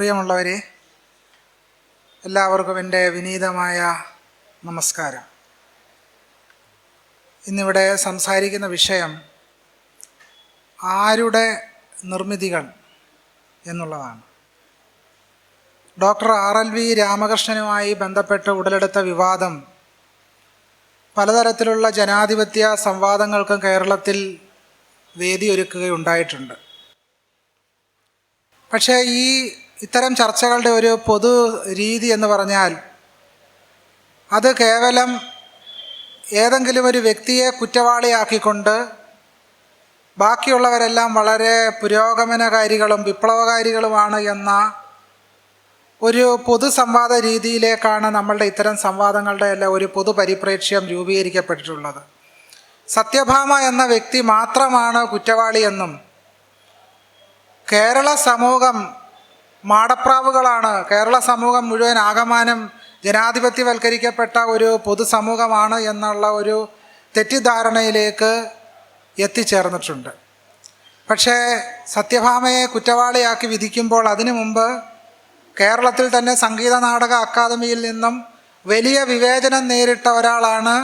പ്രിയമുള്ളവരെ, എല്ലാവർക്കും എൻ്റെ വിനീതമായ നമസ്കാരം. ഇന്നിവിടെ സംസാരിക്കുന്ന വിഷയം ആരുടെ നിർമ്മിതികൾ എന്നുള്ളതാണ്. ഡോക്ടർ RLV രാമകൃഷ്ണനുമായി ബന്ധപ്പെട്ട് ഉടലെടുത്ത വിവാദം പലതരത്തിലുള്ള ജനാധിപത്യ സംവാദങ്ങൾക്കും കേരളത്തിൽ വേദിയൊരുക്കുകയുണ്ടായിട്ടുണ്ട്. പക്ഷേ ഇത്തരം ചർച്ചകളുടെ ഒരു പൊതു രീതി എന്ന് പറഞ്ഞാൽ അത് കേവലം ഏതെങ്കിലും ഒരു വ്യക്തിയെ കുറ്റവാളിയാക്കിക്കൊണ്ട് ബാക്കിയുള്ളവരെല്ലാം വളരെ പുരോഗമനകാരികളും വിപ്ലവകാരികളുമാണ് എന്ന ഒരു പൊതു സംവാദ രീതിയിലേക്കാണ് നമ്മളുടെ ഇത്തരം സംവാദങ്ങളുടെ എല്ലാം ഒരു പൊതു പരിപ്രേക്ഷ്യം രൂപീകരിക്കപ്പെട്ടിട്ടുള്ളത്. സത്യഭാമ എന്ന വ്യക്തി മാത്രമാണ് കുറ്റവാളിയെന്നും കേരള സമൂഹം മാടപ്രാവുകളാണ്, കേരള സമൂഹം മുഴുവൻ ആകമാനം ജനാധിപത്യവൽക്കരിക്കപ്പെട്ട ഒരു പൊതുസമൂഹമാണ് എന്നുള്ള ഒരു തെറ്റിദ്ധാരണയിലേക്ക് എത്തിച്ചേർന്നിട്ടുണ്ട്. പക്ഷേ സത്യഭാമയെ കുറ്റവാളിയാക്കി വിധിക്കുമ്പോൾ അതിനു മുമ്പ് കേരളത്തിൽ തന്നെ സംഗീത നാടക അക്കാദമിയിൽ നിന്നും വലിയ വിവേചനം നേരിട്ട ഒരാളാണ്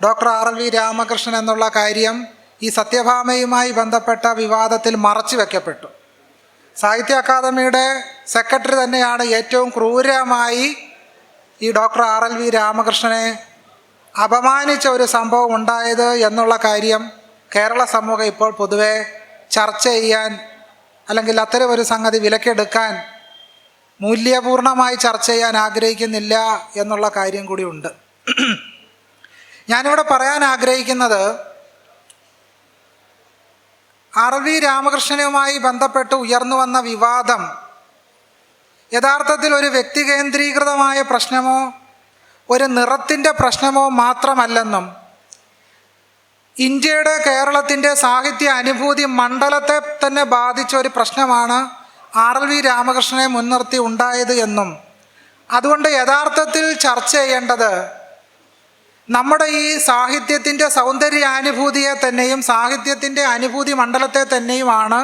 ഡോക്ടർ RLV രാമകൃഷ്ണൻ എന്നുള്ള കാര്യം ഈ സത്യഭാമയുമായി ബന്ധപ്പെട്ട വിവാദത്തിൽ മറച്ചു വയ്ക്കപ്പെട്ടു. സാഹിത്യ അക്കാദമിയുടെ സെക്രട്ടറി തന്നെയാണ് ഏറ്റവും ക്രൂരമായി ഈ ഡോക്ടർ RLV രാമകൃഷ്ണനെ അപമാനിച്ച ഒരു സംഭവം ഉണ്ടായത് എന്നുള്ള കാര്യം കേരള സമൂഹം ഇപ്പോൾ പൊതുവെ ചർച്ച ചെയ്യാൻ, അല്ലെങ്കിൽ അത്തരം ഒരു സംഗതി വിലക്കെടുക്കാൻ, മൂല്യപൂർണമായി ചർച്ച ചെയ്യാൻ ആഗ്രഹിക്കുന്നില്ല എന്നുള്ള കാര്യം കൂടി ഉണ്ട്. ഞാനിവിടെ പറയാൻ ആഗ്രഹിക്കുന്നത് RLV രാമകൃഷ്ണനുമായി ബന്ധപ്പെട്ട് ഉയർന്നു വന്ന വിവാദം യഥാർത്ഥത്തിൽ ഒരു വ്യക്തി കേന്ദ്രീകൃതമായ പ്രശ്നമോ ഒരു നിറത്തിൻ്റെ പ്രശ്നമോ മാത്രമല്ലെന്നും ഇന്ത്യയുടെ കേരളത്തിൻ്റെ സാഹിത്യ അനുഭൂതി മണ്ഡലത്തെ തന്നെ ബാധിച്ച ഒരു പ്രശ്നമാണ് RLV രാമകൃഷ്ണനെ മുൻനിർത്തി ഉണ്ടായത് എന്നും അതുകൊണ്ട് യഥാർത്ഥത്തിൽ ചർച്ച ചെയ്യേണ്ടത് നമ്മുടെ ഈ സാഹിത്യത്തിൻ്റെ സൗന്ദര്യാനുഭൂതിയെ തന്നെയും സാഹിത്യത്തിൻ്റെ അനുഭൂതി മണ്ഡലത്തെ തന്നെയുമാണ്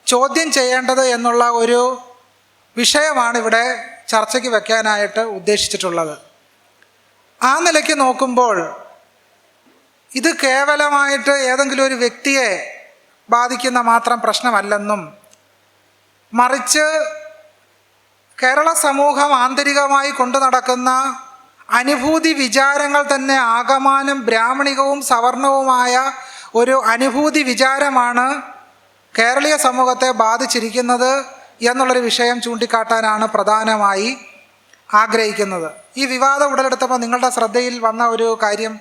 ചോദ്യം ചെയ്യേണ്ടത് എന്നുള്ള ഒരു വിഷയമാണ് ഇവിടെ ചർച്ചയ്ക്ക് വെക്കാനായിട്ട് ഉദ്ദേശിച്ചിട്ടുള്ളത്. ആ നിലയ്ക്ക് നോക്കുമ്പോൾ ഇത് കേവലമായിട്ട് ഏതെങ്കിലും ഒരു വ്യക്തിയെ ബാധിക്കുന്ന മാത്രം പ്രശ്നമല്ലെന്നും മറിച്ച് കേരള സമൂഹം ആന്തരികമായി കൊണ്ടു നടക്കുന്ന അനുഭൂതി വിചാരങ്ങൾ തന്നെ ആകമാനം ബ്രാഹ്മണികവും സവർണവുമായ ഒരു അനുഭൂതി വിചാരമാണ് കേരളീയ സമൂഹത്തെ ബാധിച്ചിരിക്കുന്നത് എന്നുള്ളൊരു വിഷയം ചൂണ്ടിക്കാട്ടാനാണ് പ്രധാനമായി ആഗ്രഹിക്കുന്നത്. ഈ വിവാദം ഉടലെടുത്തപ്പോൾ നിങ്ങളുടെ ശ്രദ്ധയിൽ വന്ന ഒരു കാര്യം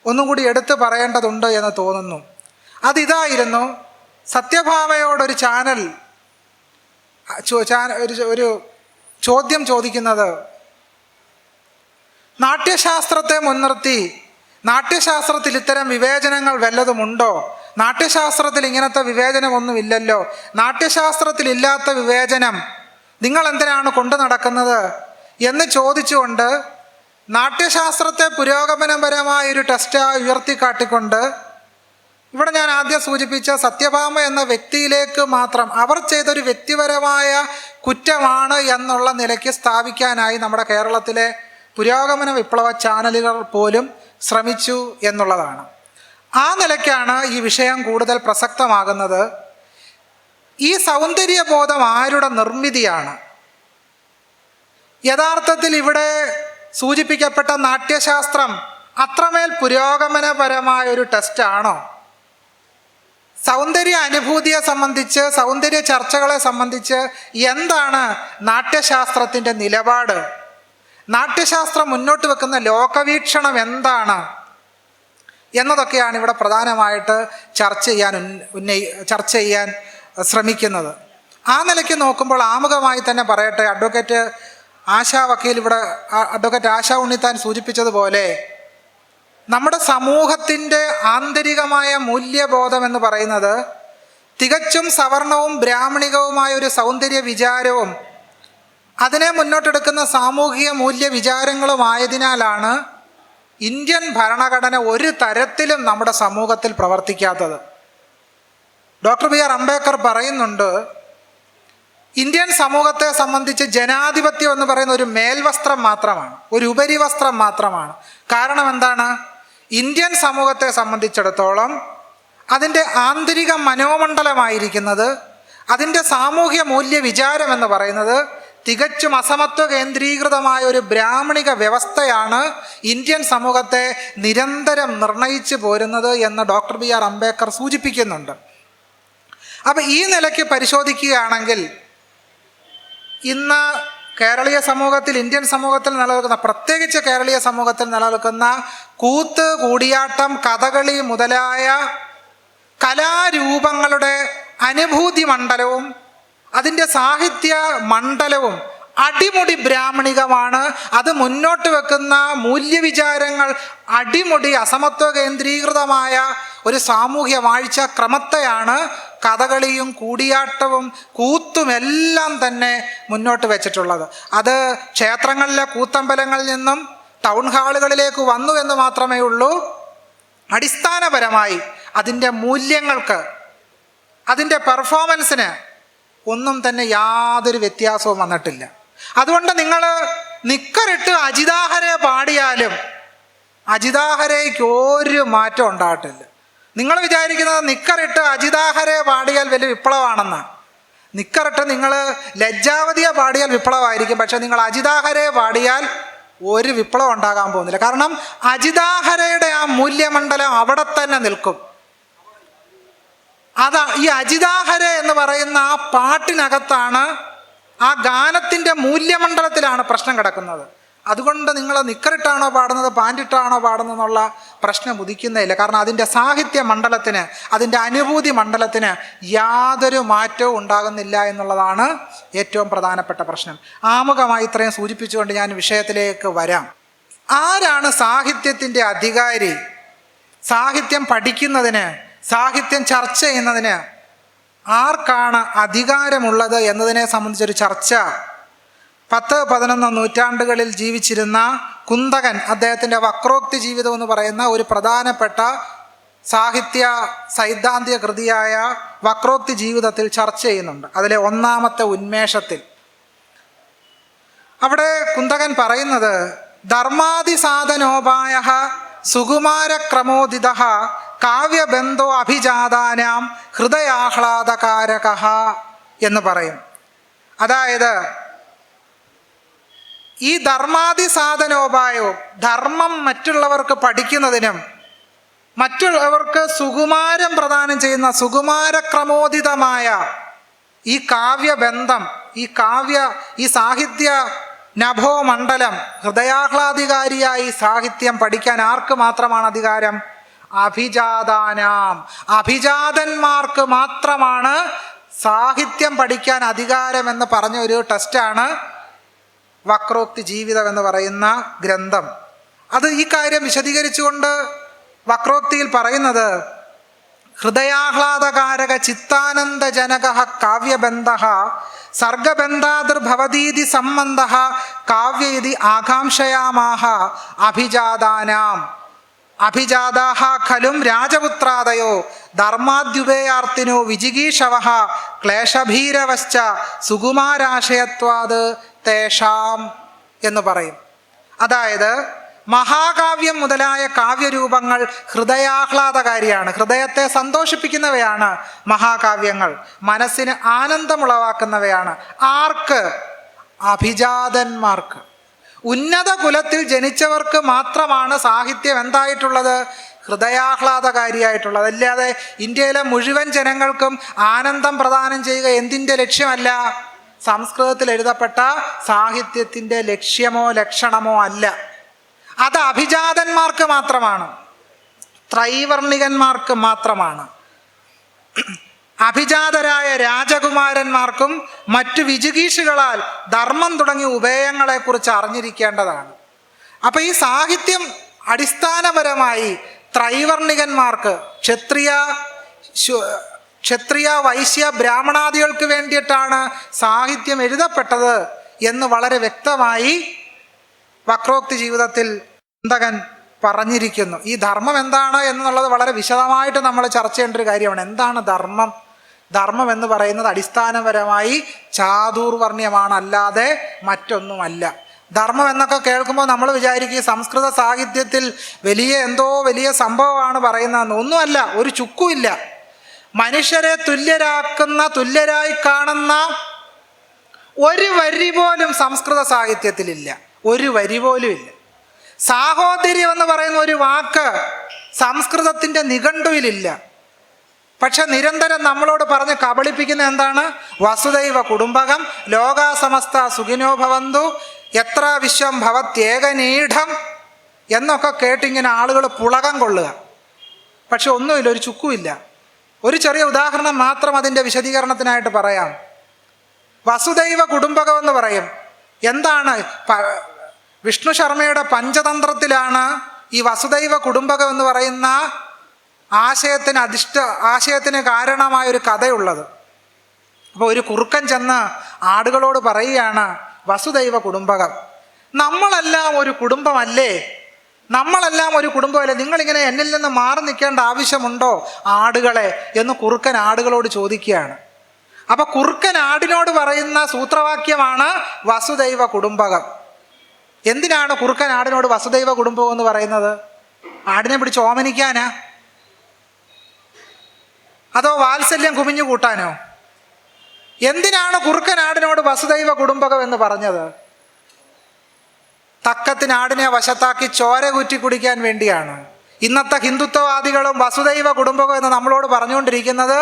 ഒന്നും കൂടി എടുത്തു പറയേണ്ടതുണ്ട് എന്ന് തോന്നുന്നു. അതിതായിരുന്നു, സത്യഭാമയോടൊരു ചാനൽ ഒരു ചോദ്യം ചോദിക്കുന്നത്, നാട്യശാസ്ത്രത്തെ മുൻനിർത്തി നാട്യശാസ്ത്രത്തിൽ ഇത്തരം വിവേചനങ്ങൾ വല്ലതുമുണ്ടോ? നാട്യശാസ്ത്രത്തിൽ ഇങ്ങനത്തെ വിവേചനമൊന്നുമില്ലല്ലോ. നാട്യശാസ്ത്രത്തിലില്ലാത്ത വിവേചനം നിങ്ങൾ എന്തിനാണ് കൊണ്ടു നടക്കുന്നത് എന്ന് ചോദിച്ചുകൊണ്ട് നാട്യശാസ്ത്രത്തെ പുരോഗമനപരമായൊരു ടെസ്റ്റായി ഉയർത്തിക്കാട്ടിക്കൊണ്ട് ഇവിടെ ഞാൻ ആദ്യം സൂചിപ്പിച്ച സത്യഭാമ എന്ന വ്യക്തിയിലേക്ക് മാത്രം അവർ ചെയ്തൊരു വ്യക്തിപരമായ കുറ്റമാണ് എന്നുള്ള നിലയ്ക്ക് സ്ഥാപിക്കാനായി നമ്മുടെ കേരളത്തിലെ പുരോഗമന വിപ്ലവ ചാനലുകൾ പോലും ശ്രമിച്ചു എന്നുള്ളതാണ്. ആ നിലയ്ക്കാണ് ഈ വിഷയം കൂടുതൽ പ്രസക്തമാകുന്നത്. ഈ സൗന്ദര്യബോധം ആരുടെ നിർമ്മിതിയാണ്? യഥാർത്ഥത്തിൽ ഇവിടെ സൂചിപ്പിക്കപ്പെട്ട നാട്യശാസ്ത്രം അത്രമേൽ പുരോഗമനപരമായ ഒരു ടെസ്റ്റാണോ? സൗന്ദര്യ അനുഭൂതിയെ സംബന്ധിച്ച്, സൗന്ദര്യ ചർച്ചകളെ സംബന്ധിച്ച് എന്താണ് നാട്യശാസ്ത്രത്തിൻ്റെ നിലപാട്? നാട്യശാസ്ത്രം മുന്നോട്ട് വെക്കുന്ന ലോകവീക്ഷണം എന്താണ് എന്നതൊക്കെയാണ് ഇവിടെ പ്രധാനമായിട്ട് ചർച്ച ചെയ്യാൻ ശ്രമിക്കുന്നത്. ആ നിലയ്ക്ക് നോക്കുമ്പോൾ ആമുഖമായി തന്നെ പറയട്ടെ, അഡ്വക്കേറ്റ് ആശാ ഉണ്ണിത്താൻ സൂചിപ്പിച്ചതുപോലെ നമ്മുടെ സമൂഹത്തിൻ്റെ ആന്തരികമായ മൂല്യബോധം എന്ന് പറയുന്നത് തികച്ചും സവർണവും ബ്രാഹ്മണികവുമായ ഒരു സൗന്ദര്യ വിചാരവും അതിനെ മുന്നോട്ടെടുക്കുന്ന സാമൂഹിക മൂല്യ വിചാരങ്ങളുമായതിനാലാണ് ഇന്ത്യൻ ഭരണഘടന ഒരു തരത്തിലും നമ്മുടെ സമൂഹത്തിൽ പ്രവർത്തിക്കാത്തത്. ഡോക്ടർ BR അംബേദ്കർ പറയുന്നുണ്ട്, ഇന്ത്യൻ സമൂഹത്തെ സംബന്ധിച്ച് ജനാധിപത്യം എന്ന് പറയുന്ന ഒരു മേൽവസ്ത്രം മാത്രമാണ്, ഒരു ഉപരിവസ്ത്രം മാത്രമാണ്. കാരണം എന്താണ്? ഇന്ത്യൻ സമൂഹത്തെ സംബന്ധിച്ചിടത്തോളം അതിൻ്റെ ആന്തരിക മനോമണ്ഡലമായിരിക്കുന്നത്, അതിൻ്റെ സാമൂഹ്യ മൂല്യ വിചാരം എന്ന് പറയുന്നത് തികച്ചും അസമത്വ കേന്ദ്രീകൃതമായ ഒരു ബ്രാഹ്മണിക വ്യവസ്ഥയാണ് ഇന്ത്യൻ സമൂഹത്തെ നിരന്തരം നിർണയിച്ചു പോരുന്നത് എന്ന് ഡോക്ടർ ബി ആർ അംബേദ്കർ സൂചിപ്പിക്കുന്നുണ്ട്. അപ്പം ഈ നിലയ്ക്ക് പരിശോധിക്കുകയാണെങ്കിൽ ഇന്ന് കേരളീയ സമൂഹത്തിൽ, ഇന്ത്യൻ സമൂഹത്തിൽ നിലനിൽക്കുന്ന, പ്രത്യേകിച്ച് കേരളീയ സമൂഹത്തിൽ നിലനിൽക്കുന്ന കൂത്ത്, കൂടിയാട്ടം, കഥകളി മുതലായ കലാരൂപങ്ങളുടെ അനുഭൂതി മണ്ഡലവും അതിൻ്റെ സാഹിത്യ മണ്ഡലവും അടിമുടി ബ്രാഹ്മണികമാണ്. അത് മുന്നോട്ട് വെക്കുന്ന മൂല്യവിചാരങ്ങൾ അടിമുടി അസമത്വ കേന്ദ്രീകൃതമായ ഒരു സാമൂഹ്യ വാഴ്ച ക്രമത്തെയാണ് കഥകളിയും കൂടിയാട്ടവും കൂത്തുമെല്ലാം തന്നെ മുന്നോട്ട് വെച്ചിട്ടുള്ളത്. അത് ക്ഷേത്രങ്ങളിലെ കൂത്തമ്പലങ്ങളിൽ നിന്നും ടൗൺ ഹാളുകളിലേക്ക് വന്നു എന്ന് മാത്രമേ ഉള്ളൂ. അടിസ്ഥാനപരമായി അതിൻ്റെ മൂല്യങ്ങൾക്ക്, അതിൻ്റെ പെർഫോമൻസിന് ഒന്നും തന്നെ യാതൊരു വ്യത്യാസവും വന്നിട്ടില്ല. അതുകൊണ്ട് നിങ്ങൾ നിക്കറിട്ട് അജിതാഹരെ പാടിയാലും അജിതാഹരയ്ക്ക് ഒരു മാറ്റം ഉണ്ടാകട്ടില്ല. നിങ്ങൾ വിചാരിക്കുന്നത് നിക്കറിട്ട് അജിതാഹരെ പാടിയാൽ വലിയ വിപ്ലവമാണെന്നാണ്. നിക്കറിട്ട് നിങ്ങൾ ലജ്ജാവതിയെ പാടിയാൽ വിപ്ലവമായിരിക്കും, പക്ഷെ നിങ്ങൾ അജിതാഹരെ പാടിയാൽ ഒരു വിപ്ലവം ഉണ്ടാകാൻ പോകുന്നില്ല. കാരണം അജിതാഹരയുടെ ആ മൂല്യമണ്ഡലം അവിടെ തന്നെ നിൽക്കും. ഈ അജിതാഹര എന്ന് പറയുന്ന ആ പാട്ടിനകത്താണ്, ആ ഗാനത്തിൻ്റെ മൂല്യമണ്ഡലത്തിലാണ് പ്രശ്നം കിടക്കുന്നത്. അതുകൊണ്ട് നിങ്ങൾ നിക്കറിട്ടാണോ പാടുന്നത്, പാൻറ്റിട്ടാണോ പാടുന്നത് എന്നുള്ള പ്രശ്നം ഉദിക്കുന്നില്ല. കാരണം അതിൻ്റെ സാഹിത്യ മണ്ഡലത്തിന്, അതിൻ്റെ അനുഭൂതി മണ്ഡലത്തിന് യാതൊരു മാറ്റവും ഉണ്ടാകുന്നില്ല എന്നുള്ളതാണ് ഏറ്റവും പ്രധാനപ്പെട്ട പ്രശ്നം. ആമുഖമായി ഇത്രയും സൂചിപ്പിച്ചുകൊണ്ട് ഞാൻ വിഷയത്തിലേക്ക് വരാം. ആരാണ് സാഹിത്യത്തിൻ്റെ അധികാരി? സാഹിത്യം പഠിക്കുന്നതിന്, സാഹിത്യം ചർച്ച ചെയ്യുന്നതിന് ആർക്കാണ് അധികാരമുള്ളത് എന്നതിനെ സംബന്ധിച്ചൊരു ചർച്ച 10-11 നൂറ്റാണ്ടുകളിൽ ജീവിച്ചിരുന്ന കുന്തകൻ, അദ്ദേഹത്തിൻ്റെ വക്രോക്തി ജീവിതം എന്ന് പറയുന്ന ഒരു പ്രധാനപ്പെട്ട സാഹിത്യ സൈദ്ധാന്തിക കൃതിയായ വക്രോക്തി ജീവിതത്തിൽ ചർച്ച ചെയ്യുന്നുണ്ട്. അതിലെ ഒന്നാമത്തെ ഉന്മേഷത്തിൽ അവിടെ കുന്തകൻ പറയുന്നത്, ധർമാതിസാധനോപായ സുകുമാരക്രമോദിത കാവ്യബന്ധോ അഭിജാതാനാം ഹൃദയാഹ്ലാദകാരക എന്ന് പറയും. അതായത് ഈ ധർമാതിസാധനോപായവും, ധർമ്മം മറ്റുള്ളവർക്ക് പഠിക്കുന്നതിനും മറ്റുള്ളവർക്ക് സുകുമാരം പ്രദാനം ചെയ്യുന്ന സുകുമാരക്രമോദിതമായ ഈ കാവ്യബന്ധം, ഈ സാഹിത്യ നഭോമണ്ഡലം, ഹൃദയാഹ്ലാദികാരിയായി സാഹിത്യം പഠിക്കാൻ ആർക്ക് മാത്രമാണ് അധികാരം? അഭിജാതാനാം, അഭിജാതന്മാർക്ക് മാത്രമാണ് സാഹിത്യം പഠിക്കാൻ അധികാരമെന്ന് പറഞ്ഞ ഒരു ടെസ്റ്റാണ് വക്രോക്തി ജീവിതം എന്ന് പറയുന്ന ഗ്രന്ഥം. അത് ഈ കാര്യം വിശദീകരിച്ചുകൊണ്ട് വക്രോക്തിയിൽ പറയുന്നത്, ഹൃദയാഹ്ലാദകാരക ചിത്താനന്ദജനക കാവ്യബന്ധ സർഗബന്ധാതിർഭവതീതി സംബന്ധ കാവ്യ ഇതി ആകാംക്ഷയാമാഹ അഭിജാതാനാം. അഭിജാതാഹ ഖലും രാജപുത്രാദയോ ധർമാദ്യുപേയാർത്തിനോ വിജിഗീഷവഃ ക്ലേശഭീരവശ്ച സുകുമാരാശയത്വാത് തേഷാം എന്ന് പറയും. അതായത് മഹാകാവ്യം മുതലായ കാവ്യരൂപങ്ങൾ ഹൃദയാഹ്ലാദകാരിയാണ്, ഹൃദയത്തെ സന്തോഷിപ്പിക്കുന്നവയാണ് മഹാകാവ്യങ്ങൾ, മനസ്സിന് ആനന്ദമുളവാക്കുന്നവയാണ്. ആർക്ക്? അഭിജാതന്മാർക്ക്. ഉന്നത കുലത്തിൽ ജനിച്ചവർക്ക് മാത്രമാണ് സാഹിത്യം എന്തായിട്ടുള്ളത്? ഹൃദയാഹ്ലാദകാരിയായിട്ടുള്ളത്. അല്ലാതെ ഇന്ത്യയിലെ മുഴുവൻ ജനങ്ങൾക്കും ആനന്ദം പ്രദാനം ചെയ്യുക എന്തിൻ്റെ ലക്ഷ്യമല്ല? സംസ്കൃതത്തിൽ എഴുതപ്പെട്ട സാഹിത്യത്തിൻ്റെ ലക്ഷ്യമോ ലക്ഷണമോ അല്ല. അത് അഭിജാതന്മാർക്ക് മാത്രമാണ്, ത്രൈവർണികന്മാർക്ക് മാത്രമാണ്. അഭിജാതരായ രാജകുമാരന്മാർക്കും മറ്റു വിജിഗീഷുകളാൽ ധർമ്മം തുടങ്ങിയ ഉപായങ്ങളെക്കുറിച്ച് അറിഞ്ഞിരിക്കേണ്ടതാണ്. അപ്പം ഈ സാഹിത്യം അടിസ്ഥാനപരമായി ത്രൈവർണികന്മാർക്ക്, ക്ഷത്രിയ വൈശ്യ ബ്രാഹ്മണാദികൾക്ക് വേണ്ടിയിട്ടാണ് സാഹിത്യം എഴുതപ്പെട്ടത് എന്ന് വളരെ വ്യക്തമായി വക്രോക്തി ജീവിതത്തിൽ കുന്തകൻ പറഞ്ഞിരിക്കുന്നു. ഈ ധർമ്മം എന്താണ് എന്നുള്ളത് വളരെ വിശദമായിട്ട് നമ്മൾ ചർച്ച ചെയ്യേണ്ട ഒരു കാര്യമാണ്. എന്താണ് ധർമ്മം? ധർമ്മം എന്ന് പറയുന്നത് അടിസ്ഥാനപരമായി ചാതുർവർണ്ണ്യമാണ്, അല്ലാതെ മറ്റൊന്നുമല്ല. ധർമ്മം എന്നൊക്കെ കേൾക്കുമ്പോൾ നമ്മൾ വിചാരിക്കും സംസ്കൃത സാഹിത്യത്തിൽ വലിയ സംഭവമാണ് പറയുന്നതെന്ന്. ഒന്നുമല്ല, ഒരു ചുക്കുമില്ല. മനുഷ്യരെ തുല്യരായി കാണുന്ന ഒരു വരി പോലും സംസ്കൃത സാഹിത്യത്തിലില്ല, ഒരു വരി പോലും ഇല്ല. സാഹോദര്യം എന്ന് പറയുന്ന ഒരു വാക്ക് സംസ്കൃതത്തിൻ്റെ നിഘണ്ടുവിലില്ല. പക്ഷെ നിരന്തരം നമ്മളോട് പറഞ്ഞ് കബളിപ്പിക്കുന്ന എന്താണ്? വസുദൈവ കുടുംബകം, ലോകാ സമസ്ത സുഖിനോ ഭവന്തു, എത്ര വിശ്വം ഭവത്യേകനീഢം എന്നൊക്കെ കേട്ടിങ്ങനെ ആളുകൾ പുളകം കൊള്ളുക. പക്ഷെ ഒന്നുമില്ല, ഒരു ചുക്കുമില്ല. ഒരു ചെറിയ ഉദാഹരണം മാത്രം അതിൻ്റെ വിശദീകരണത്തിനായിട്ട് പറയാം. വസുദൈവ കുടുംബകം എന്ന് പറയും. എന്താണ്? വിഷ്ണു ശർമ്മയുടെ പഞ്ചതന്ത്രത്തിലാണ് ഈ വസുദൈവ കുടുംബകം എന്ന് പറയുന്ന ആശയത്തിന് കാരണമായൊരു കഥയുള്ളത്. അപ്പോൾ ഒരു കുറുക്കൻ ചെന്ന് ആടുകളോട് പറയുകയാണ്, വസുദൈവ കുടുംബകം, നമ്മളെല്ലാം ഒരു കുടുംബമല്ലേ, നമ്മളെല്ലാം ഒരു കുടുംബമല്ലേ, നിങ്ങളിങ്ങനെ എന്നിൽ നിന്ന് മാറി നിൽക്കേണ്ട ആവശ്യമുണ്ടോ ആടുകളെ എന്ന് കുറുക്കൻ ആടുകളോട് ചോദിക്കുകയാണ്. അപ്പോൾ കുറുക്കൻ ആടിനോട് പറയുന്ന സൂത്രവാക്യമാണ് വസുദൈവ കുടുംബകം. എന്തിനാണ് കുറുക്കൻ ആടിനോട് വസുദൈവ കുടുംബം എന്ന് പറയുന്നത്? ആടിനെ പിടിച്ച് ഓമനിക്കാനാ? അതോ വാത്സല്യം കുമിഞ്ഞു കൂട്ടാനോ? എന്തിനാണ് കുറുക്കൻ ആടിനോട് വസുദൈവ കുടുംബകം എന്ന് പറഞ്ഞത്? തക്കത്തിന് ആടിനെ വശത്താക്കി ചോര കുറ്റി കുടിക്കാൻ വേണ്ടിയാണ്. ഇന്നത്തെ ഹിന്ദുത്വവാദികളും വസുദൈവ കുടുംബകം എന്ന് നമ്മളോട് പറഞ്ഞുകൊണ്ടിരിക്കുന്നത്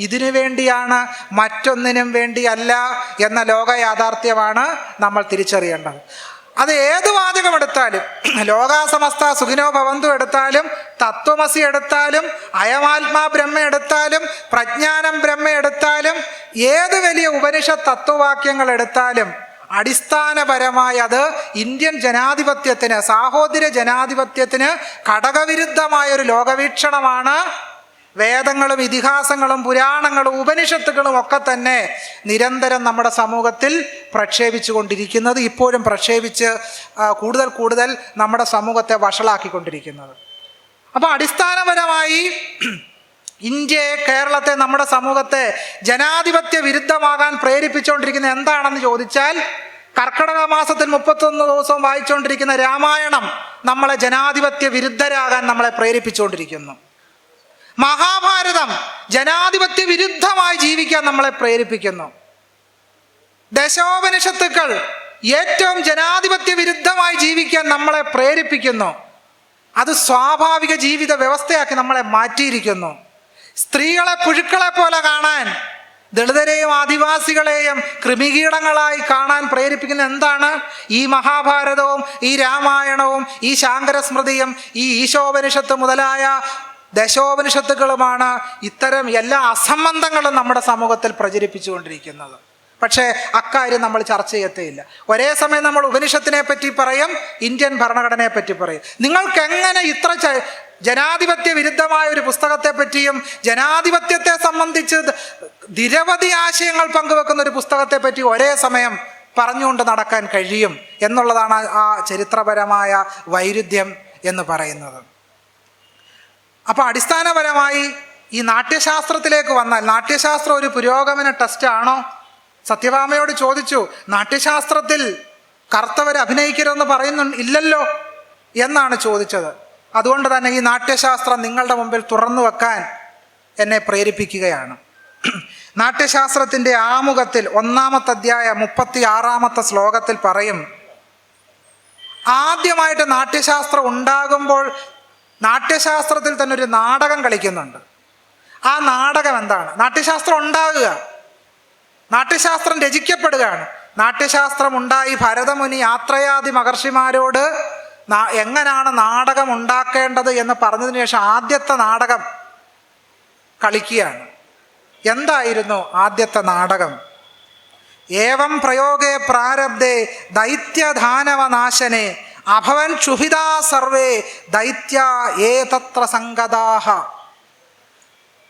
ഇതിനു വേണ്ടിയാണ്, മറ്റൊന്നിനും വേണ്ടിയല്ല എന്ന ലോക യാഥാർത്ഥ്യമാണ് നമ്മൾ തിരിച്ചറിയേണ്ടത്. അത് ഏത് വാചകം എടുത്താലും, ലോകാസമസ്ത സുഖിനോ ഭവന്തു എടുത്താലും, തത്വമസി എടുത്താലും, അയമാത്മാ ബ്രഹ്മ എടുത്താലും, പ്രജ്ഞാനം ബ്രഹ്മ എടുത്താലും, ഏത് വലിയ ഉപനിഷത്ത് തത്വവാക്യങ്ങൾ എടുത്താലും അടിസ്ഥാനപരമായി അത് ഇന്ത്യൻ ജനാധിപത്യത്തിന്, സാഹോദര്യ ജനാധിപത്യത്തിന് ഘടകവിരുദ്ധമായൊരു ലോകവീക്ഷണമാണ്. വേദങ്ങളും ഇതിഹാസങ്ങളും പുരാണങ്ങളും ഉപനിഷത്തുകളും ഒക്കെ തന്നെ നിരന്തരം നമ്മുടെ സമൂഹത്തിൽ പ്രക്ഷേപിച്ചു കൊണ്ടിരിക്കുന്നത്, ഇപ്പോഴും പ്രക്ഷേപിച്ച് കൂടുതൽ നമ്മുടെ സമൂഹത്തെ വഷളാക്കിക്കൊണ്ടിരിക്കുന്നത്. അപ്പോൾ അടിസ്ഥാനപരമായി ഇന്ത്യയെ, കേരളത്തെ, നമ്മുടെ സമൂഹത്തെ ജനാധിപത്യ വിരുദ്ധമാകാൻ പ്രേരിപ്പിച്ചുകൊണ്ടിരിക്കുന്ന എന്താണെന്ന് ചോദിച്ചാൽ, കർക്കിടക മാസത്തിൽ 31 ദിവസവും വായിച്ചുകൊണ്ടിരിക്കുന്ന രാമായണം നമ്മളെ ജനാധിപത്യ വിരുദ്ധരാകാൻ നമ്മളെ പ്രേരിപ്പിച്ചുകൊണ്ടിരിക്കുന്നു. മഹാഭാരതം ജനാധിപത്യ വിരുദ്ധമായി ജീവിക്കാൻ നമ്മളെ പ്രേരിപ്പിക്കുന്നു. ദശോപനിഷത്തുക്കൾ ഏറ്റവും ജനാധിപത്യ വിരുദ്ധമായി ജീവിക്കാൻ നമ്മളെ പ്രേരിപ്പിക്കുന്നു. അത് സ്വാഭാവിക ജീവിത വ്യവസ്ഥയാക്കി നമ്മളെ മാറ്റിയിരിക്കുന്നു. സ്ത്രീകളെ പുഴുക്കളെ പോലെ കാണാൻ, ദളിതരെയും ആദിവാസികളെയും കൃമികീടങ്ങളായി കാണാൻ പ്രേരിപ്പിക്കുന്ന എന്താണ്? ഈ മഹാഭാരതവും ഈ രാമായണവും ഈ ശാങ്കരസ്മൃതിയും ഈ ഈശോപനിഷത്ത് മുതലായ ദശോപനിഷത്തുക്കളുമാണ് ഇത്തരം എല്ലാ അസംബന്ധങ്ങളും നമ്മുടെ സമൂഹത്തിൽ പ്രചരിപ്പിച്ചുകൊണ്ടിരിക്കുന്നത്. പക്ഷേ അക്കാര്യം നമ്മൾ ചർച്ച ചെയ്യത്തേയില്ല. ഒരേ സമയം നമ്മൾ ഉപനിഷത്തിനെ പറ്റി പറയും, ഇന്ത്യൻ ഭരണഘടനയെ പറ്റി പറയും. നിങ്ങൾക്ക് എങ്ങനെ ഇത്ര ജനാധിപത്യ വിരുദ്ധമായ ഒരു പുസ്തകത്തെ പറ്റിയും ജനാധിപത്യത്തെ സംബന്ധിച്ച് നിരവധി ആശയങ്ങൾ പങ്കുവെക്കുന്ന ഒരു പുസ്തകത്തെ പറ്റി ഒരേ സമയം പറഞ്ഞുകൊണ്ട് നടക്കാൻ കഴിയും എന്നുള്ളതാണ് ആ ചരിത്രപരമായ വൈരുദ്ധ്യം എന്ന് പറയുന്നത്. അപ്പോൾ അടിസ്ഥാനപരമായി ഈ നാട്യശാസ്ത്രത്തിലേക്ക് വന്നാൽ, നാട്യശാസ്ത്രം ഒരു പുരോഗമന ടെസ്റ്റ് ആണോ? സത്യഭാമയോട് ചോദിച്ചു, നാട്യശാസ്ത്രത്തിൽ കറുത്തവർ അഭിനയിക്കരുതെന്ന് ഇല്ലല്ലോ എന്നാണ് ചോദിച്ചത്. അതുകൊണ്ട് തന്നെ ഈ നാട്യശാസ്ത്രം നിങ്ങളുടെ മുമ്പിൽ തുറന്നു വെക്കാൻ എന്നെ പ്രേരിപ്പിക്കുകയാണ്. നാട്യശാസ്ത്രത്തിൻ്റെ ആമുഖത്തിൽ 1-ാമത്തെ അധ്യായം 36-ാമത്തെ ശ്ലോകത്തിൽ പറയും, ആദ്യമായിട്ട് നാട്യശാസ്ത്രം ഉണ്ടാകുമ്പോൾ നാട്യശാസ്ത്രത്തിൽ തന്നെ ഒരു നാടകം കളിക്കുന്നുണ്ട്. ആ നാടകം എന്താണ്? നാട്യശാസ്ത്രം ഉണ്ടാകുക, നാട്യശാസ്ത്രം രചിക്കപ്പെടുകയാണ്. നാട്യശാസ്ത്രം ഉണ്ടായി ഭരതമുനി യാത്രയാദി മഹർഷിമാരോട് എങ്ങനെയാണ് നാടകം ഉണ്ടാക്കേണ്ടത് എന്ന് പറഞ്ഞതിന് ശേഷം ആദ്യത്തെ നാടകം കളിക്കുകയാണ്. എന്തായിരുന്നു ആദ്യത്തെ നാടകം? ഏവം പ്രയോഗേ പ്രാരബ്ധേ ദൈത്യധാനവനാശനെ അഭവൻ ക്ഷുഭിതാ സർവേ ദൈത്യ ഏതത്ര സംഗതാഹ.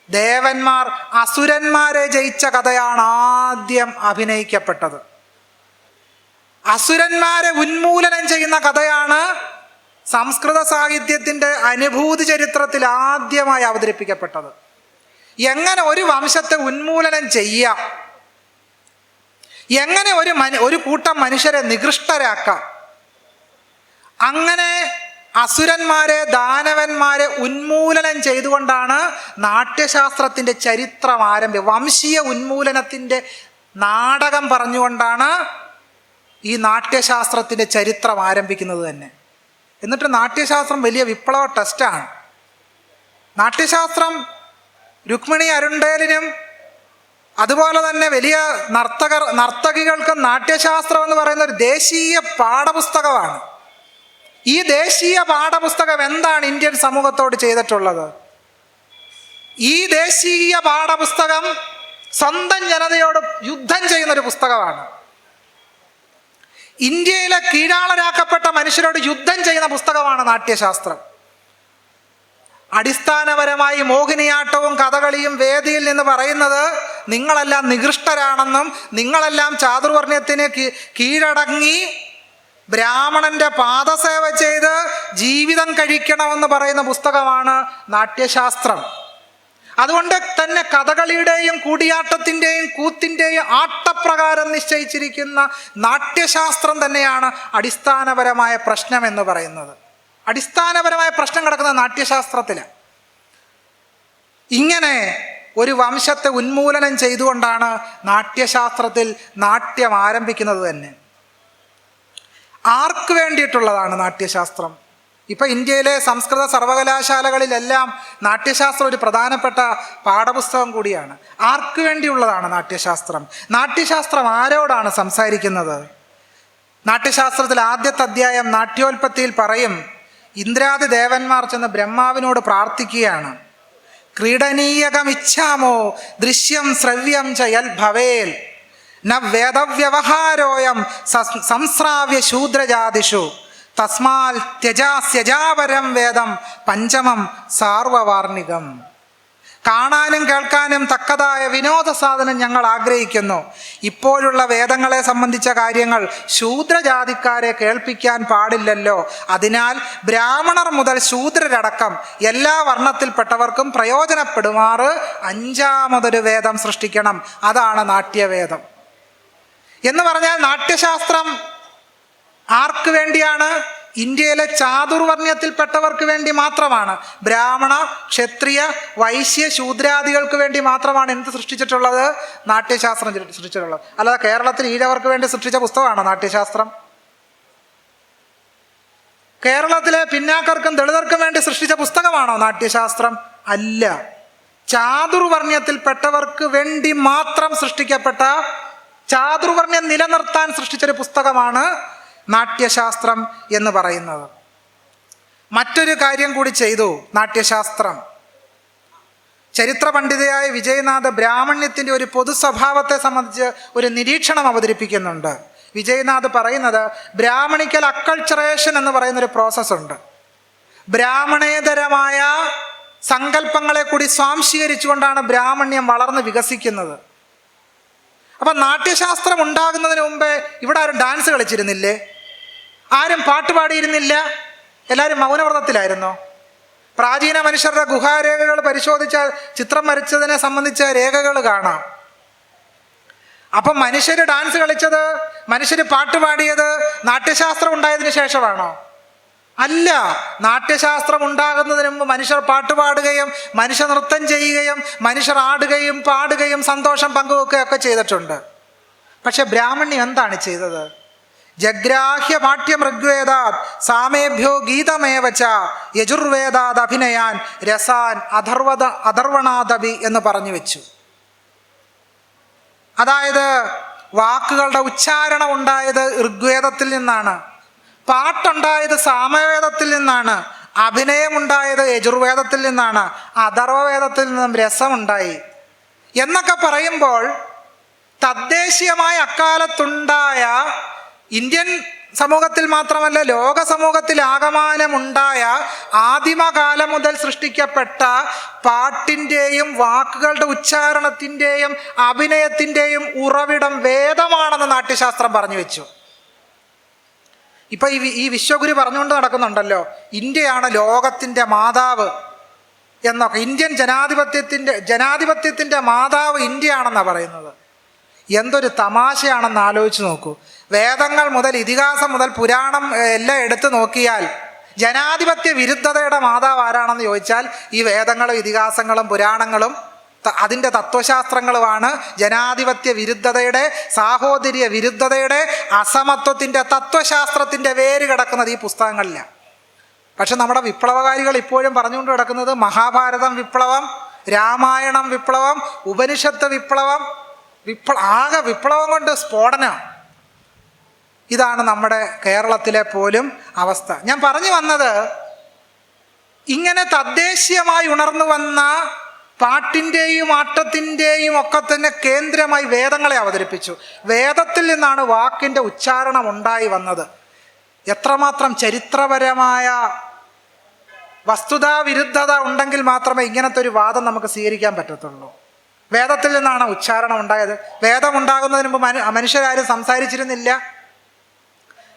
ദേവന്മാർ അസുരന്മാരെ ജയിച്ച കഥയാണ് ആദ്യം അഭിനയിക്കപ്പെട്ടത്. അസുരന്മാരെ ഉന്മൂലനം ചെയ്യുന്ന കഥയാണ് സംസ്കൃത സാഹിത്യത്തിൻ്റെ അനുഭൂതി ചരിത്രത്തിൽ ആദ്യമായി അവതരിപ്പിക്കപ്പെട്ടത്. എങ്ങനെ ഒരു വംശത്തെ ഉന്മൂലനം ചെയ്യാം, എങ്ങനെ ഒരു കൂട്ടം മനുഷ്യരെ നികൃഷ്ടരാക്കാം, അങ്ങനെ അസുരന്മാരെ ദാനവന്മാരെ ഉന്മൂലനം ചെയ്തുകൊണ്ടാണ് നാട്യശാസ്ത്രത്തിൻ്റെ ചരിത്രം വംശീയ ഉന്മൂലനത്തിൻ്റെ നാടകം പറഞ്ഞുകൊണ്ടാണ് ഈ നാട്യശാസ്ത്രത്തിൻ്റെ ചരിത്രം ആരംഭിക്കുന്നത് തന്നെ. എന്നിട്ട് നാട്യശാസ്ത്രം വലിയ വിപ്ലവ ടെസ്റ്റാണ്. നാട്യശാസ്ത്രം രുക്മിണി അരുണ്ടേലിനും അതുപോലെ തന്നെ വലിയ നർത്തകികൾക്കും നാട്യശാസ്ത്രം എന്ന് പറയുന്ന ഒരു ദേശീയ പാഠപുസ്തകമാണ്. ഈ ദേശീയ പാഠപുസ്തകം എന്താണ് ഇന്ത്യൻ സമൂഹത്തോട് ചെയ്തിട്ടുള്ളത്? ഈ ദേശീയ പാഠപുസ്തകം സ്വന്തം ജനതയോട് യുദ്ധം ചെയ്യുന്നൊരു പുസ്തകമാണ്. ഇന്ത്യയിലെ കീഴാളരാക്കപ്പെട്ട മനുഷ്യരോട് യുദ്ധം ചെയ്യുന്ന പുസ്തകമാണ് നാട്യശാസ്ത്രം. അടിസ്ഥാനപരമായി മോഹിനിയാട്ടവും കഥകളിയും വേദിയിൽ നിന്ന് പറയുന്നത് നിങ്ങളെല്ലാം നികൃഷ്ടരാണെന്നും നിങ്ങളെല്ലാം ചാതുർവർണ്ണ്യത്തിന് കീഴടങ്ങി ബ്രാഹ്മണന്റെ പാദസേവ ചെയ്ത് ജീവിതം കഴിക്കണമെന്ന് പറയുന്ന പുസ്തകമാണ് നാട്യശാസ്ത്രം. അതുകൊണ്ട് തന്നെ കഥകളിയുടെയും കൂടിയാട്ടത്തിൻ്റെയും കൂത്തിൻ്റെയും ആട്ടപ്രകാരം നിശ്ചയിച്ചിരിക്കുന്ന നാട്യശാസ്ത്രം തന്നെയാണ് അടിസ്ഥാനപരമായ പ്രശ്നം എന്ന് പറയുന്നത്. അടിസ്ഥാനപരമായ പ്രശ്നം കിടക്കുന്ന നാട്യശാസ്ത്രത്തിലാണ്. ഇങ്ങനെ ഒരു വംശത്തെ ഉന്മൂലനം ചെയ്തുകൊണ്ടാണ് നാട്യശാസ്ത്രത്തിൽ നാട്യം ആരംഭിക്കുന്നത് തന്നെ. ആർക്ക് വേണ്ടിയിട്ടുള്ളതാണ് നാട്യശാസ്ത്രം? ഇപ്പം ഇന്ത്യയിലെ സംസ്കൃത സർവകലാശാലകളിലെല്ലാം നാട്യശാസ്ത്രം ഒരു പ്രധാനപ്പെട്ട പാഠപുസ്തകം കൂടിയാണ്. ആർക്ക് വേണ്ടിയുള്ളതാണ് നാട്യശാസ്ത്രം? നാട്യശാസ്ത്രം ആരോടാണ് സംസാരിക്കുന്നത്? നാട്യശാസ്ത്രത്തിൽ ആദ്യത്തെ അധ്യായം നാട്യോൽപത്തിയിൽ പറയും, ഇന്ദ്രാദി ദേവന്മാർ ചെന്ന് ബ്രഹ്മാവിനോട് പ്രാർത്ഥിക്കുകയാണ്. ക്രീഡനീയകമിച്ഛാമോ ദൃശ്യം ശ്രവ്യം ച യൽ ഭവേൽ ന വേദവ്യവഹാരോയം സംസ്രാവ്യ ശൂദ്രജാതിഷു തസ്മാൽ ത്യജാസ്യജാപരം വേദം പഞ്ചമം സാർവവാർണികം. കാണാനും കേൾക്കാനും തക്കതായ വിനോദ സാധനം ഞങ്ങൾ ആഗ്രഹിക്കുന്നു. ഇപ്പോഴുള്ള വേദങ്ങളെ സംബന്ധിച്ച കാര്യങ്ങൾ ശൂദ്രജാതിക്കാരെ കേൾപ്പിക്കാൻ പാടില്ലല്ലോ. അതിനാൽ ബ്രാഹ്മണർ മുതൽ ശൂദ്രരടക്കം എല്ലാ വർണ്ണത്തിൽപ്പെട്ടവർക്കും പ്രയോജനപ്പെടുമാറ് അഞ്ചാമതൊരു വേദം സൃഷ്ടിക്കണം. അതാണ് നാട്യവേദം എന്ന് പറഞ്ഞാൽ നാട്യശാസ്ത്രം ആർക്ക് വേണ്ടിയാണ്? ഇന്ത്യയിലെ ചാതുർവർണ്ണ്യത്തിൽപ്പെട്ടവർക്ക് വേണ്ടി മാത്രമാണ്. ബ്രാഹ്മണ, ക്ഷത്രിയ, വൈശ്യ, ശൂദ്രാദികൾക്ക് വേണ്ടി മാത്രമാണ് എന്ത് സൃഷ്ടിച്ചിട്ടുള്ളത്? നാട്യശാസ്ത്രം സൃഷ്ടിച്ചിട്ടുള്ളത്. അല്ലാതെ കേരളത്തിൽ ഈഴവർക്ക് വേണ്ടി സൃഷ്ടിച്ച പുസ്തകമാണോ നാട്യശാസ്ത്രം? കേരളത്തിലെ പിന്നാക്കർക്കും ദളിതർക്കും വേണ്ടി സൃഷ്ടിച്ച പുസ്തകമാണോ നാട്യശാസ്ത്രം? അല്ല. ചാതുർവർണ്ണ്യത്തിൽപ്പെട്ടവർക്ക് വേണ്ടി മാത്രം സൃഷ്ടിക്കപ്പെട്ട, ചാതുർവർണ്ണ്യം നിലനിർത്താൻ സൃഷ്ടിച്ചൊരു പുസ്തകമാണ് നാട്യശാസ്ത്രം എന്ന് പറയുന്നത്. മറ്റൊരു കാര്യം കൂടി ചെയ്തു നാട്യശാസ്ത്രം. ചരിത്ര പണ്ഡിതയായ വിജയനാഥ് ബ്രാഹ്മണ്യത്തിൻ്റെ ഒരു പൊതു സ്വഭാവത്തെ സംബന്ധിച്ച് ഒരു നിരീക്ഷണം അവതരിപ്പിക്കുന്നുണ്ട്. വിജയനാഥ് പറയുന്നത്, ബ്രാഹ്മണിക്കൽ അക്കൾച്ചറേഷൻ എന്ന് പറയുന്നൊരു പ്രോസസ്സുണ്ട്. ബ്രാഹ്മണേതരമായ സങ്കല്പങ്ങളെ കൂടി സ്വാംശീകരിച്ചുകൊണ്ടാണ് ബ്രാഹ്മണ്യം വളർന്ന് വികസിക്കുന്നത്. അപ്പം നാട്യശാസ്ത്രം ഉണ്ടാകുന്നതിന് മുമ്പേ ഇവിടെ ആരും ഡാൻസ് കളിച്ചിരുന്നില്ലേ? ആരും പാട്ട് പാടിയിരുന്നില്ല? എല്ലാവരും മൗനവ്രതത്തിലായിരുന്നോ? പ്രാചീന മനുഷ്യരുടെ ഗുഹാരേഖകൾ പരിശോധിച്ചാൽ ചിത്രം വരച്ചതിനെ സംബന്ധിച്ച രേഖകൾ കാണാം. അപ്പം മനുഷ്യർ ഡാൻസ് കളിച്ചത്, മനുഷ്യർ പാട്ട് പാടിയത് നാട്യശാസ്ത്രം ഉണ്ടായതിനു ശേഷമാണോ? അല്ല. നാട്യശാസ്ത്രം ഉണ്ടാകുന്നതിന് മുമ്പ് മനുഷ്യർ പാട്ട് പാടുകയും മനുഷ്യ നൃത്തം ചെയ്യുകയും മനുഷ്യർ ആടുകയും പാടുകയും സന്തോഷം പങ്കുവെക്കുകയൊക്കെ ചെയ്തിട്ടുണ്ട്. പക്ഷെ ബ്രാഹ്മണ്യം എന്താണ് ചെയ്തത്? ജഗ്രാഹ്യ പാഠ്യം ഋഗ്വേദാത് സാമേഭ്യോ ഗീതമേവച്ച യജുർവേദാത് അഭിനയാൻ രസാൻ അധർവണാദപി എന്ന് പറഞ്ഞു വെച്ചു. അതായത് വാക്കുകളുടെ ഉച്ചാരണം ഉണ്ടായത് ഋഗ്വേദത്തിൽ നിന്നാണ്, പാട്ടുണ്ടായത് സാമവേദത്തിൽ നിന്നാണ്, അഭിനയമുണ്ടായത് യജുർവേദത്തിൽ നിന്നാണ്, അഥർവവേദത്തിൽ നിന്നും രസമുണ്ടായി എന്നൊക്കെ പറയുമ്പോൾ തദ്ദേശീയമായ അക്കാലത്തുണ്ടായ ഇന്ത്യൻ സമൂഹത്തിൽ മാത്രമല്ല ലോക സമൂഹത്തിൽ ആകമാനമുണ്ടായ ആദിമകാലം മുതൽ സൃഷ്ടിക്കപ്പെട്ട പാട്ടിൻ്റെയും വാക്കുകളുടെ ഉച്ചാരണത്തിൻ്റെയും അഭിനയത്തിൻ്റെയും ഉറവിടം വേദമാണെന്ന് നാട്യശാസ്ത്രം പറഞ്ഞു വെച്ചു. ഇപ്പം ഈ വിശ്വഗുരു പറഞ്ഞുകൊണ്ട് നടക്കുന്നുണ്ടല്ലോ, ഇന്ത്യയാണ് ലോകത്തിൻ്റെ മാതാവ് എന്നൊക്കെ. ഇന്ത്യൻ ജനാധിപത്യത്തിൻ്റെ മാതാവ് ഇന്ത്യയാണെന്നാണ് പറയുന്നത്. എന്തൊരു തമാശയാണെന്ന് ആലോചിച്ച് നോക്കൂ. വേദങ്ങൾ മുതൽ ഇതിഹാസം മുതൽ പുരാണം എല്ലാം എടുത്തു നോക്കിയാൽ ജനാധിപത്യ വിരുദ്ധതയുടെ മാതാവ് ആരാണെന്ന് ചോദിച്ചാൽ ഈ വേദങ്ങളും ഇതിഹാസങ്ങളും പുരാണങ്ങളും അതിൻ്റെ തത്വശാസ്ത്രങ്ങളുമാണ് ജനാധിപത്യ വിരുദ്ധതയുടെ, സാഹോദര്യ വിരുദ്ധതയുടെ, അസമത്വത്തിൻ്റെ തത്വശാസ്ത്രത്തിൻ്റെ വേര് കിടക്കുന്നത് ഈ പുസ്തകങ്ങളിലാണ്. പക്ഷെ നമ്മുടെ വിപ്ലവകാരികൾ ഇപ്പോഴും പറഞ്ഞുകൊണ്ട് കിടക്കുന്നത് മഹാഭാരതം വിപ്ലവം, രാമായണം വിപ്ലവം, ഉപനിഷത്ത് വിപ്ലവം, ആകെ വിപ്ലവം കൊണ്ട് സ്ഫോടനം. ഇതാണ് നമ്മുടെ കേരളത്തിലെ പോലും അവസ്ഥ. ഞാൻ പറഞ്ഞു വന്നത്, ഇങ്ങനെ തദ്ദേശീയമായി ഉണർന്നു വന്ന പാട്ടിൻ്റെയും ആട്ടത്തിൻ്റെയും ഒക്കെ തന്നെ കേന്ദ്രമായി വേദങ്ങളെ അവതരിപ്പിച്ചു. വേദത്തിൽ നിന്നാണ് വാക്കിൻ്റെ ഉച്ചാരണം ഉണ്ടായി വന്നത്. എത്രമാത്രം ചരിത്രപരമായ വസ്തുതാവിരുദ്ധത ഉണ്ടെങ്കിൽ മാത്രമേ ഇങ്ങനത്തെ ഒരു വാദം നമുക്ക് സ്വീകരിക്കാൻ പറ്റത്തുള്ളൂ. വേദത്തിൽ നിന്നാണ് ഉച്ചാരണം ഉണ്ടായത്. വേദം ഉണ്ടാകുന്നതിന് മുമ്പ് മനുഷ്യരാരും സംസാരിച്ചിരുന്നില്ല.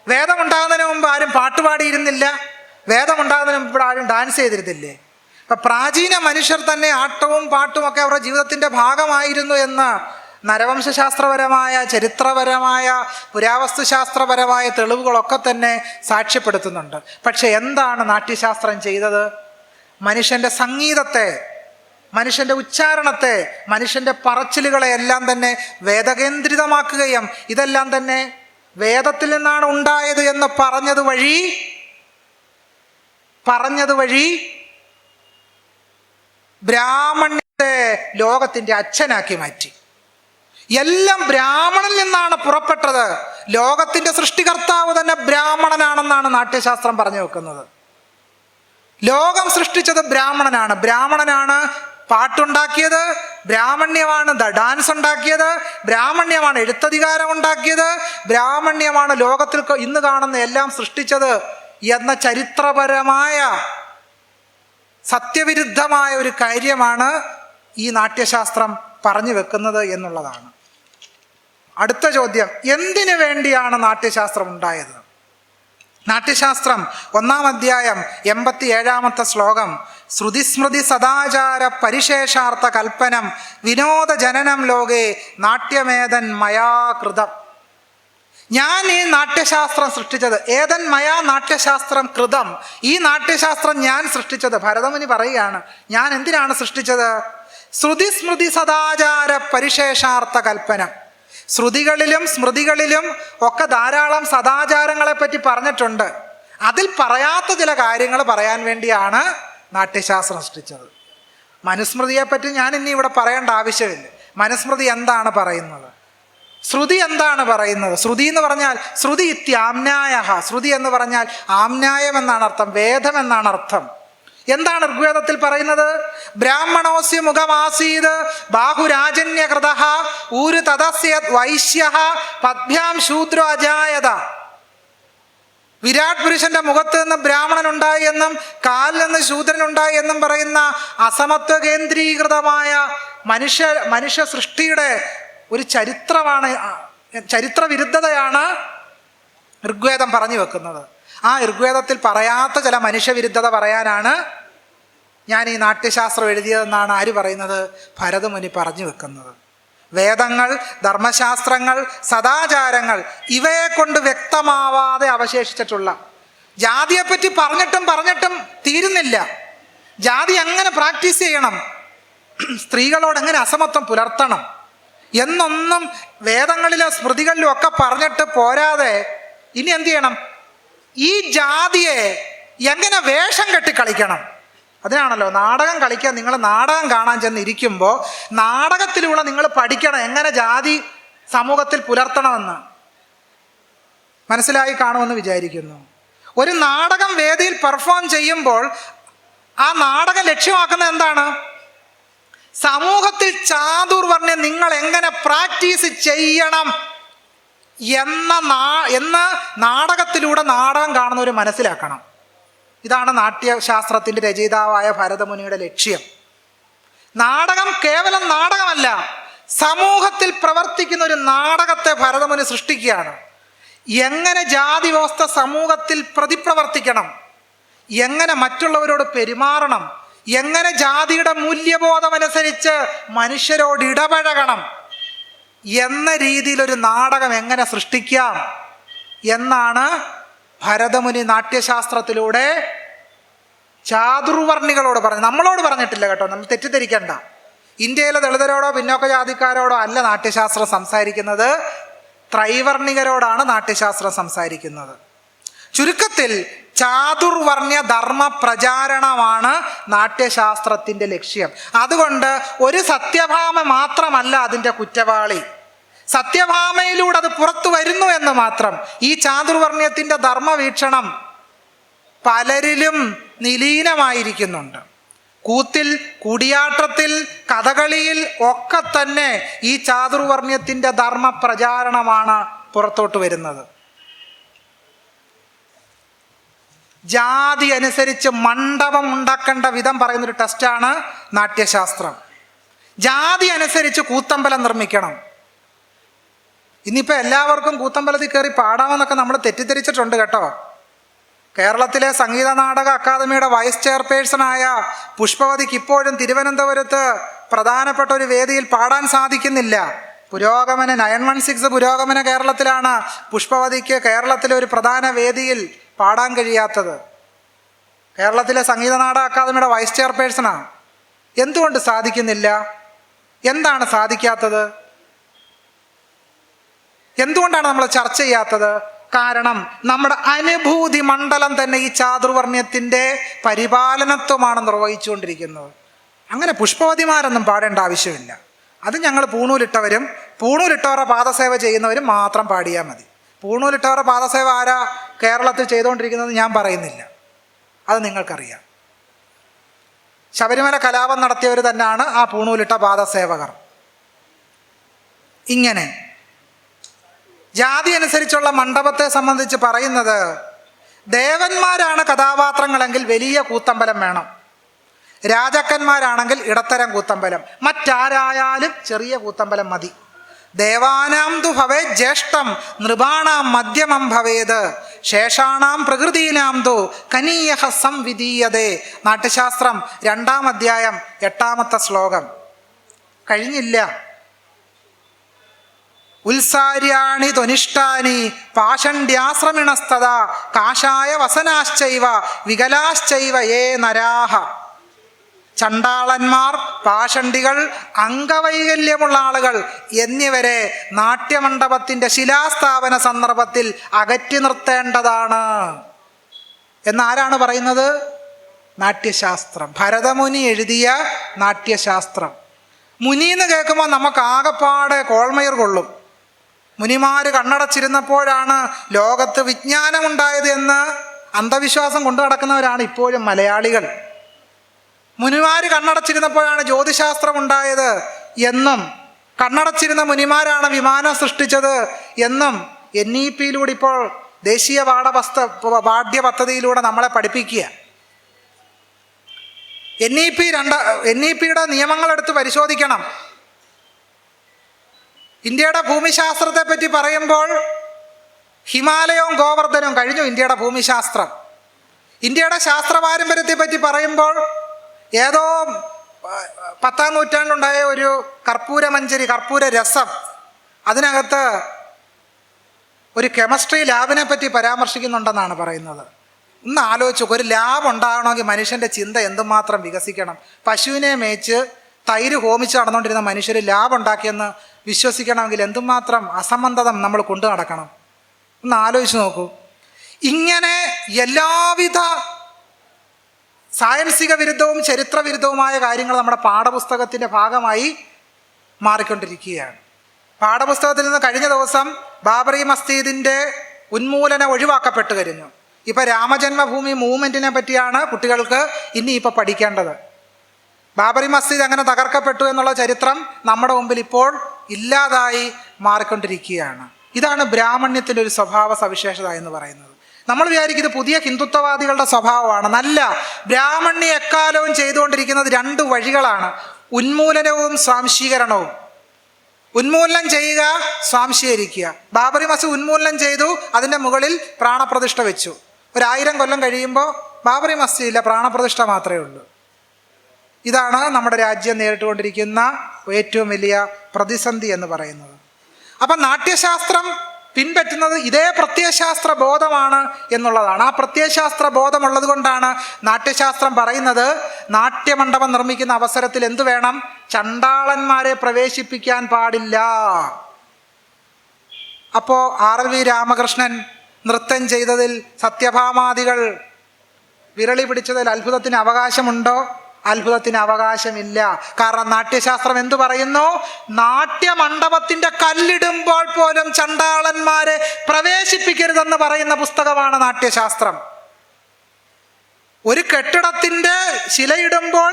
വേദം ഉണ്ടാകുന്നതിന് മുമ്പ് ആരും പാട്ടുപാടിയിരുന്നില്ല. വേദം ഉണ്ടാകുന്നതിന് മുമ്പ് ഇവിടെ ആരും ഡാൻസ് ചെയ്തിരുന്നില്ലേ? അപ്പം പ്രാചീന മനുഷ്യർ തന്നെ ആട്ടവും പാട്ടും ഒക്കെ അവരുടെ ജീവിതത്തിൻ്റെ ഭാഗമായിരുന്നു എന്ന് നരവംശാസ്ത്രപരമായ, ചരിത്രപരമായ, പുരാവസ്തുശാസ്ത്രപരമായ തെളിവുകളൊക്കെ തന്നെ സാക്ഷ്യപ്പെടുത്തുന്നുണ്ട്. പക്ഷെ എന്താണ് നാട്യശാസ്ത്രം ചെയ്തത്? മനുഷ്യൻ്റെ സംഗീതത്തെ, മനുഷ്യൻ്റെ ഉച്ചാരണത്തെ, മനുഷ്യൻ്റെ പറച്ചിലുകളെ എല്ലാം തന്നെ വേദകേന്ദ്രിതമാക്കുകയും ഇതെല്ലാം തന്നെ വേദത്തിൽ നിന്നാണ് ഉണ്ടായത് എന്ന് പറഞ്ഞത് വഴി ബ്രാഹ്മണ്യത്തെ ലോകത്തിൻ്റെ അച്ഛനാക്കി മാറ്റി. എല്ലാം ബ്രാഹ്മണനിൽ നിന്നാണ് പുറപ്പെട്ടത്. ലോകത്തിൻ്റെ സൃഷ്ടികർത്താവ് തന്നെ ബ്രാഹ്മണനാണെന്നാണ് നാട്യശാസ്ത്രം പറഞ്ഞു വെക്കുന്നത്. ലോകം സൃഷ്ടിച്ചത് ബ്രാഹ്മണനാണ്. ബ്രാഹ്മണനാണ് പാട്ടുണ്ടാക്കിയത്, ബ്രാഹ്മണ്യമാണ് ഡാൻസ് ഉണ്ടാക്കിയത്, ബ്രാഹ്മണ്യമാണ് എഴുത്തധികാരം ഉണ്ടാക്കിയത്, ബ്രാഹ്മണ്യമാണ് ലോകത്തിൽ ഇന്ന് കാണുന്ന എല്ലാം സൃഷ്ടിച്ചത് എന്ന ചരിത്രപരമായ സത്യവിരുദ്ധമായ ഒരു കാര്യമാണ് ഈ നാട്യശാസ്ത്രം പറഞ്ഞു വെക്കുന്നത് എന്നുള്ളതാണ്. അടുത്ത ചോദ്യം, എന്തിനു വേണ്ടിയാണ് നാട്യശാസ്ത്രം ഉണ്ടായത്? നാട്യശാസ്ത്രം 1-ാം അധ്യായം 87-ാമത്തെ ശ്ലോകം, ശ്രുതിസ്മൃതി സദാചാര പരിശേഷാർത്ഥ കൽപ്പനം വിനോദ ജനനം ലോകേ നാട്യമേതൻ മയാകൃതം. ഞാൻ ഈ നാട്യശാസ്ത്രം സൃഷ്ടിച്ചത്, ഏതൻ മയാ നാട്യശാസ്ത്രം കൃതം, ഈ നാട്യശാസ്ത്രം ഞാൻ സൃഷ്ടിച്ചത്. ഭരതമുനി പറയുകയാണ്, ഞാൻ എന്തിനാണ് സൃഷ്ടിച്ചത്? ശ്രുതിസ്മൃതി സദാചാര പരിശേഷാർത്ഥ കൽപ്പനം. ശ്രുതികളിലും സ്മൃതികളിലും ഒക്കെ ധാരാളം സദാചാരങ്ങളെ പറ്റി പറഞ്ഞിട്ടുണ്ട്. അതിൽ പറയാത്ത ചില കാര്യങ്ങൾ പറയാൻ വേണ്ടിയാണ് നാട്യശാസ്ത്രം സൃഷ്ടിച്ചത്. മനുസ്മൃതിയെപ്പറ്റി ഞാൻ ഇനി ഇവിടെ പറയേണ്ട ആവശ്യമില്ല. മനുസ്മൃതി എന്താണ് പറയുന്നത്? ശ്രുതി എന്താണ് പറയുന്നത്? ശ്രുതി എന്ന് പറഞ്ഞാൽ ശ്രുതി ഇത്യാമ്നായ, ശ്രുതി എന്ന് പറഞ്ഞാൽ ആമ്നായം എന്നാണ് അർത്ഥം, വേദം എന്നാണ് അർത്ഥം. എന്താണ് ഋഗ്വേദത്തിൽ പറയുന്നത്? ബ്രാഹ്മണോസ്യ മുഖമാസീത് ബാഹുരാജന്യകൃത ഊരു തദസ്യത് വൈശ്യ പദ്ഭ്യാം ശൂദ്രോ അജായത. വിരാട് പുരുഷന്റെ മുഖത്ത് നിന്ന് ബ്രാഹ്മണൻ ഉണ്ടായി എന്നും കാലിൽ നിന്ന് ശൂദ്രൻ ഉണ്ടായി എന്നും പറയുന്ന അസമത്വ കേന്ദ്രീകൃതമായ മനുഷ്യ സൃഷ്ടിയുടെ ഒരു ചരിത്രമാണ്, ചരിത്രവിരുദ്ധതയാണ് ഋഗ്വേദം പറഞ്ഞു വെക്കുന്നത്. ആ ഋഗ്വേദത്തിൽ പറയാത്ത ചില മനുഷ്യവിരുദ്ധത പറയാനാണ് ഞാൻ ഈ നാട്യശാസ്ത്രം എഴുതിയതെന്നാണ് ആര് പറയുന്നത്? ഭരതമുനി പറഞ്ഞു വെക്കുന്നത്. വേദങ്ങൾ, ധർമ്മശാസ്ത്രങ്ങൾ, സദാചാരങ്ങൾ ഇവയെ കൊണ്ട് വ്യക്തമാവാതെ അവശേഷിച്ചിട്ടുള്ള, ജാതിയെപ്പറ്റി പറഞ്ഞിട്ടും തീരുന്നില്ല. ജാതി എങ്ങനെ പ്രാക്ടീസ് ചെയ്യണം, സ്ത്രീകളോട് എങ്ങനെ അസമത്വം പുലർത്തണം എന്നൊന്നും വേദങ്ങളിലും സ്മൃതികളിലും ഒക്കെ പറഞ്ഞിട്ട് പോരാതെ ഇനി എന്ത് ചെയ്യണം? ഈ ജാതിയെ എങ്ങനെ വേഷം കെട്ടി കളിക്കണം. അതിനാണല്ലോ നാടകം കളിക്കാൻ. നിങ്ങൾ നാടകം കാണാൻ ചെന്നിരിക്കുമ്പോൾ നാടകത്തിലൂടെ നിങ്ങൾ പഠിക്കണം എങ്ങനെ ജാതി സമൂഹത്തിൽ പുലർത്തണമെന്ന്. മനസ്സിലായി കാണുമെന്ന് വിചാരിക്കുന്നു. ഒരു നാടകം വേദിയിൽ പെർഫോം ചെയ്യുമ്പോൾ ആ നാടകം ലക്ഷ്യമാക്കുന്നത് എന്താണ്? സമൂഹത്തിൽ ചാതുർവർണ്ണ്യം നിങ്ങൾ എങ്ങനെ പ്രാക്ടീസ് ചെയ്യണം എന്ന നാടകത്തിലൂടെ നാടകം കാണുന്നവർ മനസ്സിലാക്കണം. ഇതാണ് നാട്യശാസ്ത്രത്തിൻ്റെ രചയിതാവായ ഭരതമുനിയുടെ ലക്ഷ്യം. നാടകം കേവലം നാടകമല്ല, സമൂഹത്തിൽ പ്രവർത്തിക്കുന്ന ഒരു നാടകത്തെ ഭരതമുനി സൃഷ്ടിക്കുകയാണ്. എങ്ങനെ ജാതി വ്യവസ്ഥ സമൂഹത്തിൽ പ്രതിപ്രവർത്തിക്കണം, എങ്ങനെ മറ്റുള്ളവരോട് പെരുമാറണം, എങ്ങനെ ജാതിയുടെ മൂല്യബോധമനുസരിച്ച് മനുഷ്യരോട് ഇടപഴകണം എന്ന രീതിയിലൊരു നാടകം എങ്ങനെ സൃഷ്ടിക്കാം എന്നാണ് ഭരതമുനി നാട്യശാസ്ത്രത്തിലൂടെ ചാതുർവർണ്ണികളോട് പറഞ്ഞു. നമ്മളോട് പറഞ്ഞിട്ടില്ല കേട്ടോ, നമ്മൾ തെറ്റിദ്ധരിക്കണ്ട. ഇന്ത്യയിലെ ദളിതരോടോ പിന്നോക്ക ജാതിക്കാരോടോ അല്ല നാട്യശാസ്ത്രം സംസാരിക്കുന്നത്, ത്രൈവർണികരോടാണ് നാട്യശാസ്ത്രം സംസാരിക്കുന്നത്. ചുരുക്കത്തിൽ ചാതുർവർണ്ണ്യ ധർമ്മ പ്രചാരണമാണ് നാട്യശാസ്ത്രത്തിൻ്റെ ലക്ഷ്യം. അതുകൊണ്ട് ഒരു സത്യഭാമ മാത്രമല്ല അതിൻ്റെ കുറ്റവാളി, സത്യഭാമയിലൂടെ അത് പുറത്തു വരുന്നു എന്ന് മാത്രം. ഈ ചാതുർവർണ്ണ്യത്തിൻ്റെ ധർമ്മവീക്ഷണം പലരിലും നിലീനമായിരിക്കുന്നുണ്ട്. കൂത്തിൽ, കൂടിയാട്ടത്തിൽ, കഥകളിയിൽ ഒക്കെ തന്നെ ഈ ചാതുർവർണ്ണ്യത്തിൻ്റെ ധർമ്മ പ്രചാരണമാണ് പുറത്തോട്ട് വരുന്നത്. ജാതി അനുസരിച്ച് മണ്ഡപം ഉണ്ടാക്കേണ്ട വിധം പറയുന്നൊരു ടെസ്റ്റാണ് നാട്യശാസ്ത്രം. ജാതി അനുസരിച്ച് കൂത്തമ്പലം നിർമ്മിക്കണം. ഇന്നിപ്പോൾ എല്ലാവർക്കും കൂത്തമ്പലത്തിൽ കയറി പാടാമെന്നൊക്കെ നമ്മൾ തെറ്റിദ്ധരിച്ചിട്ടുണ്ട് കേട്ടോ. കേരളത്തിലെ സംഗീത നാടക അക്കാദമിയുടെ വൈസ് ചെയർപേഴ്സണായ പുഷ്പവതിക്ക് ഇപ്പോഴും തിരുവനന്തപുരത്ത് പ്രധാനപ്പെട്ട ഒരു വേദിയിൽ പാടാൻ സാധിക്കുന്നില്ല. പുരോഗമന 916 പുരോഗമന കേരളത്തിലാണ് പുഷ്പവതിക്ക് കേരളത്തിലെ ഒരു പ്രധാന വേദിയിൽ പാടാൻ കഴിയാത്തത്. കേരളത്തിലെ സംഗീത നാടക അക്കാദമിയുടെ വൈസ് ചെയർപേഴ്സണാണ്. എന്തുകൊണ്ട് സാധിക്കുന്നില്ല? എന്താണ് സാധിക്കാത്തത്? എന്തുകൊണ്ടാണ് നമ്മൾ ചർച്ച ചെയ്യാത്തത്? കാരണം നമ്മുടെ അനുഭൂതി മണ്ഡലം തന്നെ ഈ ചാതുർവർണ്ണ്യത്തിൻ്റെ പരിപാലനത്വമാണ് നിർവഹിച്ചുകൊണ്ടിരിക്കുന്നത്. അങ്ങനെ പുഷ്പവതിമാരൊന്നും പാടേണ്ട ആവശ്യമില്ല. അത് ഞങ്ങൾ പൂണൂലിട്ടവരും പൂണൂലിട്ടവരുടെ പാദസേവ ചെയ്യുന്നവരും മാത്രം പാടിയാൽ മതി. പൂണൂലിട്ടവരുടെ പാദസേവ ആരാ കേരളത്തിൽ ചെയ്തുകൊണ്ടിരിക്കുന്നത് ഞാൻ പറയുന്നില്ല, അത് നിങ്ങൾക്കറിയാം. ശബരിമല കലാപം നടത്തിയവർ തന്നെയാണ് ആ പൂണൂലിട്ട പാദസേവകർ. ഇങ്ങനെ ജാതി അനുസരിച്ചുള്ള മണ്ഡപത്തെ സംബന്ധിച്ച് പറയുന്നത്, ദേവന്മാരാണ് കഥാപാത്രങ്ങളെങ്കിൽ വലിയ കൂത്തമ്പലം വേണം, രാജാക്കന്മാരാണെങ്കിൽ ഇടത്തരം കൂത്തമ്പലം, മറ്റാരായാലും ചെറിയ കൂത്തമ്പലം മതി. ദേവാനാം തു ഭവേ ജ്യേഷ്ഠം നൃപാണാം മധ്യമം ഭവേത് ശേഷാണാം പ്രകൃതീനാം തു കനീയഃ സംവിധീയതേ. നാട്യശാസ്ത്രം 2-ാം അധ്യായം 8-ാമത്തെ ശ്ലോകം. കഴിഞ്ഞില്ല. ഉത്സാര്യാണി ത്വനിഷ്ഠാനി പാഷണ്ഡ്യാശ്രമിണസ്തദാ കാഷായ വസനാശ്ചൈവ വികലാശ്ചൈവ യേ നരാഹ. ചണ്ടാളന്മാർ, പാഷണ്ഡികൾ, അംഗവൈകല്യമുള്ള ആളുകൾ എന്നിവരെ നാട്യമണ്ഡപത്തിൻ്റെ ശിലാസ്ഥാപന സന്ദർഭത്തിൽ അകറ്റി നിർത്തേണ്ടതാണ് എന്നാരാണ് പറയുന്നത്? നാട്യശാസ്ത്രം. ഭരതമുനി എഴുതിയ നാട്യശാസ്ത്രം. മുനി എന്ന് കേൾക്കുമ്പോൾ നമുക്ക് ആകെപ്പാടെ കോൾമയർ കൊള്ളും. മുനിമാർ കണ്ണടച്ചിരുന്നപ്പോഴാണ് ലോകത്ത് വിജ്ഞാനമുണ്ടായത് എന്ന് അന്ധവിശ്വാസം കൊണ്ടു നടക്കുന്നവരാണ് ഇപ്പോഴും മലയാളികൾ. മുനിമാർ കണ്ണടച്ചിരുന്നപ്പോഴാണ് ജ്യോതിശാസ്ത്രം ഉണ്ടായത് എന്നും കണ്ണടച്ചിരുന്ന മുനിമാരാണ് വിമാനം സൃഷ്ടിച്ചത് എന്നും NEP-യിലൂടെ ഇപ്പോൾ ദേശീയ പാഠ്യപദ്ധതിയിലൂടെ നമ്മളെ പഠിപ്പിക്കുക. NEP-യുടെ നിയമങ്ങളെടുത്ത് പരിശോധിക്കണം. ഇന്ത്യയുടെ ഭൂമിശാസ്ത്രത്തെ പറ്റി പറയുമ്പോൾ ഹിമാലയവും ഗോവർദ്ധനവും കഴിഞ്ഞു ഇന്ത്യയുടെ ഭൂമിശാസ്ത്രം. ഇന്ത്യയുടെ ശാസ്ത്ര പാരമ്പര്യത്തെ പറ്റി പറയുമ്പോൾ ഏതോ 10-ാം നൂറ്റാണ്ടുണ്ടായ ഒരു കർപ്പൂരമഞ്ചരി, കർപ്പൂര രസം, അതിനകത്ത് ഒരു കെമിസ്ട്രി ലാബിനെ പറ്റി പരാമർശിക്കുന്നുണ്ടെന്നാണ് പറയുന്നത്. ഒന്ന് ആലോചിച്ചു, ഒരു ലാബ് ഉണ്ടാകണമെങ്കിൽ മനുഷ്യൻ്റെ ചിന്ത എന്തുമാത്രം വികസിക്കണം. പശുവിനെ മേച്ച് തൈര് ഹോമിച്ച് നടന്നുകൊണ്ടിരുന്ന മനുഷ്യർ ലാബ് ഉണ്ടാക്കിയെന്ന് വിശ്വസിക്കണമെങ്കിൽ എന്തുമാത്രം അസംബന്ധം നമ്മൾ കൊണ്ടു നടക്കണം. ഒന്ന് ആലോചിച്ച് നോക്കൂ. ഇങ്ങനെ എല്ലാവിധ സായൻസിക വിരുദ്ധവും ചരിത്ര വിരുദ്ധവുമായ കാര്യങ്ങൾ നമ്മുടെ പാഠപുസ്തകത്തിൻ്റെ ഭാഗമായി മാറിക്കൊണ്ടിരിക്കുകയാണ്. പാഠപുസ്തകത്തിൽ നിന്ന് കഴിഞ്ഞ ദിവസം ബാബറി മസ്ജിദിൻ്റെ ഉന്മൂലനം ഒഴിവാക്കപ്പെട്ടു കഴിഞ്ഞു. ഇപ്പം രാമജന്മഭൂമി മൂവ്മെൻറ്റിനെ പറ്റിയാണ് കുട്ടികൾക്ക് ഇനി ഇപ്പോൾ പഠിക്കേണ്ടത്. ബാബറി മസ്ജിദ് അങ്ങനെ തകർക്കപ്പെട്ടു എന്നുള്ള ചരിത്രം നമ്മുടെ മുമ്പിൽ ഇപ്പോൾ ഇല്ലാതായി മാറിക്കൊണ്ടിരിക്കുകയാണ്. ഇതാണ് ബ്രാഹ്മണ്യത്തിൻ്റെ ഒരു സ്വഭാവ സവിശേഷത എന്ന് പറയുന്നത്. നമ്മൾ വിചാരിക്കും ഇത് പുതിയ ഹിന്ദുത്വവാദികളുടെ സ്വഭാവമാണ്. നല്ല ബ്രാഹ്മണ്യ എക്കാലവും ചെയ്തുകൊണ്ടിരിക്കുന്നത് 2 വഴികളാണ്: ഉന്മൂലനവും സ്വാംശീകരണവും. ഉന്മൂലനം ചെയ്യുക, സ്വാംശീകരിക്കുക. ബാബറി മസ്ജിദ് ഉന്മൂലനം ചെയ്തു, അതിൻ്റെ മുകളിൽ പ്രാണപ്രതിഷ്ഠ വെച്ചു. 1000 കൊല്ലം കഴിയുമ്പോൾ ബാബറി മസ്ജിദ് ഇല്ല, പ്രാണപ്രതിഷ്ഠ മാത്രമേ ഉള്ളൂ. ഇതാണ് നമ്മുടെ രാജ്യം നേരിട്ടുകൊണ്ടിരിക്കുന്ന ഏറ്റവും വലിയ പ്രതിസന്ധി എന്ന് പറയുന്നത്. അപ്പം നാട്യശാസ്ത്രം പിൻപറ്റുന്നത് ഇതേ പ്രത്യയശാസ്ത്ര ബോധമാണ് എന്നുള്ളതാണ്. ആ പ്രത്യയശാസ്ത്ര ബോധമുള്ളത് കൊണ്ടാണ് നാട്യശാസ്ത്രം പറയുന്നത് നാട്യമണ്ഡപം നിർമ്മിക്കുന്ന അവസരത്തിൽ എന്തു വേണം? ചണ്ടാളന്മാരെ പ്രവേശിപ്പിക്കാൻ പാടില്ല. അപ്പോൾ RLV രാമകൃഷ്ണൻ നൃത്തം ചെയ്തതിൽ സത്യഭാമാദികൾ വിരളി പിടിച്ചതിൽ അത്ഭുതത്തിന് അവകാശമുണ്ടോ? അത്ഭുതത്തിന് അവകാശമില്ല. കാരണം നാട്യശാസ്ത്രം എന്തു പറയുന്നു? നാട്യമണ്ഡപത്തിന്റെ കല്ലിടുമ്പോൾ പോലും ചണ്ടാളന്മാരെ പ്രവേശിപ്പിക്കരുതെന്ന് പറയുന്ന പുസ്തകമാണ് നാട്യശാസ്ത്രം. ഒരു കെട്ടിടത്തിന്റെ ശിലയിടുമ്പോൾ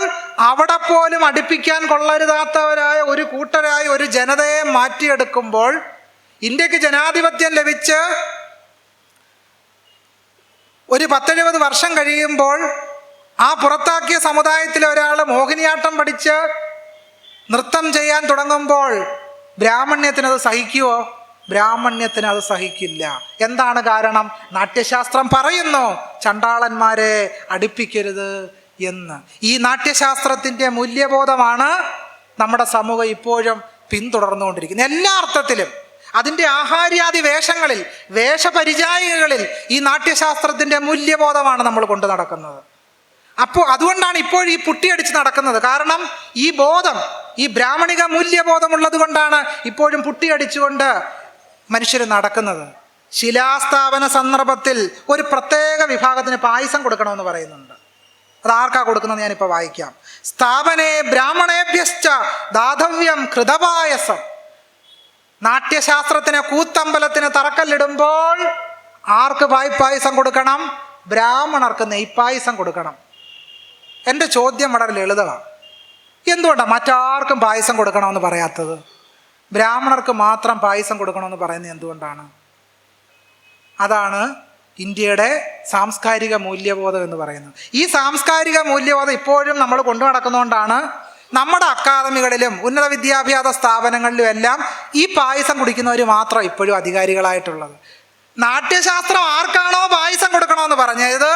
അവിടെ പോലും അടുപ്പിക്കാൻ കൊള്ളരുതാത്തവരായ ഒരു കൂട്ടരായ ഒരു ജനതയെ മാറ്റിയെടുക്കുമ്പോൾ, ഇന്ത്യക്ക് ജനാധിപത്യം ലഭിച്ച് ഒരു 10-20 വർഷം കഴിയുമ്പോൾ ആ പുറത്താക്കിയ സമുദായത്തിലെ ഒരാൾ മോഹിനിയാട്ടം പഠിച്ച് നൃത്തം ചെയ്യാൻ തുടങ്ങുമ്പോൾ ബ്രാഹ്മണ്യത്തിനത് സഹിക്കുമോ? ബ്രാഹ്മണ്യത്തിന് അത് സഹിക്കില്ല. എന്താണ് കാരണം? നാട്യശാസ്ത്രം പറയുന്നു ചണ്ടാളന്മാരെ അടുപ്പിക്കരുത് എന്ന്. ഈ നാട്യശാസ്ത്രത്തിൻ്റെ മൂല്യബോധമാണ് നമ്മുടെ സമൂഹം ഇപ്പോഴും പിന്തുടർന്നുകൊണ്ടിരിക്കുന്നത് എല്ലാ അർത്ഥത്തിലും. അതിൻ്റെ ആഹാര്യാദി വേഷങ്ങളിൽ, വേഷപരിചായികളിൽ ഈ നാട്യശാസ്ത്രത്തിൻ്റെ മൂല്യബോധമാണ് നമ്മൾ കൊണ്ടു നടക്കുന്നത്. അപ്പോൾ അതുകൊണ്ടാണ് ഇപ്പോൾ ഈ പുട്ടിയടിച്ച് നടക്കുന്നത്. കാരണം ഈ ബോധം, ഈ ബ്രാഹ്മണിക മൂല്യബോധമുള്ളത് കൊണ്ടാണ് ഇപ്പോഴും പുട്ടിയടിച്ചുകൊണ്ട് മനുഷ്യർ നടക്കുന്നത്. ശിലാസ്ഥാപന സന്ദർഭത്തിൽ ഒരു പ്രത്യേക വിഭാഗത്തിന് പായസം കൊടുക്കണമെന്ന് പറയുന്നുണ്ട്. അത് ആർക്കാ കൊടുക്കുന്നത്? ഞാനിപ്പോൾ വായിക്കാം. സ്ഥാപനേ ബ്രാഹ്മണേഭ്യശ്ച ദാതവ്യം കൃതപായസം. നാട്യശാസ്ത്രത്തിന്, കൂത്തമ്പലത്തിന് തറക്കല്ലിടുമ്പോൾ ആർക്ക് പായസം കൊടുക്കണം? ബ്രാഹ്മണർക്ക് നെയ്പായസം കൊടുക്കണം. എൻ്റെ ചോദ്യം വളരെ ലളിതമാണ്. എന്തുകൊണ്ടാണ് മറ്റാർക്കും പായസം കൊടുക്കണമെന്ന് പറയാത്തത്? ബ്രാഹ്മണർക്ക് മാത്രം പായസം കൊടുക്കണമെന്ന് പറയുന്നത് എന്തുകൊണ്ടാണ്? അതാണ് ഇന്ത്യയുടെ സാംസ്കാരിക മൂല്യബോധം എന്ന് പറയുന്നത്. ഈ സാംസ്കാരിക മൂല്യബോധം ഇപ്പോഴും നമ്മൾ കൊണ്ടു നടക്കുന്നതുകൊണ്ടാണ് നമ്മുടെ അക്കാദമികളിലും ഉന്നത വിദ്യാഭ്യാസ സ്ഥാപനങ്ങളിലും എല്ലാം ഈ പായസം കുടിക്കുന്നവർ മാത്രം ഇപ്പോഴും അധികാരികളായിട്ടുള്ളത്. നാട്യശാസ്ത്രം ആർക്കാണോ പായസം കൊടുക്കണമെന്ന് പറഞ്ഞത്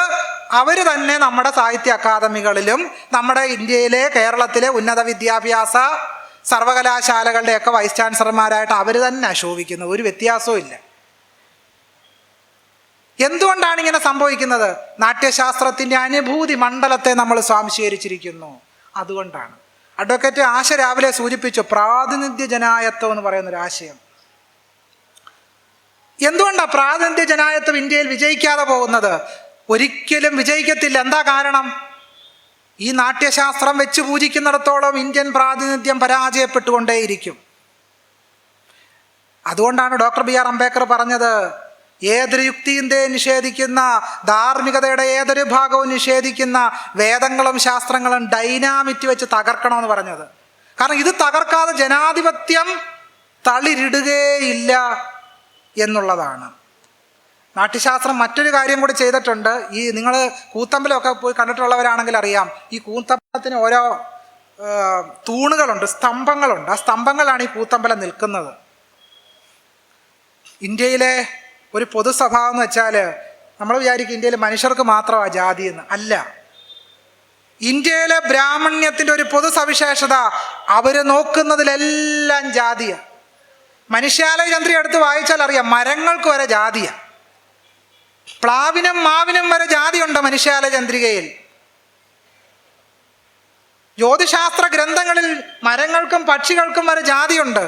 അവർ തന്നെ നമ്മുടെ സാഹിത്യ അക്കാദമികളിലും നമ്മുടെ ഇന്ത്യയിലെ, കേരളത്തിലെ ഉന്നത വിദ്യാഭ്യാസ സർവകലാശാലകളുടെയൊക്കെ വൈസ് ചാൻസലർമാരായിട്ട് അവർ തന്നെ ശോഭിക്കുന്നത്. ഒരു വ്യത്യാസവും ഇല്ല. എന്തുകൊണ്ടാണ് ഇങ്ങനെ സംഭവിക്കുന്നത്? നാട്യശാസ്ത്രത്തിൻ്റെ അനുഭൂതി മണ്ഡലത്തെ നമ്മൾ സ്വാംശീകരിച്ചിരിക്കുന്നു. അതുകൊണ്ടാണ്. അഡ്വക്കേറ്റ് ആശ രാവിലെ സൂചിപ്പിച്ചു പ്രാതിനിധ്യ ജനായത്വം എന്ന് പറയുന്നൊരു ആശയം. എന്തുകൊണ്ടാണ് പ്രാതിനിധ്യ ജനായത്വം ഇന്ത്യയിൽ വിജയിക്കാതെ പോകുന്നത്? ഒരിക്കലും വിജയിക്കത്തില്ല. എന്താ കാരണം? ഈ നാട്യശാസ്ത്രം വെച്ച് പൂജിക്കുന്നിടത്തോളം ഇന്ത്യൻ പ്രാതിനിധ്യം പരാജയപ്പെട്ടുകൊണ്ടേയിരിക്കും. അതുകൊണ്ടാണ് ഡോക്ടർ BR അംബേദ്കർ പറഞ്ഞത് ഏതൊരു യുക്തിയും നിഷേധിക്കുന്ന, ധാർമ്മികതയുടെ ഏതൊരു ഭാഗവും നിഷേധിക്കുന്ന വേദങ്ങളും ശാസ്ത്രങ്ങളും ഡൈനാമിറ്റ് വെച്ച് തകർക്കണമെന്ന് പറഞ്ഞത്. കാരണം ഇത് തകർക്കാതെ ജനാധിപത്യം തളിരിടുകയില്ല എന്നുള്ളതാണ്. നാട്യശാസ്ത്രം മറ്റൊരു കാര്യം കൂടി ചെയ്തിട്ടുണ്ട്. ഈ നിങ്ങൾ കൂത്തമ്പലമൊക്കെ പോയി കണ്ടിട്ടുള്ളവരാണെങ്കിൽ അറിയാം, ഈ കൂത്തമ്പലത്തിന് ഓരോ തൂണുകളുണ്ട്, സ്തംഭങ്ങളുണ്ട്. ആ സ്തംഭങ്ങളാണ് ഈ കൂത്തമ്പലം നിൽക്കുന്നത്. ഇന്ത്യയിലെ ഒരു പൊതു സ്വഭാവം എന്ന് വെച്ചാൽ നമ്മൾ വിചാരിക്കും ഇന്ത്യയിൽ മനുഷ്യർക്ക് മാത്രമാണ് ജാതി എന്ന്. അല്ല. ഇന്ത്യയിലെ ബ്രാഹ്മണ്യത്തിൻ്റെ ഒരു പൊതു സവിശേഷത അവർ നോക്കുന്നതിലെല്ലാം ജാതിയാണ്. മനുഷ്യാലയ ചന്ദ്രിക എടുത്ത് വായിച്ചാൽ അറിയാം, മരങ്ങൾക്ക് വരെ ജാതിയാണ്. പ്ലാവിനും മാവിനും വരെ ജാതിയുണ്ട് മനുഷ്യാലയ ചന്ദ്രികയിൽ. ജ്യോതിശാസ്ത്ര ഗ്രന്ഥങ്ങളിൽ മരങ്ങൾക്കും പക്ഷികൾക്കും വരെ ജാതിയുണ്ട്.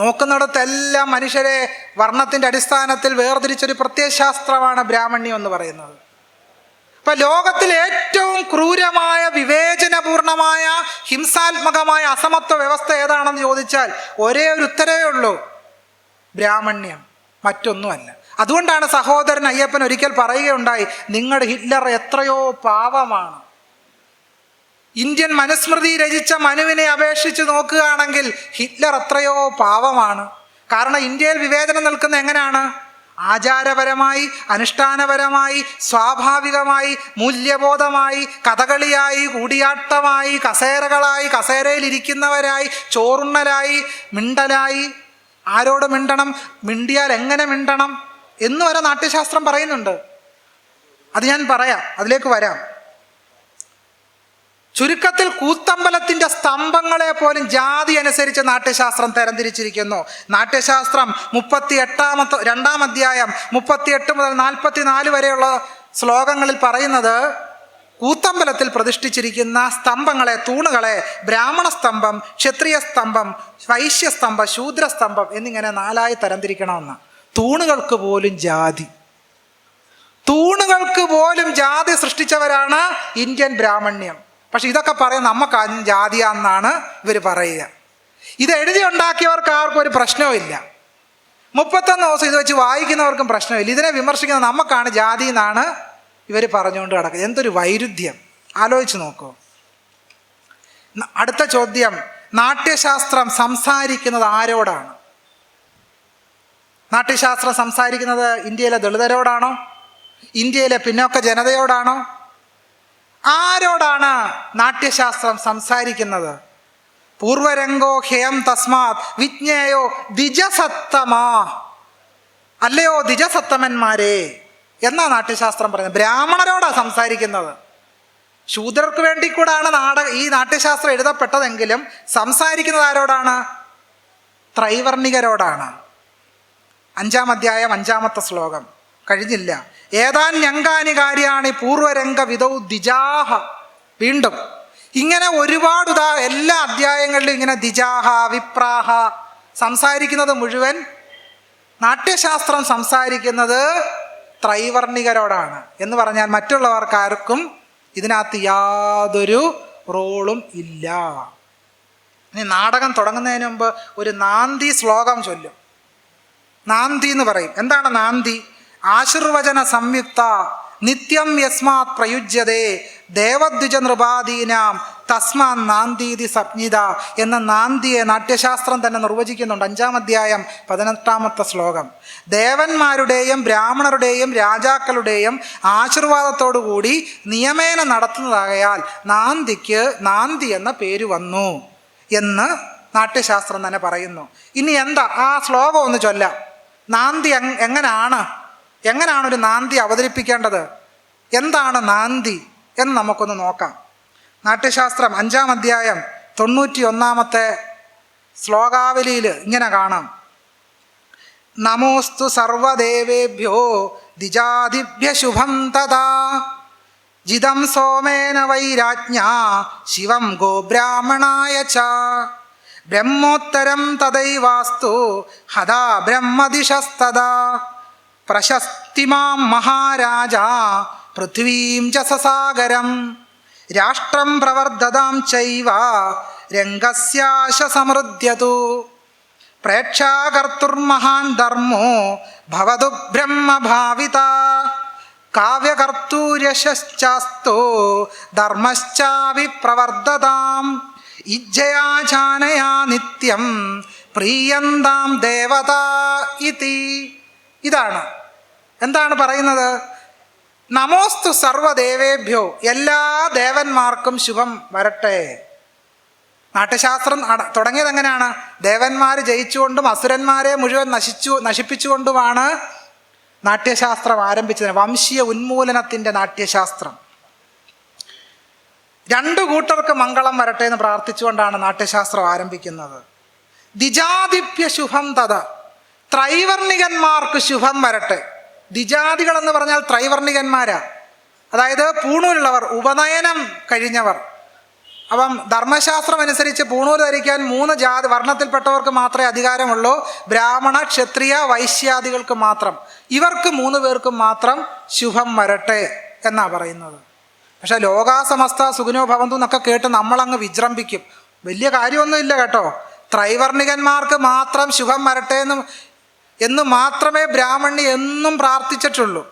നോക്കുന്നിടത്തെല്ലാം മനുഷ്യരെ വർണ്ണത്തിൻ്റെ അടിസ്ഥാനത്തിൽ വേർതിരിച്ചൊരു പ്രത്യയശാസ്ത്രമാണ് ബ്രാഹ്മണ്യം എന്ന് പറയുന്നത്. ഇപ്പം ലോകത്തിൽ ഏറ്റവും ക്രൂരമായ, വിവേചനപൂർണമായ, ഹിംസാത്മകമായ അസമത്വ വ്യവസ്ഥ ഏതാണെന്ന് ചോദിച്ചാൽ ഒരേ ഒരു ഉത്തരവേ ഉള്ളൂ: ബ്രാഹ്മണ്യം, മറ്റൊന്നുമല്ല. അതുകൊണ്ടാണ് സഹോദരൻ അയ്യപ്പൻ ഒരിക്കൽ പറയുകയുണ്ടായി, നിങ്ങളുടെ ഹിറ്റ്ലർ എത്രയോ പാവമാണ്. ഇന്ത്യൻ മനുസ്മൃതി രചിച്ച മനുവിനെ അപേക്ഷിച്ച് നോക്കുകയാണെങ്കിൽ ഹിറ്റ്ലർ എത്രയോ പാവമാണ്. കാരണം ഇന്ത്യയിൽ വിവേചനം നിൽക്കുന്ന എങ്ങനെയാണ്? ആചാരപരമായി, അനുഷ്ഠാനപരമായി, സ്വാഭാവികമായി, മൂല്യബോധമായി, കഥകളിയായി, കൂടിയാട്ടമായി, കസേരകളായി, കസേരയിലിരിക്കുന്നവരായി, ചോറുണ്ണലായി, മിണ്ടലായി, ആരോട് മിണ്ടണം, മിണ്ടിയാൽ എങ്ങനെ മിണ്ടണം എന്ന് വരെ നാട്യശാസ്ത്രം പറയുന്നുണ്ട്. അത് ഞാൻ പറയാം, അതിലേക്ക് വരാം. ചുരുക്കത്തിൽ കൂത്തമ്പലത്തിന്റെ സ്തംഭങ്ങളെ പോലും ജാതി അനുസരിച്ച് നാട്യശാസ്ത്രം തരംതിരിച്ചിരിക്കുന്നു. നാട്യശാസ്ത്രം 2 അധ്യായം 38 മുതൽ 44 വരെയുള്ള ശ്ലോകങ്ങളിൽ പറയുന്നത് കൂത്തമ്പലത്തിൽ പ്രതിഷ്ഠിച്ചിരിക്കുന്ന സ്തംഭങ്ങളെ, തൂണുകളെ ബ്രാഹ്മണ സ്തംഭം, ക്ഷത്രിയ സ്തംഭം, വൈശ്യസ്തംഭം, ശൂദ്രസ്തംഭം എന്നിങ്ങനെ 4ആയി തരംതിരിക്കണമെന്ന്. തൂണുകൾക്ക് പോലും ജാതി സൃഷ്ടിച്ചവരാണ് ഇന്ത്യൻ ബ്രാഹ്മണ്യം. പക്ഷെ ഇതൊക്കെ പറയാൻ നമുക്ക് ജാതിയാണെന്നാണ് ഇവർ പറയുക. ഇത് എഴുതി ഉണ്ടാക്കിയവർക്ക് ആർക്കും ഒരു പ്രശ്നവും ഇല്ല. 31 ദിവസം ഇത് വെച്ച് വായിക്കുന്നവർക്കും പ്രശ്നമില്ല. ഇതിനെ വിമർശിക്കുന്ന നമുക്കാണ് ജാതി എന്നാണ് ഇവർ പറഞ്ഞുകൊണ്ട് കിടക്കുന്നത്. എന്തൊരു വൈരുദ്ധ്യം ആലോചിച്ച് നോക്കൂ. അടുത്ത ചോദ്യം, നാട്യശാസ്ത്രം സംസാരിക്കുന്നത് ആരോടാണ്? നാട്യശാസ്ത്രം സംസാരിക്കുന്നത് ഇന്ത്യയിലെ ദളിതരോടാണോ? ഇന്ത്യയിലെ പിന്നോക്ക ജനതയോടാണോ? ആരോടാണ് നാട്യശാസ്ത്രം സംസാരിക്കുന്നത്? പൂർവരംഗോ ഹേയം തസ്മാത് വിജ്ഞേയോ ദ്വിജസത്തമാ, അല്ലയോ ദ്വിജസത്തമന്മാരെ എന്നാ നാട്യശാസ്ത്രം പറയുന്നത്. ബ്രാഹ്മണരോടാ സംസാരിക്കുന്നത്. ശൂദ്രർക്ക് വേണ്ടി കൂടാണ് ഈ നാട്യശാസ്ത്രം എഴുതപ്പെട്ടതെങ്കിലും സംസാരിക്കുന്നത് ആരോടാണ്? ത്രൈവർണികരോടാണ്. 5 അധ്യായം 5 ശ്ലോകം. കഴിഞ്ഞില്ല. ഏതാൻ ഞങ്കാനി കാര്യാണി പൂർവരംഗ വിധൗ ദ്വിജാഹ. വീണ്ടും ഇങ്ങനെ ഒരുപാട് എല്ലാ അധ്യായങ്ങളിലും ഇങ്ങനെ ദ്വിജാഹ, വിപ്രാഹ സംസാരിക്കുന്നത് മുഴുവൻ നാട്യശാസ്ത്രം സംസാരിക്കുന്നത് ത്രൈവർണികരോടാണ്. എന്ന് പറഞ്ഞാൽ മറ്റുള്ളവർക്കാർക്കും ഇതിനകത്ത് യാതൊരു റോളും ഇല്ല. ഇനി നാടകം തുടങ്ങുന്നതിന് മുമ്പ് ഒരു നാന്തി ശ്ലോകം ചൊല്ലും. നാന്തി എന്ന് പറയും. എന്താണ് നാന്തി? ആശീർവചന സംയുക്ത നിത്യം യസ്മാത് പ്രയുജ്യതേ ദേവദ്വിജ നൃപാദീനാം തസ്മാൻ നാന്ദീതി സംജ്ഞിത എന്ന നാന്തിയെ നാട്യശാസ്ത്രം തന്നെ നിർവചിക്കുന്നുണ്ട്. 5 അധ്യായം 18 ശ്ലോകം. ദേവന്മാരുടെയും ബ്രാഹ്മണരുടെയും രാജാക്കളുടെയും ആശീർവാദത്തോടുകൂടി നിയമേന നടത്തുന്നതാകയാൽ നാന്തിക്ക് നാന്തി എന്ന പേര് വന്നു എന്ന് നാട്യശാസ്ത്രം തന്നെ പറയുന്നു. ഇനി എന്താ ആ ശ്ലോകം ഒന്ന് ചൊല്ലാം. നാന്തി എങ്ങനെയാണ് ഒരു നാന്തി അവതരിപ്പിക്കേണ്ടത്? എന്താണ് നാന്തി എന്ന് നമുക്കൊന്ന് നോക്കാം. നാട്യശാസ്ത്രം 5 അധ്യായം 91 ശ്ലോകാവലിയിൽ ഇങ്ങനെ കാണാം. നമോസ്തു സർവദേവേഭ്യോ ദ്വിജാദിഭ്യ ശുഭം തഥാ ജിതം സോമേന വൈരാജ്ഞാ ശിവം ഗോബ്രാഹ്മണായ ച ബ്രഹ്മോത്തരം തദൈവാസ്തു ഹദാ ബ്രഹ്മദിശസ്തദാ പ്രശസ്തിമാം മഹാരാജ പൃഥ്വീം ച സസാഗരം രാഷ്ട്രം പ്രവർദ്ധതാം ചൈവ രംഗസ്യാശ സമൃദ്ധ്യതു പ്രേക്ഷാകർത്തുർമഹാൻ ധർമ്മോ ഭവതു ബ്രഹ്മഭാവിത കാവ്യകർത്തൂര്യശ്ചാസ്തു ധർമ്മശ്ചാവിപ്രവർദ്ധതാം ഇജ്ജയാ ജാനയാ നിത്യം പ്രീയന്താം ദേവത ഇതി. ഇതാണ് എന്താണ് പറയുന്നത്? നമോസ്തു സർവദേവേഭ്യോ, എല്ലാ ദേവന്മാർക്കും ശുഭം വരട്ടെ. നാട്യശാസ്ത്രം തുടങ്ങിയത് എങ്ങനെയാണ്? ദേവന്മാർ ജയിച്ചുകൊണ്ടും അസുരന്മാരെ മുഴുവൻ നശിപ്പിച്ചുകൊണ്ടുമാണ് നാട്യശാസ്ത്രം ആരംഭിച്ചത്. വംശീയ ഉന്മൂലനത്തിൻ്റെ നാട്യശാസ്ത്രം. 2 കൂട്ടർക്ക് മംഗളം വരട്ടെ എന്ന് പ്രാർത്ഥിച്ചുകൊണ്ടാണ് നാട്യശാസ്ത്രം ആരംഭിക്കുന്നത്. ദ്വിജാദിഭ്യ ശുഭം തഥ, ത്രൈവർണികന്മാർക്ക് ശുഭം വരട്ടെ. ദ്വിജാതികൾ എന്ന് പറഞ്ഞാൽ ത്രൈവർണികന്മാരാ, അതായത് പൂണൂലുള്ളവർ, ഉപനയനം കഴിഞ്ഞവർ. അപ്പം ധർമ്മശാസ്ത്രം അനുസരിച്ച് പൂണൂൽ ധരിക്കാൻ 3 ജാതി വർണ്ണത്തിൽപ്പെട്ടവർക്ക് മാത്രമേ അധികാരമുള്ളൂ. ബ്രാഹ്മണ, ക്ഷത്രിയ, വൈശ്യാദികൾക്ക് മാത്രം. ഇവർക്ക് 3 പേർക്കും മാത്രം ശുഭം വരട്ടെ എന്നാ പറയുന്നത്. പക്ഷെ ലോകാസമസ്ത സുഖിനോ ഭവന്തു എന്നൊക്കെ കേട്ട് നമ്മളങ്ങ് വിജൃംഭിക്കും. വലിയ കാര്യമൊന്നുമില്ല കേട്ടോ. ത്രൈവർണികന്മാർക്ക് മാത്രം ശുഭം വരട്ടെ എന്ന് മാത്രമേ ബ്രാഹ്മണി എന്നും പ്രാർത്ഥിച്ചിട്ടുള്ളൂ.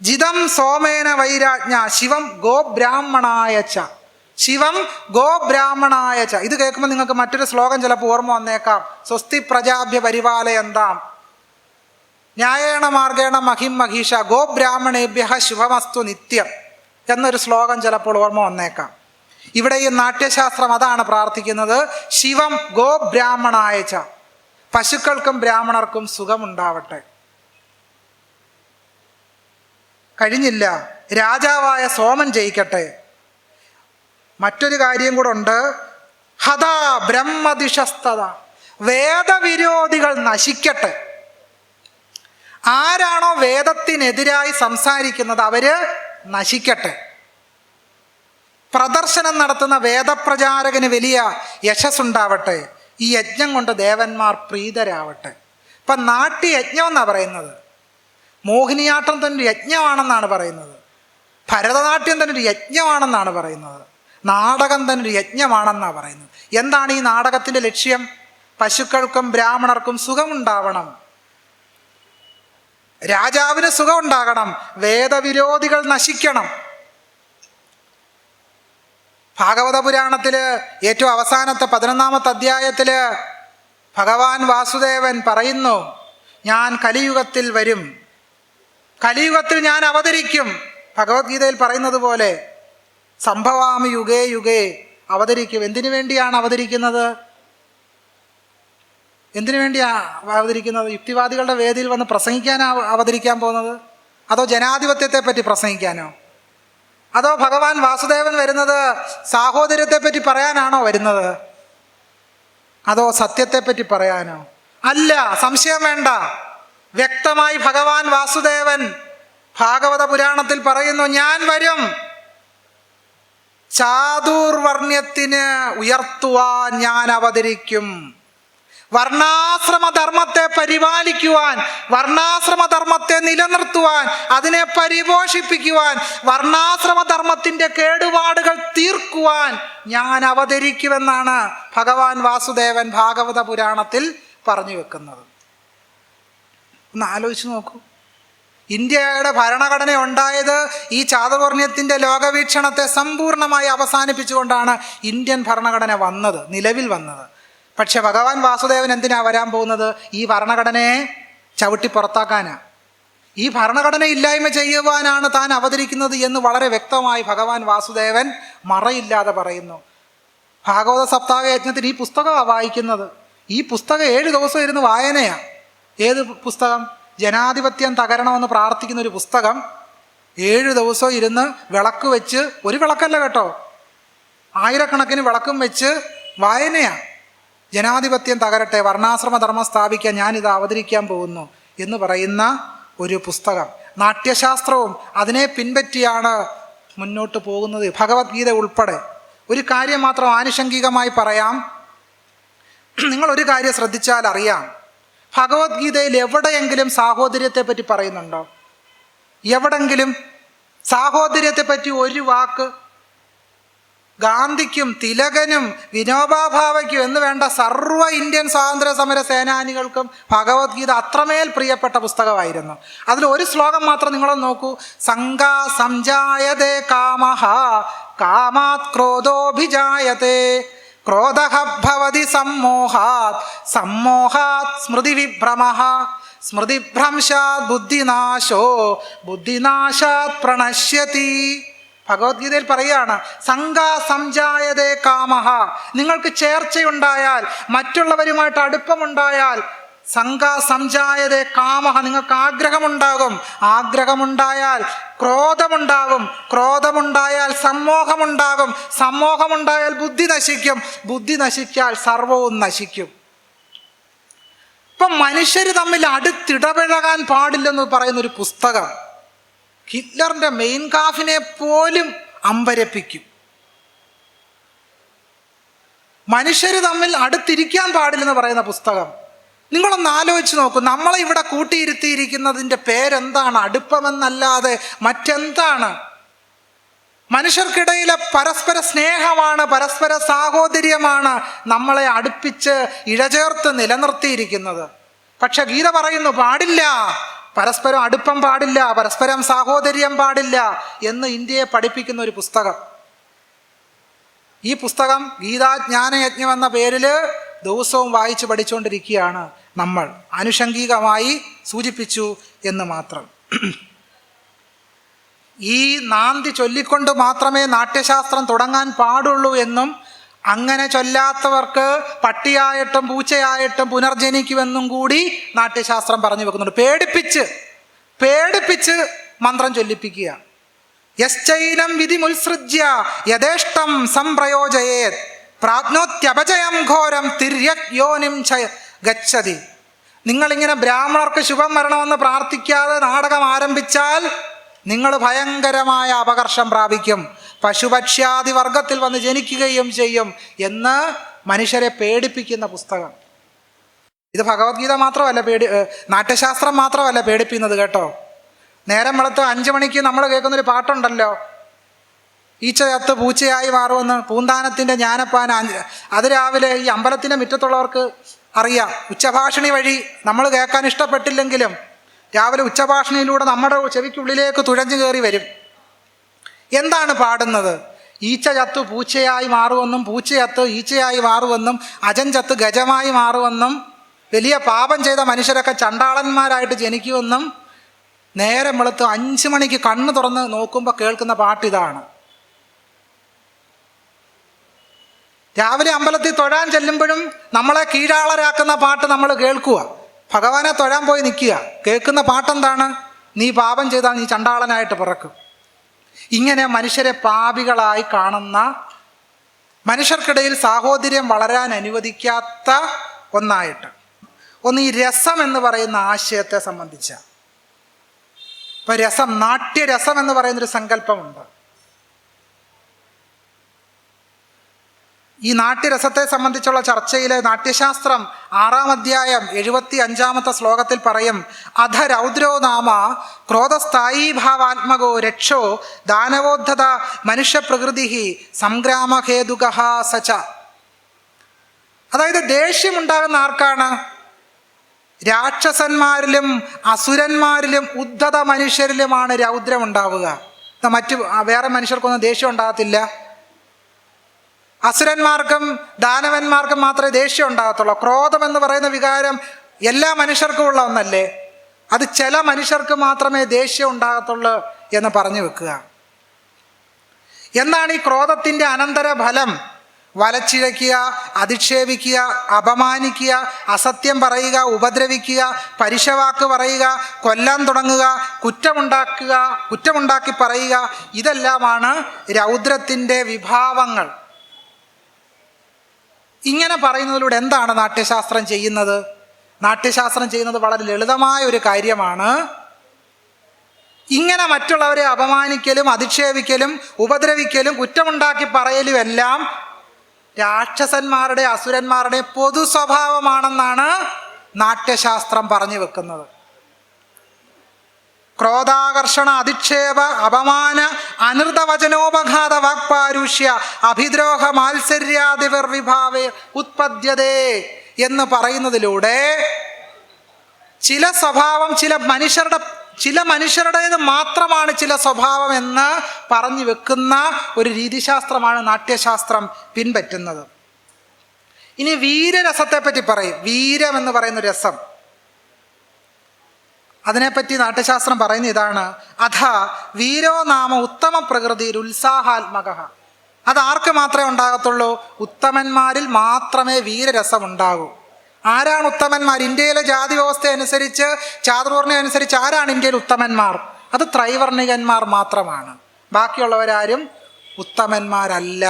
ജിതം സോമേന വൈരാജ്ഞ ശിവം ഗോബ്രാഹ്മണായ ച, ശിവം ഗോബ്രാഹ്മണായ ച. ഇത് കേൾക്കുമ്പോൾ നിങ്ങൾക്ക് മറ്റൊരു ശ്ലോകം ചിലപ്പോൾ ഓർമ്മ വന്നേക്കാം. സ്വസ്തി പ്രജാഭ്യ പരിപാലയന്താം ന്യായേണ മാർഗേണ മഹിം മഹീഷ ഗോബ്രാഹ്മണേഭ്യ ശുഭമസ്തു നിത്യം എന്നൊരു ശ്ലോകം ചിലപ്പോൾ ഓർമ്മ വന്നേക്കാം. ഇവിടെ ഈ നാട്യശാസ്ത്രം അതാണ് പ്രാർത്ഥിക്കുന്നത്. ശിവം ഗോബ്രാഹ്മണായ ച, പശുക്കൾക്കും ബ്രാഹ്മണർക്കും സുഖമുണ്ടാവട്ടെ. കഴിഞ്ഞില്ല, രാജാവായ സോമൻ ജയിക്കട്ടെ. മറ്റൊരു കാര്യം കൂടെ ഉണ്ട്. ഹതാ ബ്രഹ്മദിശസ്തത, വേദവിരോധികൾ നശിക്കട്ടെ. ആരാണോ വേദത്തിനെതിരായി സംസാരിക്കുന്നത് അവര് നശിക്കട്ടെ. പ്രദർശനം നടത്തുന്ന വേദപ്രചാരകന് വലിയ യശസ്സുണ്ടാവട്ടെ. ഈ യജ്ഞം കൊണ്ട് ദേവന്മാർ പ്രീതരാവട്ടെ. ഇപ്പം നാട്യയജ്ഞം എന്നാണ് പറയുന്നത്. മോഹിനിയാട്ടം തന്നെ ഒരു യജ്ഞമാണെന്നാണ് പറയുന്നത്. ഭരതനാട്യം തന്നെ ഒരു യജ്ഞമാണെന്നാണ് പറയുന്നത്. നാടകം തന്നെ ഒരു യജ്ഞമാണെന്നാണ് പറയുന്നത്. എന്താണ് ഈ നാടകത്തിൻ്റെ ലക്ഷ്യം? പശുക്കൾക്കും ബ്രാഹ്മണർക്കും സുഖമുണ്ടാവണം, രാജാവിന് സുഖമുണ്ടാകണം, വേദവിരോധികൾ നശിക്കണം. ഭാഗവത പുരാണത്തില് ഏറ്റവും അവസാനത്തെ 11-ാമത്തെ അധ്യായത്തില് ഭഗവാൻ വാസുദേവൻ പറയുന്നു, ഞാൻ കലിയുഗത്തിൽ വരും, കലിയുഗത്തിൽ ഞാൻ അവതരിക്കും. ഭഗവത്ഗീതയിൽ പറയുന്നത് പോലെ സംഭവാമി യുഗേ യുഗേ അവതരിക്കും. എന്തിനു വേണ്ടിയാണ് അവതരിക്കുന്നത്? എന്തിനു വേണ്ടിയാണ് അവതരിക്കുന്നത്? യുക്തിവാദികളുടെ വേദിയിൽ വന്ന് പ്രസംഗിക്കാനാണ് അവതരിക്കാൻ പോകുന്നത്? അതോ ജനാധിപത്യത്തെ പറ്റി പ്രസംഗിക്കാനോ? അതോ ഭഗവാൻ വാസുദേവൻ വരുന്നത് സാഹോദര്യത്തെ പറ്റി പറയാനാണോ വരുന്നത്? അതോ സത്യത്തെപ്പറ്റി പറയാനോ? അല്ല, സംശയം വേണ്ട. വ്യക്തമായി ഭഗവാൻ വാസുദേവൻ ഭാഗവത പുരാണത്തിൽ പറയുന്നു, ഞാൻ വരും, ചാതുർവർണ്ണ്യത്തിന് ഉയർത്തുവാൻ ഞാൻ അവതരിക്കും. വർണ്ണാശ്രമധർമ്മത്തെ പരിപാലിക്കുവാൻ, വർണ്ണാശ്രമധർമ്മത്തെ നിലനിർത്തുവാൻ, അതിനെ പരിപോഷിപ്പിക്കുവാൻ, വർണ്ണാശ്രമധർമ്മത്തിൻ്റെ കേടുപാടുകൾ തീർക്കുവാൻ ഞാൻ അവതരിക്കുമെന്നാണ് ഭഗവാൻ വാസുദേവൻ ഭാഗവത പുരാണത്തിൽ പറഞ്ഞു വെക്കുന്നത്. ഒന്ന് ആലോചിച്ച് നോക്കൂ. ഇന്ത്യയുടെ ഭരണഘടന ഉണ്ടായത് ഈ ചാതുർവർണ്ണ്യത്തിൻ്റെ ലോകവീക്ഷണത്തെ സമ്പൂർണ്ണമായി അവസാനിപ്പിച്ചുകൊണ്ടാണ് ഇന്ത്യൻ ഭരണഘടന വന്നത്, നിലവിൽ വന്നത്. പക്ഷെ ഭഗവാൻ വാസുദേവൻ എന്തിനാ വരാൻ പോകുന്നത്? ഈ ഭരണഘടനയെ ചവിട്ടി പുറത്താക്കാനാണ്. ഈ ഭരണഘടന ഇല്ലായ്മ ചെയ്യുവാനാണ് താൻ അവതരിക്കുന്നത് എന്ന് വളരെ വ്യക്തമായി ഭഗവാൻ വാസുദേവൻ മറയില്ലാതെ പറയുന്നു. ഭാഗവത സപ്താഹ യജ്ഞത്തിൽ ഈ പുസ്തകമാണ് വായിക്കുന്നത്. ഈ പുസ്തകം 7 ദിവസം ഇരുന്ന് വായനയാണ്. ഏത് പുസ്തകം? ജനാധിപത്യം തകരണമെന്ന് പ്രാർത്ഥിക്കുന്ന ഒരു പുസ്തകം 7 ദിവസം ഇരുന്ന് വിളക്ക് വെച്ച്, ഒരു വിളക്കല്ല കേട്ടോ, ആയിരക്കണക്കിന് വിളക്കും വെച്ച് വായനയാണ്. ജനാധിപത്യം തകരട്ടെ, വർണ്ണാശ്രമധർമ്മം സ്ഥാപിക്കാൻ ഞാനിത് അവതരിക്കാൻ പോകുന്നു എന്ന് പറയുന്ന ഒരു പുസ്തകം. നാട്യശാസ്ത്രവും അതിനെ പിൻപറ്റിയാണ് മുന്നോട്ട് പോകുന്നത്, ഭഗവത്ഗീത ഉൾപ്പെടെ. ഒരു കാര്യം മാത്രം ആനുഷംഗികമായി പറയാം. നിങ്ങളൊരു കാര്യം ശ്രദ്ധിച്ചാൽ അറിയാം, ഭഗവത്ഗീതയിൽ എവിടെയെങ്കിലും സാഹോദര്യത്തെ പറ്റി പറയുന്നുണ്ടോ? എവിടെങ്കിലും സാഹോദര്യത്തെ പറ്റി ഒരു വാക്ക്? ഗാന്ധിക്കും തിലകനും വിനോബാ ഭാവയ്ക്കും എന്ന് വേണ്ട സർവ്വ ഇന്ത്യൻ സ്വാതന്ത്ര്യ സമര സേനാനികൾക്കും ഭഗവത്ഗീത അത്രമേൽ പ്രിയപ്പെട്ട പുസ്തകമായിരുന്നു. അതിൽ ഒരു ശ്ലോകം മാത്രം നിങ്ങളൊന്ന് നോക്കൂ. സംഘാ സംജായതേ കാമഃ കാമാത് ക്രോധോഭിജായതേ ക്രോധഃ ഭവതി സമ്മോഹാത് സമ്മോഹാത് സ്മൃതിവിഭ്രമഃ സ്മൃതിഭ്രംശാത് ബുദ്ധിനാശോ ബുദ്ധിനാശാത് പ്രണശ്യതി. ഭഗവത്ഗീതയിൽ പറയുകയാണ്, സംഘാ സംജായതേ കാമഃ, നിങ്ങൾക്ക് ചേർച്ചയുണ്ടായാൽ, മറ്റുള്ളവരുമായിട്ട് അടുപ്പമുണ്ടായാൽ, സംഘാ സംജായതേ കാമഃ, നിങ്ങൾക്ക് ആഗ്രഹമുണ്ടാകും, ആഗ്രഹമുണ്ടായാൽ ക്രോധമുണ്ടാകും, ക്രോധമുണ്ടായാൽ സമ്മോഹമുണ്ടാകും, സമ്മോഹമുണ്ടായാൽ ബുദ്ധി നശിക്കും, ബുദ്ധി നശിച്ചാൽ സർവവും നശിക്കും. ഇപ്പം മനുഷ്യർ തമ്മിൽ അടുത്തിടപഴകാൻ പാടില്ലെന്ന് പറയുന്നൊരു പുസ്തകം ഹിറ്റ്ലറിൻ്റെ മെയിൻ കാഫിനെ പോലും അമ്പരപ്പിക്കും. മനുഷ്യർ തമ്മിൽ അടുത്തിരിക്കാൻ പാടില്ലെന്ന് പറയുന്ന പുസ്തകം. നിങ്ങളൊന്ന് ആലോചിച്ച് നോക്കൂ. നമ്മളെ ഇവിടെ കൂട്ടിയിരുത്തിയിരിക്കുന്നതിൻ്റെ പേരെന്താണ്? അടുപ്പമെന്നല്ലാതെ മറ്റെന്താണ്? മനുഷ്യർക്കിടയിലെ പരസ്പര സ്നേഹമാണ്, പരസ്പര സാഹോദര്യമാണ് നമ്മളെ അടുപ്പിച്ച് ഇഴചേർത്ത് നിലനിർത്തിയിരിക്കുന്നത്. പക്ഷെ ഗീത പറയുന്നു, പാടില്ല, പരസ്പരം അടുപ്പം പാടില്ല, പരസ്പരം സാഹോദര്യം പാടില്ല എന്ന് ഇന്ത്യയെ പഠിപ്പിക്കുന്ന ഒരു പുസ്തകം. ഈ പുസ്തകം ഗീതാജ്ഞാനയജ്ഞം എന്ന പേരിൽ ദിവസവും വായിച്ച് പഠിച്ചുകൊണ്ടിരിക്കുകയാണ് നമ്മൾ. ആനുഷംഗികമായി സൂചിപ്പിച്ചു എന്ന് മാത്രം. ഈ നാന്തി ചൊല്ലിക്കൊണ്ട് മാത്രമേ നാട്യശാസ്ത്രം തുടങ്ങാൻ പാടുള്ളൂ എന്നും, അങ്ങനെ ചൊല്ലാത്തവർക്ക് പട്ടിയായിട്ടും പൂച്ചയായിട്ടും പുനർജനിക്കുമെന്നും കൂടി നാട്യശാസ്ത്രം പറഞ്ഞു വെക്കുന്നുണ്ട്. പേടിപ്പിച്ച് മന്ത്രം ചൊല്ലിപ്പിക്കുക. യശ്ചൈനം വിധിമുത്സൃജ്യ യഥേഷ്ടം സംപ്രയോജയേത് പ്രാജ്ഞോത്യപജയം ഘോരം തിര്യക് യോനിം ഗച്ഛതി. നിങ്ങളിങ്ങനെ ബ്രാഹ്മണർക്ക് ശുഭം വരണമെന്ന് പ്രാർത്ഥിക്കാതെ നാടകം ആരംഭിച്ചാൽ നിങ്ങൾ ഭയങ്കരമായ അപകർഷം പ്രാപിക്കും, പശുപക്ഷ്യാദി വർഗത്തിൽ വന്ന് ജനിക്കുകയും ചെയ്യും എന്ന് മനുഷ്യരെ പേടിപ്പിക്കുന്ന പുസ്തകം. ഇത് ഭഗവത്ഗീത മാത്രമല്ല നാട്യശാസ്ത്രം മാത്രമല്ല പേടിപ്പിക്കുന്നത് കേട്ടോ. നേരം വെളുത്ത് 5 മണിക്ക് നമ്മൾ കേൾക്കുന്നൊരു പാട്ടുണ്ടല്ലോ, ഈച്ച ചത്ത് പൂച്ചയായി മാറുമെന്ന്, പൂന്താനത്തിൻ്റെ ജ്ഞാനപ്പാന. അത് രാവിലെ ഈ അമ്പലത്തിൻ്റെ മുറ്റത്തുള്ളവർക്ക് അറിയാം. ഉച്ചഭാഷിണി വഴി നമ്മൾ കേൾക്കാൻ ഇഷ്ടപ്പെട്ടില്ലെങ്കിലും രാവിലെ ഉച്ചഭാഷിണിയിലൂടെ നമ്മുടെ ചെവിക്കുള്ളിലേക്ക് തുഴഞ്ഞു കയറി വരും. എന്താണ് പാടുന്നത്? ഈച്ച ചത്ത് പൂച്ചയായി മാറുമെന്നും, പൂച്ച ചത്ത് ഈച്ചയായി മാറുമെന്നും, അജൻ ചത്ത് ഗജമായി മാറുമെന്നും, വലിയ പാപം ചെയ്ത മനുഷ്യരൊക്കെ ചണ്ടാളന്മാരായിട്ട് ജനിക്കുമെന്നും നേരം വെളുത്ത് 5 മണിക്ക് കണ്ണ് തുറന്ന് നോക്കുമ്പോൾ കേൾക്കുന്ന പാട്ടിതാണ്. രാവിലെ അമ്പലത്തിൽ തൊഴാൻ ചെല്ലുമ്പോഴും നമ്മളെ കീഴാളരാക്കുന്ന പാട്ട് നമ്മൾ കേൾക്കുക. ഭഗവാനെ തൊഴാൻ പോയി നിൽക്കുക, കേൾക്കുന്ന പാട്ടെന്താണ്? നീ പാപം ചെയ്താൽ നീ ചണ്ടാളനായിട്ട് പിറക്കും. ഇങ്ങനെ മനുഷ്യരെ പാപികളായി കാണുന്ന, മനുഷ്യർക്കിടയിൽ സാഹോദര്യം വളരാൻ അനുവദിക്കാത്ത ഒന്നായിട്ട്. ഒന്ന് ഈ രസം എന്ന് പറയുന്ന ആശയത്തെ സംബന്ധിച്ച. ഇപ്പൊ രസം, നാട്യരസം എന്ന് പറയുന്നൊരു സങ്കല്പമുണ്ട്. ഈ നാട്യരസത്തെ സംബന്ധിച്ചുള്ള ചർച്ചയിലെ നാട്യശാസ്ത്രം 6-ാം അധ്യായം 75-ാമത്തെ ശ്ലോകത്തിൽ പറയും, അധ രൗദ്രോ നാമ ക്രോധസ്ഥായീ ഭാവാത്മകോ രക്ഷോ ദാനവോദ്ധത മനുഷ്യപ്രകൃതി സംഗ്രാമഹേതുക സച്ച. അതായത് ദേഷ്യമുണ്ടാകുന്ന ആർക്കാണ്? രാക്ഷസന്മാരിലും അസുരന്മാരിലും ഉദ്ധത മനുഷ്യരിലുമാണ് രൗദ്രം ഉണ്ടാവുക. മറ്റു വേറെ മനുഷ്യർക്കൊന്നും ദേഷ്യം ഉണ്ടാകത്തില്ല. അസുരന്മാർക്കും ദാനവന്മാർക്കും മാത്രമേ ദേഷ്യം ഉണ്ടാകത്തുള്ളൂ. ക്രോധം എന്ന് പറയുന്ന വികാരം എല്ലാ മനുഷ്യർക്കും ഉള്ള ഒന്നല്ലേ? അത് ചില മനുഷ്യർക്ക് മാത്രമേ ദേഷ്യം ഉണ്ടാകത്തുള്ളൂ എന്ന് പറഞ്ഞു വെക്കുക. എന്താണ് ഈ ക്രോധത്തിൻ്റെ അനന്തര ഫലം? വലച്ചിഴയ്ക്കുക, അധിക്ഷേപിക്കുക, അപമാനിക്കുക, അസത്യം പറയുക, ഉപദ്രവിക്കുക, പരുഷവാക്ക് പറയുക, കൊല്ലാൻ തുടങ്ങുക, കുറ്റമുണ്ടാക്കി പറയുക. ഇതെല്ലാമാണ് രൗദ്രത്തിൻ്റെ വിഭാവങ്ങൾ. ഇങ്ങനെ പറയുന്നതിലൂടെ എന്താണ് നാട്യശാസ്ത്രം ചെയ്യുന്നത്? നാട്യശാസ്ത്രം ചെയ്യുന്നത് വളരെ ലളിതമായ ഒരു കാര്യമാണ്. ഇങ്ങനെ മറ്റുള്ളവരെ അപമാനിക്കലും അധിക്ഷേപിക്കലും ഉപദ്രവിക്കലും കുറ്റമുണ്ടാക്കി പറയലും എല്ലാം രാക്ഷസന്മാരുടെ അസുരന്മാരുടെ പൊതു സ്വഭാവമാണെന്നാണ് നാട്യശാസ്ത്രം പറഞ്ഞു വെക്കുന്നത്. ക്രോധാകർഷണ അധിക്ഷേപ അപമാന അനൃതവചനോപഘാത വാക്പാരുഷ്യ അഭിദ്രോഹ മാത്സര്യാദിവർ വിഭാവേ ഉത്പദ്യതേ എന്ന് പറയുന്നതിലൂടെ ചില സ്വഭാവം ചില മനുഷ്യരുടേത് മാത്രമാണ് ചില സ്വഭാവം എന്ന് പറഞ്ഞു വെക്കുന്ന ഒരു രീതിശാസ്ത്രമാണ് നാട്യശാസ്ത്രം പിൻപറ്റുന്നത്. ഇനി വീരരസത്തെപ്പറ്റി പറയും. വീരം എന്ന് പറയുന്ന രസം, അതിനെപ്പറ്റി നാട്യശാസ്ത്രം പറയുന്ന ഇതാണ്, അഥ വീരോ നാമ ഉത്തമ പ്രകൃതിയിൽ ഉത്സാഹാത്മക. അത് ആർക്ക് മാത്രമേ ഉണ്ടാകത്തുള്ളൂ? ഉത്തമന്മാരിൽ മാത്രമേ വീരരസം ഉണ്ടാകൂ. ആരാണ് ഉത്തമന്മാർ? ഇന്ത്യയിലെ ജാതി വ്യവസ്ഥ അനുസരിച്ച്, ചാതുർവർണ്ണ്യം അനുസരിച്ച് ആരാണ് ഇന്ത്യയിൽ ഉത്തമന്മാർ? അത് ത്രൈവർണികന്മാർ മാത്രമാണ്. ബാക്കിയുള്ളവരാരും ഉത്തമന്മാരല്ല.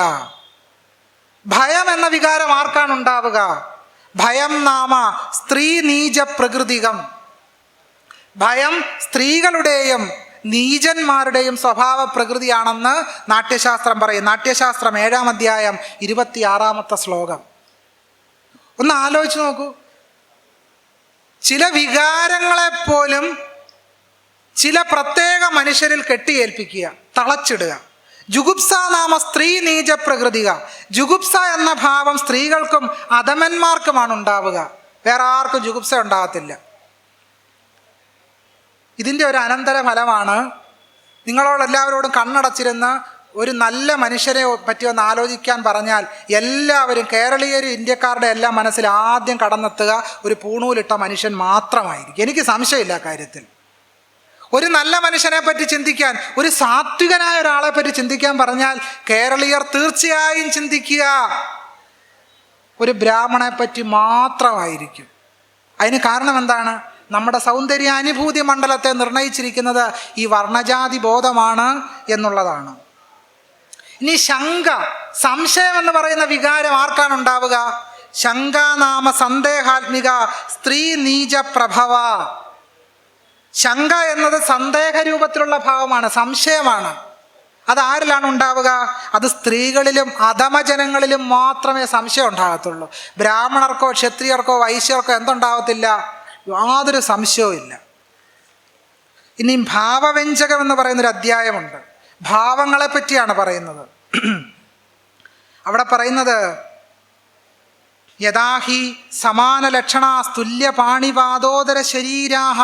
ഭയം എന്ന വികാരം ആർക്കാണ് ഉണ്ടാവുക? ഭയം നാമ സ്ത്രീ നീച പ്രകൃതികം. ഭയം സ്ത്രീകളുടെയും നീചന്മാരുടെയും സ്വഭാവ പ്രകൃതിയാണെന്ന് നാട്യശാസ്ത്രം പറയും. നാട്യശാസ്ത്രം 7-ാം അധ്യായം 26-ാമത്തെ ശ്ലോകം. ഒന്ന് ആലോചിച്ച് നോക്കൂ. ചില വികാരങ്ങളെപ്പോലും ചില പ്രത്യേക മനുഷ്യരിൽ കെട്ടിയേൽപ്പിക്കുക, തളച്ചിടുക. ജുഗുപ്സ നാമ സ്ത്രീ നീച പ്രകൃതിക. ജുഗുപ്സ എന്ന ഭാവം സ്ത്രീകൾക്കും അധമന്മാർക്കുമാണ് ഉണ്ടാവുക, വേറെ ആർക്കും ജുഗുപ്സ ഉണ്ടാകത്തില്ല. ഇതിൻ്റെ ഒരു അനന്തര ഫലമാണ് നിങ്ങളോടെല്ലാവരോടും കണ്ണടച്ചിരുന്ന് ഒരു നല്ല മനുഷ്യരെ പറ്റി ഒന്ന് ആലോചിക്കാൻ പറഞ്ഞാൽ എല്ലാവരും, കേരളീയരും ഇന്ത്യക്കാരുടെ എല്ലാം മനസ്സിൽ ആദ്യം കടന്നെത്തുക ഒരു പൂണൂലിട്ട മനുഷ്യൻ മാത്രമായിരിക്കും. എനിക്ക് സംശയമില്ല കാര്യത്തിൽ. ഒരു നല്ല മനുഷ്യനെ പറ്റി ചിന്തിക്കാൻ, ഒരു സാത്വികനായ ഒരാളെ പറ്റി ചിന്തിക്കാൻ പറഞ്ഞാൽ കേരളീയർ തീർച്ചയായും ചിന്തിക്കുക ഒരു ബ്രാഹ്മണനെ പറ്റി മാത്രമായിരിക്കും. അതിന് കാരണം എന്താണ്? നമ്മുടെ സൗന്ദര്യാനുഭൂതി മണ്ഡലത്തെ നിർണയിച്ചിരിക്കുന്നത് ഈ വർണ്ണജാതി ബോധമാണ് എന്നുള്ളതാണ്. ഇനി ശങ്ക, സംശയം എന്ന് പറയുന്ന വികാരം ആർക്കാണ് ഉണ്ടാവുക? ശങ്കാനാമ സന്ദേഹാത്മിക സ്ത്രീ നീച പ്രഭവ. ശങ്ക എന്നത് സന്ദേഹ രൂപത്തിലുള്ള ഭാവമാണ്, സംശയമാണ്. അത് ആരിലാണ് ഉണ്ടാവുക? അത് സ്ത്രീകളിലും അധമജനങ്ങളിലും മാത്രമേ സംശയം ഉണ്ടാകത്തുള്ളൂ. ബ്രാഹ്മണർക്കോ ക്ഷത്രിയർക്കോ വൈശ്യർക്കോ എന്തുണ്ടാകത്തില്ല? യാതൊരു സംശയവും ഇല്ല. ഇനി ഭാവവ്യഞ്ജകം എന്ന് പറയുന്നൊരു അധ്യായമുണ്ട്. ഭാവങ്ങളെ പറ്റിയാണ് പറയുന്നത്. അവിടെ പറയുന്നത് യഥാഹി സമാനലക്ഷണാസ്തുല്യ പാണിപാദോദര ശരീരാഹ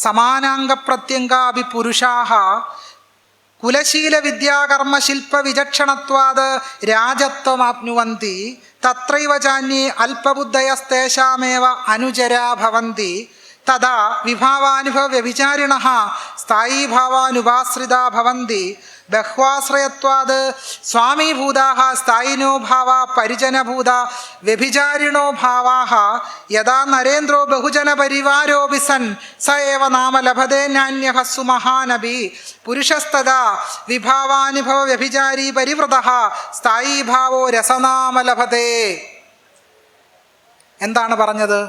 സമാനാംഗപ്രത്യംഗാഭി പുരുഷാഹ കുലശീല വിദ്യാകർമ്മ ശില്പ വിചക്ഷണത്വാത് രാജത്വമാപ്നുവന്തി തത്രൈവ ചാന്യേ അല്പബുദ്ധയസ്തേഷാമേവ അനുചരാ ഭവന്തി തഥാ വിഭാവാനുഭവ വ്യഭിചാരിണഃ സ്ഥായീഭാവാനുപാശ്രിതാ ഭവന്തി ബഹ്വാശ്രയത്വാത് സ്വാമീഭൂതാഃ സ്ഥായിനോ ഭാവാ പരിജനഭൂത വ്യഭിചാരിണോ ഭാവാഃ യഥാ നരേന്ദ്രോ ബഹുജനപരിവാരോപി സൻ സ ഏവ നാമ ലഭതേ നാന്യഃ സുമഹാനഭി പുരുഷസ്തദാ വിഭാവാനുഭവ വ്യഭിചാരി പരിവൃതഃ സ്ഥായീഭാവോ രസനാമ ലഭതേ. എന്താണ് പറഞ്ഞത്?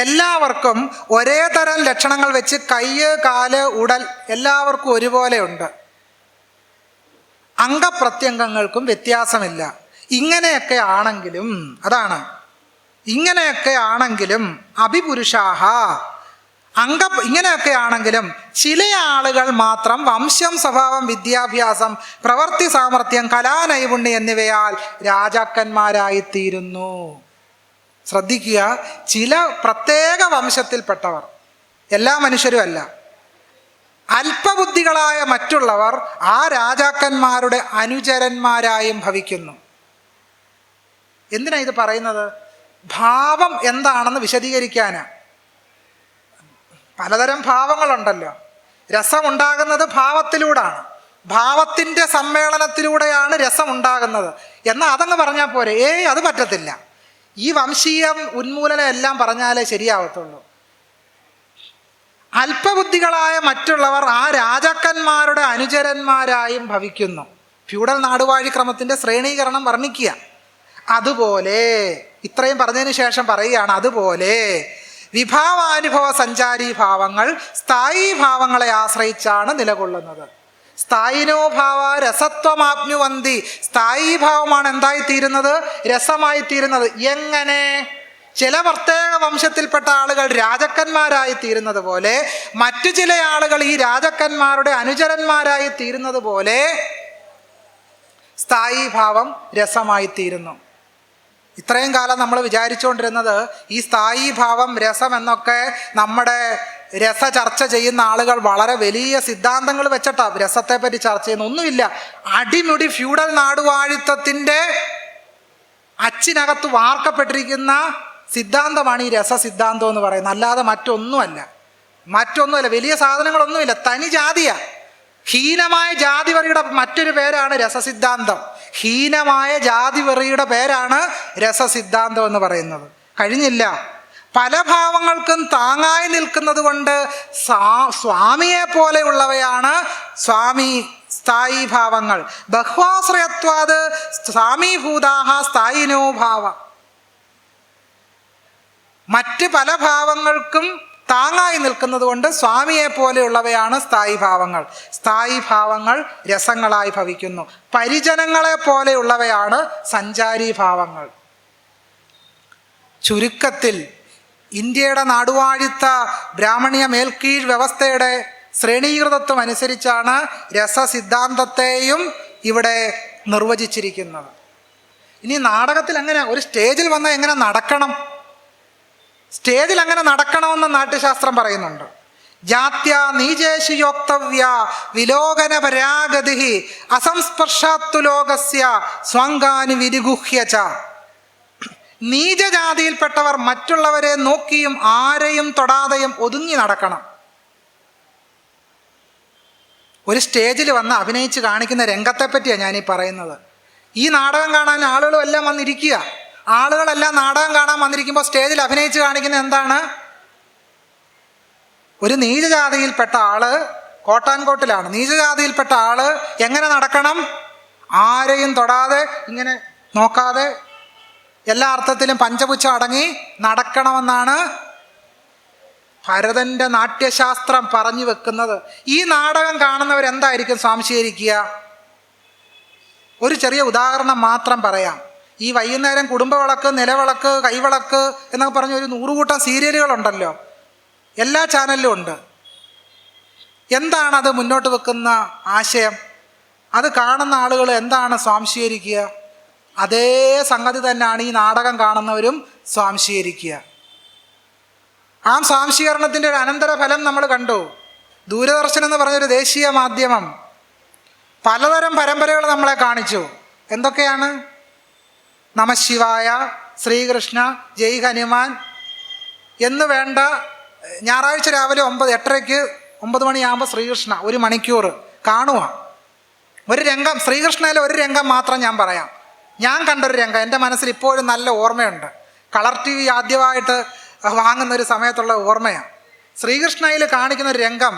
എല്ലാവർക്കും ഒരേ തരം ലക്ഷണങ്ങൾ വെച്ച് കയ്യ്, കാല്, ഉടൽ എല്ലാവർക്കും ഒരുപോലെ ഉണ്ട്. അംഗപ്രത്യംഗങ്ങൾക്കും വ്യത്യാസമില്ല. ഇങ്ങനെയൊക്കെ ആണെങ്കിലും അഭിപുരുഷാഹ ഇങ്ങനെയൊക്കെ ആണെങ്കിലും ചില ആളുകൾ മാത്രം വംശം, സ്വഭാവം, വിദ്യാഭ്യാസം, പ്രവൃത്തി സാമർഥ്യം, കലാനൈപുണ്യം എന്നിവയാൽ രാജാക്കന്മാരായിത്തീരുന്നു. ശ്രദ്ധിക്കുക, ചില പ്രത്യേക വംശത്തിൽപ്പെട്ടവർ, എല്ലാ മനുഷ്യരും അല്ല, അല്പബുദ്ധികളായ മറ്റുള്ളവർ ആ രാജാക്കന്മാരുടെ അനുചരന്മാരായും ഭവിക്കുന്നു. എന്തിനാ ഇത് പറയുന്നത്? ഭാവം എന്താണെന്ന് വിശദീകരിക്കാനാ. പലതരം ഭാവങ്ങളുണ്ടല്ലോ. രസമുണ്ടാകുന്നത് ഭാവത്തിലൂടെയാണ്, ഭാവത്തിൻ്റെ സമ്മേളനത്തിലൂടെയാണ് രസം ഉണ്ടാകുന്നത്. എന്നാൽ അതങ്ങ് പറഞ്ഞാൽ പോരെ? അത് പറ്റത്തില്ല. ഈ വംശീയ ഉന്മൂലനം എല്ലാം പറഞ്ഞാലേ ശരിയാവത്തുള്ളൂ. അല്പബുദ്ധികളായ മറ്റുള്ളവർ ആ രാജാക്കന്മാരുടെ അനുചരന്മാരായും ഭവിക്കുന്നു. ഫ്യൂഡൽ നാടുവാഴിക്രമത്തിൻ്റെ ശ്രേണീകരണം വർണ്ണിക്കുക. അതുപോലെ ഇത്രയും പറഞ്ഞതിന് ശേഷം പറയുകയാണ്, അതുപോലെ വിഭാവാനുഭവ സഞ്ചാരി ഭാവങ്ങൾ സ്ഥായീ ഭാവങ്ങളെ ആശ്രയിച്ചാണ് നിലകൊള്ളുന്നത്. സ്ഥായിനോഭാവ രസത്വമാപ്നുവന്തി. സ്ഥായീ ഭാവമാണ് എന്തായിത്തീരുന്നത്? രസമായിത്തീരുന്നത്. എങ്ങനെ? ചില പ്രത്യേക വംശത്തിൽപ്പെട്ട ആളുകൾ രാജാക്കന്മാരായി തീരുന്നത് പോലെ മറ്റു ചില ആളുകൾ ഈ രാജാക്കന്മാരുടെ അനുചരന്മാരായി തീരുന്നത് പോലെ സ്ഥായീ ഭാവം രസമായി തീരുന്നു. ഇത്രയും കാലം നമ്മൾ വിചാരിച്ചുകൊണ്ടിരുന്നത് ഈ സ്ഥായീ ഭാവം, രസം എന്നൊക്കെ നമ്മുടെ രസ ചർച്ച ചെയ്യുന്ന ആളുകൾ വളരെ വലിയ സിദ്ധാന്തങ്ങൾ വെച്ചിട്ടാണ് രസത്തെപ്പറ്റി ചർച്ച ചെയ്യുന്ന. ഒന്നുമില്ല. അടിമുടി ഫ്യൂഡൽ നാടുവാഴിത്തത്തിൻ്റെ അച്ചിനകത്ത് വാർക്കപ്പെട്ടിരിക്കുന്ന സിദ്ധാന്തമാണ് ഈ രസസിദ്ധാന്തം എന്ന് പറയുന്നത്. അല്ലാതെ മറ്റൊന്നുമല്ല. വലിയ സാധനങ്ങളൊന്നുമില്ല. തനി ജാതിയാ. ഹീനമായ ജാതിവെറിയുടെ മറ്റൊരു പേരാണ് രസസിദ്ധാന്തം. ഹീനമായ ജാതിവെറിയുടെ പേരാണ് രസസിദ്ധാന്തം എന്ന് പറയുന്നത്. കഴിഞ്ഞില്ല. പല ഭാവങ്ങൾക്കും താങ്ങായി നിൽക്കുന്നത് കൊണ്ട് സ്വാമിയെ പോലെയുള്ളവയാണ് സ്ഥായീ ഭാവങ്ങൾ. ബഹ്വാശ്രയത്വാത് സ്വാമീഭൂതാഹ സ്ഥായിനോ ഭാവ. മറ്റ് പല ഭാവങ്ങൾക്കും താങ്ങായി നിൽക്കുന്നത് കൊണ്ട് സ്വാമിയെ പോലെയുള്ളവയാണ് സ്ഥായീ ഭാവങ്ങൾ. സ്ഥായീ ഭാവങ്ങൾ രസങ്ങളായി ഭവിക്കുന്നു. പരിജനങ്ങളെ പോലെയുള്ളവയാണ് സഞ്ചാരി ഭാവങ്ങൾ. ചുരുക്കത്തിൽ ഇന്ത്യയുടെ നാടുവാഴിത്ത ബ്രാഹ്മണീയ മേൽക്കീഴ് വ്യവസ്ഥയുടെ ശ്രേണീകൃതത്വം അനുസരിച്ചാണ് രസസിദ്ധാന്തത്തെയും ഇവിടെ നിർവചിച്ചിരിക്കുന്നത്. ഇനി നാടകത്തിൽ എങ്ങനെ, ഒരു സ്റ്റേജിൽ വന്നാൽ എങ്ങനെ നടക്കണം? സ്റ്റേജിൽ അങ്ങനെ നടക്കണമെന്ന് നാട്യശാസ്ത്രം പറയുന്നുണ്ട്. ജാത്യ നീചേഷു യോക്തവ്യ വിലോകന പരാഗതി അസംസ്പർശാത്തു ലോകസ്യ സ്വങ്കാനി വിരിഗുഹ്യച. നീചജാതിയിൽപ്പെട്ടവർ മറ്റുള്ളവരെ നോക്കിയും ആരെയും തൊടാതെയും ഒതുങ്ങി നടക്കണം. ഒരു സ്റ്റേജിൽ വന്ന് അഭിനയിച്ച് കാണിക്കുന്ന രംഗത്തെ പറ്റിയാണ് ഞാനീ പറയുന്നത്. ഈ നാടകം കാണാൻ ആളുകളും എല്ലാം വന്നിരിക്കുക. ആളുകളെല്ലാം നാടകം കാണാൻ വന്നിരിക്കുമ്പോൾ സ്റ്റേജിൽ അഭിനയിച്ച് കാണിക്കുന്നത് എന്താണ്? ഒരു നീചജാതിയിൽപ്പെട്ട ആള് കോട്ടാൻകോട്ടിലാണ്. നീചജാതിയിൽപ്പെട്ട ആള് എങ്ങനെ നടക്കണം? ആരെയും തൊടാതെ, ഇങ്ങനെ നോക്കാതെ, എല്ലാ അർത്ഥത്തിലും പഞ്ചപുച്ഛം അടങ്ങി നടക്കണമെന്നാണ് ഭരതൻ്റെ നാട്യശാസ്ത്രം പറഞ്ഞു വെക്കുന്നത്. ഈ നാടകം കാണുന്നവരെന്തായിരിക്കും സ്വാംശീകരിക്കുക? ഒരു ചെറിയ ഉദാഹരണം മാത്രം പറയാം. ഈ വൈകുന്നേരം കുടുംബവിളക്ക്, നിലവിളക്ക്, കൈവിളക്ക് എന്നൊക്കെ പറഞ്ഞ ഒരു 100 കൂട്ടം സീരിയലുകളുണ്ടല്ലോ, എല്ലാ ചാനലിലും ഉണ്ട്. എന്താണത് മുന്നോട്ട് വെക്കുന്ന ആശയം? അത് കാണുന്ന ആളുകൾ എന്താണ് സ്വാംശീകരിക്കുക? അതേ സംഗതി തന്നെയാണ് ഈ നാടകം കാണുന്നവരും സ്വാംശീകരിക്കുക. ആ സ്വാംശീകരണത്തിൻ്റെ ഒരു അനന്തരഫലം നമ്മൾ കണ്ടു. ദൂരദർശൻ എന്ന് പറഞ്ഞൊരു ദേശീയ മാധ്യമം പലതരം പരമ്പരകൾ നമ്മളെ കാണിച്ചു. എന്തൊക്കെയാണ്? നമശിവായ, ശ്രീകൃഷ്ണ, ജയ് ഹനുമാൻ എന്ന് വേണ്ട. ഞായറാഴ്ച രാവിലെ 8:30 9 മണിയാകുമ്പോൾ ശ്രീകൃഷ്ണ 1 മണിക്കൂർ കാണുക. ഒരു രംഗം, ശ്രീകൃഷ്ണയിലെ ഒരു രംഗം മാത്രം ഞാൻ പറയാം. ഞാൻ കണ്ടൊരു രംഗം എൻ്റെ മനസ്സിൽ ഇപ്പോഴും നല്ല ഓർമ്മയുണ്ട്. കളർ TV ആദ്യമായിട്ട് വാങ്ങുന്നൊരു സമയത്തുള്ള ഓർമ്മയാണ്. ശ്രീകൃഷ്ണയിൽ കാണിക്കുന്ന ഒരു രംഗം,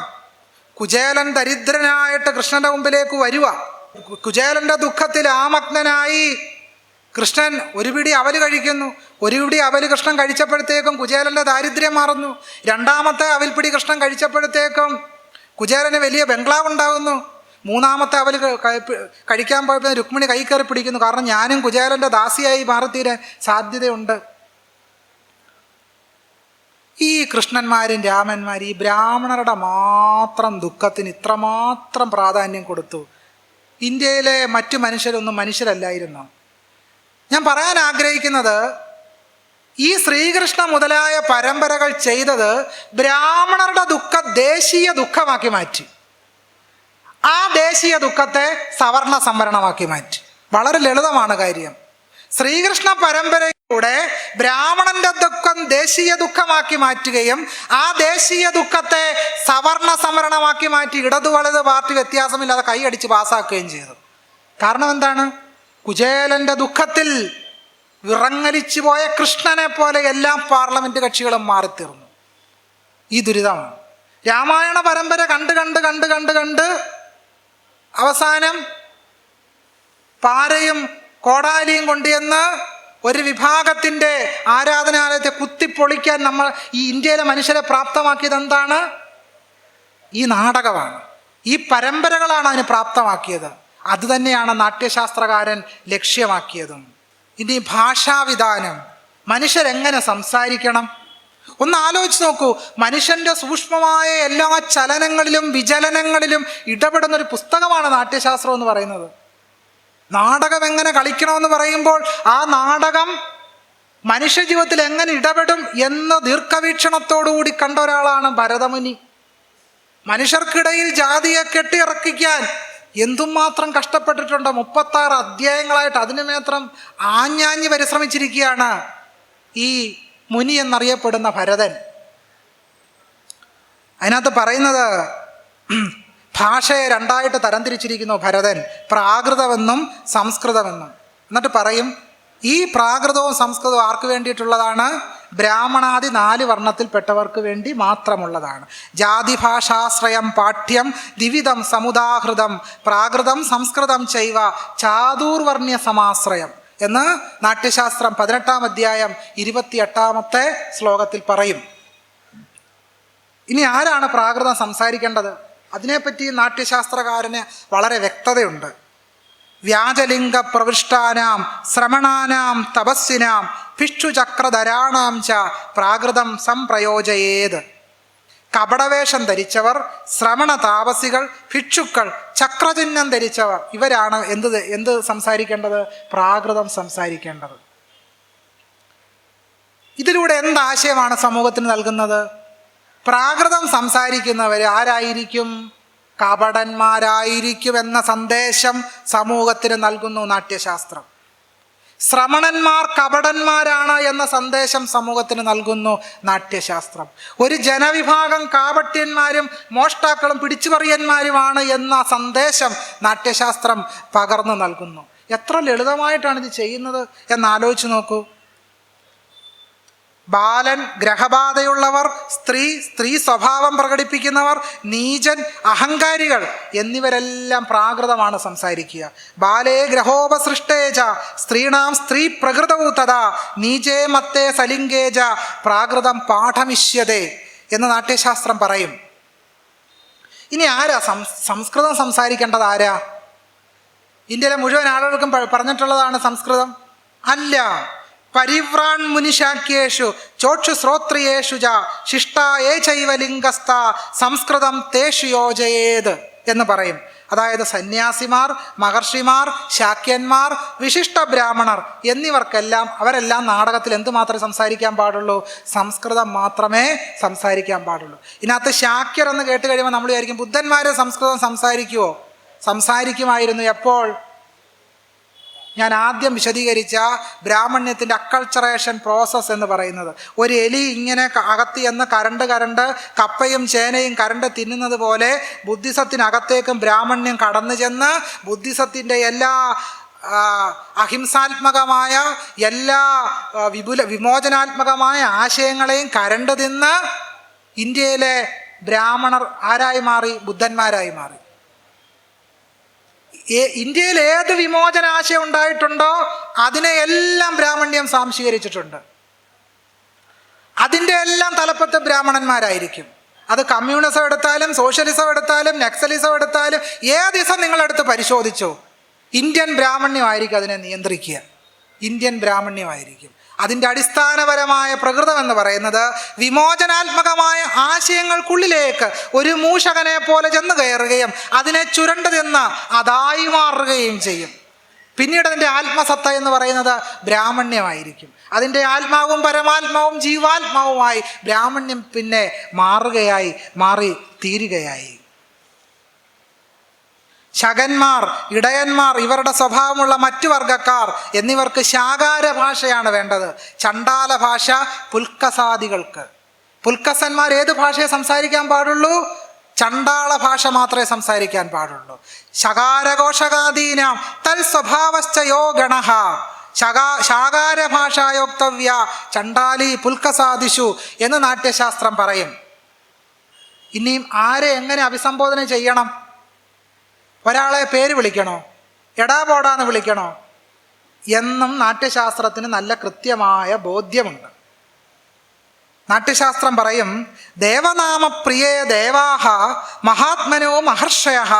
കുചേലൻ ദരിദ്രനായിട്ട് കൃഷ്ണൻ്റെ മുമ്പിലേക്ക് വരുക. കുചേലൻ്റെ ദുഃഖത്തിൽ ആമഗ്നനായി കൃഷ്ണൻ ഒരു പിടി അവല് കഴിക്കുന്നു. ഒരു പിടി അവല് കൃഷ്ണൻ കഴിച്ചപ്പോഴത്തേക്കും കുചേലൻ്റെ ദാരിദ്ര്യം മാറുന്നു. രണ്ടാമത്തെ അവിൽപ്പിടി കൃഷ്ണൻ കഴിച്ചപ്പോഴത്തേക്കും കുചേലന് വലിയ ബംഗ്ലാവ് ഉണ്ടാകുന്നു. മൂന്നാമത്തെ അവല് കഴിക്കാൻ പോയപ്പോൾ രുക്മിണി കൈ കയറി പിടിക്കുന്നു. കാരണം ഞാനും കുചേലൻ്റെ ദാസിയായി മാറിത്തീരാൻ സാധ്യതയുണ്ട്. ഈ കൃഷ്ണന്മാരും രാമന്മാരും ഈ ബ്രാഹ്മണരുടെ മാത്രം ദുഃഖത്തിന് ഇത്രമാത്രം പ്രാധാന്യം കൊടുത്തു. ഇന്ത്യയിലെ മറ്റു മനുഷ്യരൊന്നും മനുഷ്യരല്ലായിരുന്നു. ഞാൻ പറയാൻ ആഗ്രഹിക്കുന്നത്, ഈ ശ്രീകൃഷ്ണ മുതലായ പരമ്പരകൾ ചെയ്തത് ബ്രാഹ്മണരുടെ ദേശീയ ദുഃഖമാക്കി മാറ്റി. ആ ദേശീയ ദുഃഖത്തെ സവർണ സംവരണമാക്കി മാറ്റി. വളരെ ലളിതമാണ് കാര്യം. ശ്രീകൃഷ്ണ പരമ്പരയിലൂടെ ബ്രാഹ്മണന്റെ ദുഃഖം ദേശീയ ദുഃഖമാക്കി മാറ്റുകയും ആ ദേശീയ ദുഃഖത്തെ സവർണ സംവരണമാക്കി മാറ്റി ഇടതു വലത് പാർട്ടി വ്യത്യാസമില്ലാതെ കൈയടിച്ച് പാസ്സാക്കുകയും ചെയ്തു. കാരണം എന്താണ്? കുചേലന്റെ ദുഃഖത്തിൽ വിറങ്ങലിച്ചു പോയ കൃഷ്ണനെ പോലെ എല്ലാ പാർലമെന്റ് കക്ഷികളും മാറിത്തീർന്നു. ഈ ദുരിതമാണ്. രാമായണ പരമ്പര കണ്ട് അവസാനം പാരയും കോടാലിയും കൊണ്ടുവന്ന് ഒരു വിഭാഗത്തിൻ്റെ ആരാധനാലയത്തെ കുത്തിപ്പൊളിക്കാൻ നമ്മൾ ഈ ഇന്ത്യയിലെ മനുഷ്യരെ പ്രാപ്തമാക്കിയത് എന്താണ്? ഈ നാടകമാണ്. ഈ പരമ്പരകളാണ് അതിന് പ്രാപ്തമാക്കിയത്. അതുതന്നെയാണ് നാട്യശാസ്ത്രകാരൻ ലക്ഷ്യമാക്കിയതും. ഇനി ഭാഷാവിധാനം, മനുഷ്യരെങ്ങനെ സംസാരിക്കണം ഒന്ന് ആലോചിച്ച് നോക്കൂ. മനുഷ്യൻ്റെ സൂക്ഷ്മമായ എല്ലാ ചലനങ്ങളിലും വിചലനങ്ങളിലും ഇടപെടുന്നൊരു പുസ്തകമാണ് നാട്യശാസ്ത്രം എന്ന് പറയുന്നത്. നാടകം എങ്ങനെ കളിക്കണമെന്ന് പറയുമ്പോൾ ആ നാടകം മനുഷ്യജീവിതത്തിൽ എങ്ങനെ ഇടപെടും എന്ന് ദീർഘവീക്ഷണത്തോടുകൂടി കണ്ട ഒരാളാണ് ഭരതമുനി. മനുഷ്യർക്കിടയിൽ ജാതിയെ കെട്ടിയിറക്കിക്കാൻ എന്തുമാത്രം കഷ്ടപ്പെട്ടിട്ടുണ്ട്. 36 അധ്യായങ്ങളായിട്ട് അതിനു മാത്രം ആഞ്ഞാഞ്ഞ് പരിശ്രമിച്ചിരിക്കുകയാണ് ഈ മുനി എന്നറിയപ്പെടുന്ന ഭരതൻ. അതിനകത്ത് പറയുന്നത് ഭാഷയെ 2ആയിട്ട് തരംതിരിച്ചിരിക്കുന്നു ഭരതൻ, പ്രാകൃതമെന്നും സംസ്കൃതമെന്നും. എന്നിട്ട് പറയും ഈ പ്രാകൃതവും സംസ്കൃതവും ആർക്ക് വേണ്ടിയിട്ടുള്ളതാണ്? ബ്രാഹ്മണാദി 4 വർണ്ണത്തിൽപ്പെട്ടവർക്ക് വേണ്ടി മാത്രമുള്ളതാണ്. ജാതിഭാഷാശ്രയം പാഠ്യം ദ്വിവിധം സമുദാഹൃതം പ്രാകൃതം സംസ്കൃതം ചൈവ ചാതുർവർണ്ണ്യ സമാശ്രയം എന്ന് നാട്യശാസ്ത്രം 18-ാം അധ്യായം 28-ാമത്തെ ശ്ലോകത്തിൽ പറയും. ഇനി ആരാണ് പ്രാകൃതം സംസാരിക്കേണ്ടത്? അതിനെപ്പറ്റി നാട്യശാസ്ത്രകാരന് വളരെ വ്യക്തതയുണ്ട്. വ്യാജലിംഗ പ്രവിഷ്ടാനാം ശ്രമണാനാം തപസ്സിനാം ഭിക്ഷുചക്രധരാണാം ച പ്രാകൃതം സംപ്രയോജയേത്. കപടവേഷം ധരിച്ചവർ, ശ്രമണ താപസികൾ, ഭിക്ഷുക്കൾ, ചക്രചിഹ്നം ധരിച്ചവർ, ഇവരാണ് എന്ത് സംസാരിക്കേണ്ടത്? പ്രാകൃതം സംസാരിക്കേണ്ടത്. ഇതിലൂടെ എന്താശയമാണ് സമൂഹത്തിന് നൽകുന്നത്? പ്രാകൃതം സംസാരിക്കുന്നവർ ആരായിരിക്കും? കപടന്മാരായിരിക്കും എന്ന സന്ദേശം സമൂഹത്തിന് നൽകുന്നു നാട്യശാസ്ത്രം. ശ്രമണന്മാർ കപടന്മാരാണ് എന്ന സന്ദേശം സമൂഹത്തിന് നൽകുന്നു നാട്യശാസ്ത്രം. ഒരു ജനവിഭാഗം കാപട്യന്മാരും മോഷ്ടാക്കളും പിടിച്ചുപറിയന്മാരുമാണ് എന്ന സന്ദേശം നാട്യശാസ്ത്രം പകർന്നു നൽകുന്നു. എത്ര ലളിതമായിട്ടാണ് ഇത് ചെയ്യുന്നത് എന്നാലോചിച്ച് നോക്കൂ. ബാലൻ, ഗ്രഹബാധയുള്ളവർ, സ്ത്രീ സ്വഭാവം പ്രകടിപ്പിക്കുന്നവർ, നീചൻ, അഹങ്കാരികൾ എന്നിവരെല്ലാം പ്രാകൃതമാണ് സംസാരിക്കുക. ബാലേ ഗ്രഹോപസൃഷ്ടേജ സ്ത്രീണാം സ്ത്രീ പ്രകൃതവൂ തഥാ നീചേ മത്തേ സലിംഗേജ പ്രാകൃതം പാഠമിഷ്യതേ എന്ന് നാട്യശാസ്ത്രം പറയും. ഇനി ആരാ സംസ്കൃതം സംസാരിക്കേണ്ടത്? ആരാ? ഇന്ത്യയിലെ മുഴുവൻ ആളുകൾക്കും പറഞ്ഞിട്ടുള്ളതാണ് സംസ്കൃതം? അല്ല. പരിവ്രാൺ മുനിശാക്യേഷു ചോക്ഷുശ്രോത്രിയേഷു ച ശിഷ്ടായേ ചൈവ ലിംഗസ്ഥ സംസ്കൃതം തേഷു യോജയേത് എന്ന് പറയും. അതായത് സന്യാസിമാർ, മഹർഷിമാർ, ശാക്യന്മാർ, വിശിഷ്ട ബ്രാഹ്മണർ എന്നിവർക്കെല്ലാം അവരെല്ലാം നാടകത്തിൽ എന്ത് മാത്രമേ സംസാരിക്കാൻ പാടുള്ളൂ? സംസ്കൃതം മാത്രമേ സംസാരിക്കാൻ പാടുള്ളൂ. ഇതിനകത്ത് ശാക്യർ എന്ന് കേട്ട് കഴിയുമ്പോൾ നമ്മൾ വിചാരിക്കും ബുദ്ധന്മാർ സംസ്കൃതം സംസാരിക്കുമോ? സംസാരിക്കുമായിരുന്നു. എപ്പോൾ? ഞാൻ ആദ്യം വിശദീകരിച്ച ബ്രാഹ്മണ്യത്തിൻ്റെ അക്കൾച്ചറേഷൻ പ്രോസസ്സ് എന്ന് പറയുന്നത്. ഒരു എലി ഇങ്ങനെ അകത്ത് ചെന്ന് കരണ്ട് കപ്പയും ചേനയും കരണ്ട് തിന്നുന്നത് പോലെ ബുദ്ധിസത്തിനകത്തേക്കും ബ്രാഹ്മണ്യം കടന്നു ചെന്ന് ബുദ്ധിസത്തിൻ്റെ എല്ലാ അഹിംസാത്മകമായ എല്ലാ വിമോചനാത്മകമായ ആശയങ്ങളെയും കരണ്ട് തിന്ന് ഇന്ത്യയിലെ ബ്രാഹ്മണർ ആരായി മാറി? ബുദ്ധന്മാരായി മാറി. ഇന്ത്യയിൽ ഏത് വിമോചനാശയം ഉണ്ടായിട്ടുണ്ടോ അതിനെ എല്ലാം ബ്രാഹ്മണ്യം സ്വാംശീകരിച്ചിട്ടുണ്ട്. അതിൻ്റെ എല്ലാം തലപ്പത്ത് ബ്രാഹ്മണന്മാരായിരിക്കും. അത് കമ്മ്യൂണിസം എടുത്താലും സോഷ്യലിസം എടുത്താലും നക്സലിസം എടുത്താലും ഏതിസം നിങ്ങളെടുത്ത് പരിശോധിച്ചോ, ഇന്ത്യൻ ബ്രാഹ്മണ്യമായിരിക്കും അതിനെ നിയന്ത്രിക്കുക. ഇന്ത്യൻ ബ്രാഹ്മണ്യമായിരിക്കും. അതിൻ്റെ അടിസ്ഥാനപരമായ പ്രകൃതം എന്ന് പറയുന്നത് വിമോചനാത്മകമായ ആശയങ്ങൾക്കുള്ളിലേക്ക് ഒരു മൂഷകനെ പോലെ ചെന്ന് കയറുകയും അതിനെ ചുരണ്ടു തിന്ന് അതായി മാറുകയും ചെയ്യും. പിന്നീട് അതിൻ്റെ ആത്മസത്ത എന്ന് പറയുന്നത് ബ്രാഹ്മണ്യമായിരിക്കും. അതിൻ്റെ ആത്മാവും പരമാത്മാവും ജീവാത്മാവുമായി ബ്രാഹ്മണ്യം പിന്നെ മാറി തീരുകയായി. ശകന്മാർ, ഇടയന്മാർ, ഇവരുടെ സ്വഭാവമുള്ള മറ്റു വർഗക്കാർ എന്നിവർക്ക് ശാകാര ഭാഷയാണ് വേണ്ടത്. ചണ്ടാല ഭാഷ പുൽക്കസാദികൾക്ക്. പുൽക്കസന്മാർ ഏത് ഭാഷയെ സംസാരിക്കാൻ പാടുള്ളൂ? ചണ്ടാള ഭാഷ മാത്രമേ സംസാരിക്കാൻ പാടുള്ളൂ. ശകാരഘോഷകാദീനാം തൽ സ്വഭാവശ്ചയോ ഗണഃ ശാകാര ഭാഷായോക്തവ്യ ചണ്ടാലി പുൽക്കസാദിഷു എന്ന് നാട്യശാസ്ത്രം പറയും. ഇനിയും ആരെ എങ്ങനെ അഭിസംബോധന ചെയ്യണം? ഒരാളെ പേര് വിളിക്കണോ? എടാ പോടാന്ന് വിളിക്കണോ? എന്നും നാട്യശാസ്ത്രത്തിന് നല്ല കൃത്യമായ ബോധ്യമുണ്ട്. നാട്യശാസ്ത്രം പറയും, ദേവനാമപ്രിയേ ദേവാഹ മഹാത്മനോ മഹർഷയഃ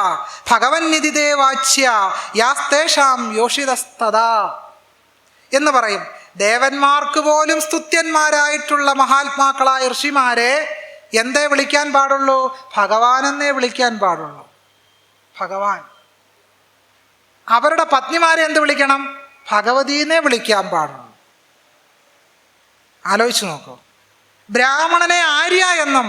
ഭഗവന്നിധിതേ വാച്യ യാസ്തേഷാം യോഷിതസ്തദാ എന്ന് പറയും. ദേവന്മാർക്ക് പോലും സ്തുത്യന്മാരായിട്ടുള്ള മഹാത്മാക്കളായ ഋഷിമാരെ എന്തേ വിളിക്കാൻ പാടുള്ളൂ? ഭഗവാനെന്നേ വിളിക്കാൻ പാടുള്ളൂ. ഭഗവാൻ. അവരുടെ പത്നിമാരെ എന്ത് വിളിക്കണം? ഭഗവതീനെ വിളിക്കാൻ പാടുള്ളൂ. ആലോചിച്ച് നോക്കൂ. ബ്രാഹ്മണനെ ആര്യ എന്നും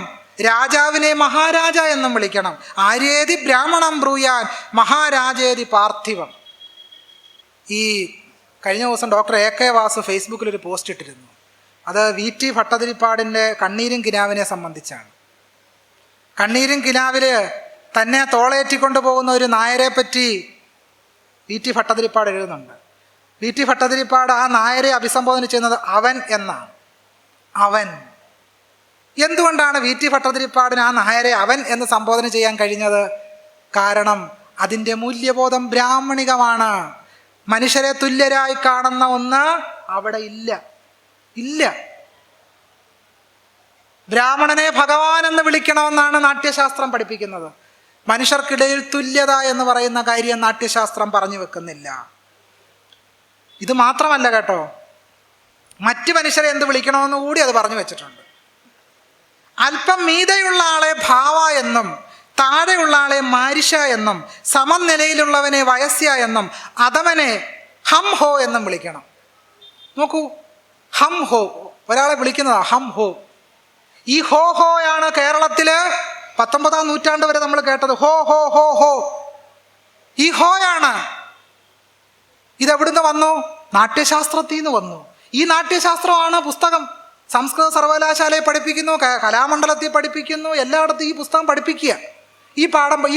രാജാവിനെ മഹാരാജ എന്നും വിളിക്കണം. ആര്യേതി ബ്രാഹ്മണം ബ്രൂയാൻ മഹാരാജേതി പാർത്ഥിവം. ഈ കഴിഞ്ഞ ദിവസം ഡോക്ടർ AK വാസു ഫേസ്ബുക്കിലൊരു പോസ്റ്റ് ഇട്ടിരുന്നു. അത് VT ഭട്ടതിരിപ്പാടിൻ്റെ കണ്ണീരും കിനാവിനെ സംബന്ധിച്ചാണ്. കണ്ണീരും കിനാവിൽ തന്നെ തോളേറ്റിക്കൊണ്ടു പോകുന്ന ഒരു നായരെ പറ്റി VT ഭട്ടതിരിപ്പാട് എഴുതുന്നുണ്ട്. VT ഭട്ടതിരിപ്പാട് ആ നായരെ അഭിസംബോധന ചെയ്യുന്നത് അവൻ എന്നാണ്. അവൻ. എന്തുകൊണ്ടാണ് VT ഭട്ടതിരിപ്പാടിന് ആ നായരെ അവൻ എന്ന് സംബോധന ചെയ്യാൻ കഴിഞ്ഞത്? കാരണം അതിൻ്റെ മൂല്യബോധം ബ്രാഹ്മണികമാണ്. മനുഷ്യരെ തുല്യരായി കാണുന്ന ഒന്ന് അവിടെ ഇല്ല. ബ്രാഹ്മണനെ ഭഗവാൻ എന്ന് വിളിക്കണമെന്നാണ് നാട്യശാസ്ത്രം പഠിപ്പിക്കുന്നത്. മനുഷ്യർക്കിടയിൽ തുല്യത എന്ന് പറയുന്ന കാര്യം നാട്യശാസ്ത്രം പറഞ്ഞു വെക്കുന്നില്ല. ഇത് മാത്രമല്ല കേട്ടോ, മറ്റു മനുഷ്യരെ എന്ത് വിളിക്കണമെന്ന് കൂടി അത് പറഞ്ഞു വെച്ചിട്ടുണ്ട്. അല്പം മീതെയുള്ള ആളെ ഭാവ എന്നും താഴെയുള്ള ആളെ മാരിഷ എന്നും സമനിലയിലുള്ളവനെ വയസ്യ എന്നും അധമനെ ഹം ഹോ എന്നും വിളിക്കണം. നോക്കൂ, ഹം ഹോ ഒരാളെ വിളിക്കുന്നതാ ഹം ഹോ. ഈ ഹോയാണ് കേരളത്തില് 19-ാം നൂറ്റാണ്ട് വരെ നമ്മൾ കേട്ടത്. ഹോ ഹോ ഹോ ഹോ. ഈ ഹോയാണ്. ഇതെവിടുന്ന് വന്നു? നാട്യശാസ്ത്രത്തിൽ നിന്ന് വന്നു. ഈ നാട്യശാസ്ത്രമാണ് പുസ്തകം. സംസ്കൃത സർവകലാശാലയെ പഠിപ്പിക്കുന്നു, കലാമണ്ഡലത്തിൽ പഠിപ്പിക്കുന്നു, എല്ലായിടത്തും ഈ പുസ്തകം പഠിപ്പിക്കുക. ഈ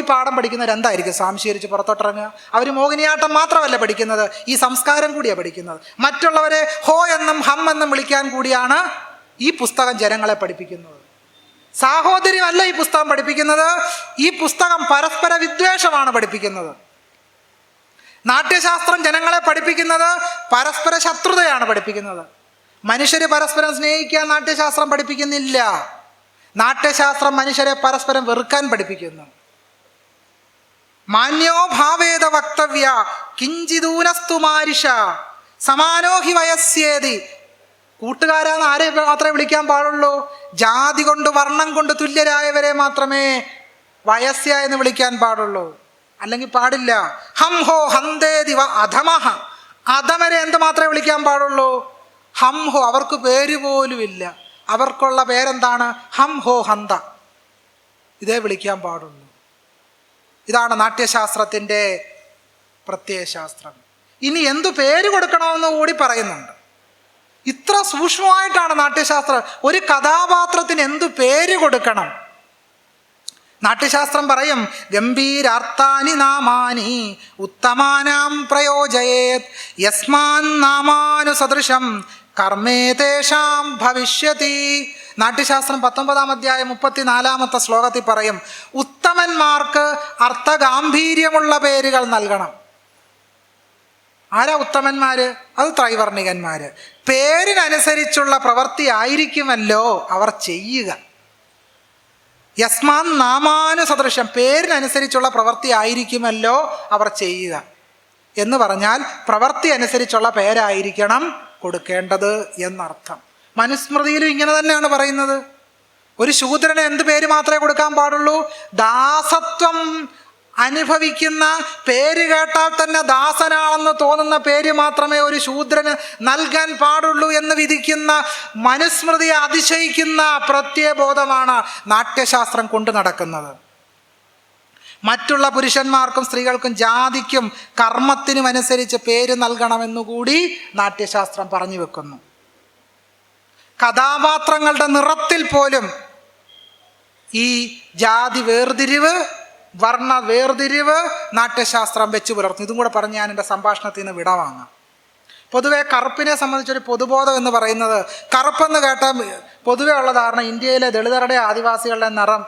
പാഠം പഠിക്കുന്നവരെന്തായിരിക്കും സ്വാംശീകരിച്ച് പുറത്തോട്ടിറങ്ങുക? അവർ മോഹിനിയാട്ടം മാത്രമല്ല പഠിക്കുന്നത്, ഈ സംസ്കാരം കൂടിയാണ് പഠിക്കുന്നത്. മറ്റുള്ളവരെ ഹോ എന്നും ഹം എന്നും വിളിക്കാൻ കൂടിയാണ് ഈ പുസ്തകം ജനങ്ങളെ പഠിപ്പിക്കുന്നത്. സാഹോദര്യമല്ല ഈ പുസ്തകം പഠിപ്പിക്കുന്നത്. ഈ പുസ്തകം പരസ്പര വിദ്വേഷമാണ് പഠിപ്പിക്കുന്നത്. നാട്യശാസ്ത്രം ജനങ്ങളെ പഠിപ്പിക്കുന്നത് പരസ്പര ശത്രുതയാണ് പഠിപ്പിക്കുന്നത്. മനുഷ്യര് പരസ്പരം സ്നേഹിക്കാൻ നാട്യശാസ്ത്രം പഠിപ്പിക്കുന്നില്ല. നാട്യശാസ്ത്രം മനുഷ്യരെ പരസ്പരം വെറുക്കാൻ പഠിപ്പിക്കുന്നു. മാന്യോ ഭാവേത വക്തവ്യ കിഞ്ചിദൂനസ്തു മാരിഷ സമാനോ ഹി വയസ്യേതി. കൂട്ടുകാരാന്ന് ആരെ മാത്രമേ വിളിക്കാൻ പാടുള്ളൂ? ജാതി കൊണ്ട് വർണ്ണം കൊണ്ട് തുല്യരായവരെ മാത്രമേ വയസ്യ എന്ന് വിളിക്കാൻ പാടുള്ളൂ, അല്ലെങ്കിൽ പാടില്ല. ഹം ഹോ ഹന്തേതി വ അധമഹ. അധമരെ എന്ത് മാത്രമേ വിളിക്കാൻ പാടുള്ളൂ? ഹം ഹോ. അവർക്ക് പേര് പോലുമില്ല. അവർക്കുള്ള പേരെന്താണ്? ഹം ഹോ ഹന്ത. ഇതേ വിളിക്കാൻ പാടുള്ളൂ. ഇതാണ് നാട്യശാസ്ത്രത്തിൻ്റെ പ്രത്യയശാസ്ത്രം. ഇനി എന്തു പേര് കൊടുക്കണമെന്ന് കൂടി പറയുന്നുണ്ട്. ഇത്ര സൂക്ഷ്മമായിട്ടാണ് നാട്യശാസ്ത്രം. ഒരു കഥാപാത്രത്തിന് എന്തു പേര് കൊടുക്കണം? നാട്യശാസ്ത്രം പറയും, ഗംഭീരാർത്ഥാനി നാമാനി ഉത്തമാനാം പ്രയോജയേത് യസ്മാൻ നാമാനു സദൃശം കർമ്മേതേഷാം ഭവിഷ്യതി. നാട്യശാസ്ത്രം 19-ാം അധ്യായം 34-ാമത്തെ ശ്ലോകത്തിൽ പറയും, ഉത്തമന്മാർക്ക് അർത്ഥഗാംഭീര്യമുള്ള പേരുകൾ നൽകണം. ആരാ ഉത്തമന്മാര്? അത് ത്രൈവർണികന്മാര്. പേരിനനുസരിച്ചുള്ള പ്രവൃത്തി ആയിരിക്കുമല്ലോ അവർ ചെയ്യുക. യസ്മാൻ നാമാനു സദൃശം. പേരിനനുസരിച്ചുള്ള പ്രവൃത്തി ആയിരിക്കുമല്ലോ അവർ ചെയ്യുക എന്ന് പറഞ്ഞാൽ പ്രവൃത്തി അനുസരിച്ചുള്ള പേരായിരിക്കണം കൊടുക്കേണ്ടത് എന്നർത്ഥം. മനുസ്മൃതിയിലും ഇങ്ങനെ തന്നെയാണ് പറയുന്നത്. ഒരു ശൂദ്രന് എന്ത് പേര് മാത്രമേ കൊടുക്കാൻ പാടുള്ളൂ? ദാസത്വം അനുഭവിക്കുന്ന, പേര് കേട്ടാൽ തന്നെ ദാസനാണെന്ന് തോന്നുന്ന പേര് മാത്രമേ ഒരു ശൂദ്രന് നൽകാൻ പാടുള്ളൂ എന്ന് വിധിക്കുന്ന, മനുസ്മൃതിയെ അതിശയിക്കുന്ന പ്രത്യയബോധമാണ് നാട്യശാസ്ത്രം കൊണ്ടു നടക്കുന്നത്. മറ്റുള്ള പുരുഷന്മാർക്കും സ്ത്രീകൾക്കും ജാതിക്കും കർമ്മത്തിനും അനുസരിച്ച് പേര് നൽകണമെന്നുകൂടി നാട്യശാസ്ത്രം പറഞ്ഞു വെക്കുന്നു. കഥാപാത്രങ്ങളുടെ നിറത്തിൽ പോലും ഈ ജാതി വേർതിരിവ്, വർണ്ണ വേർതിരിവ് നാട്യശാസ്ത്രം വെച്ച് പുലർത്തുന്നു. ഇതും കൂടെ പറഞ്ഞ് ഞാൻ എൻ്റെ സംഭാഷണത്തിൽ നിന്ന് വിടവാങ്ങാം. പൊതുവെ കറുപ്പിനെ സംബന്ധിച്ചൊരു പൊതുബോധം എന്ന് പറയുന്നത്, കറുപ്പെന്ന് കേട്ടാൽ പൊതുവെ ഉള്ള ധാരണ ഇന്ത്യയിലെ ദളിതരുടെ ആദിവാസികളുടെ നിറം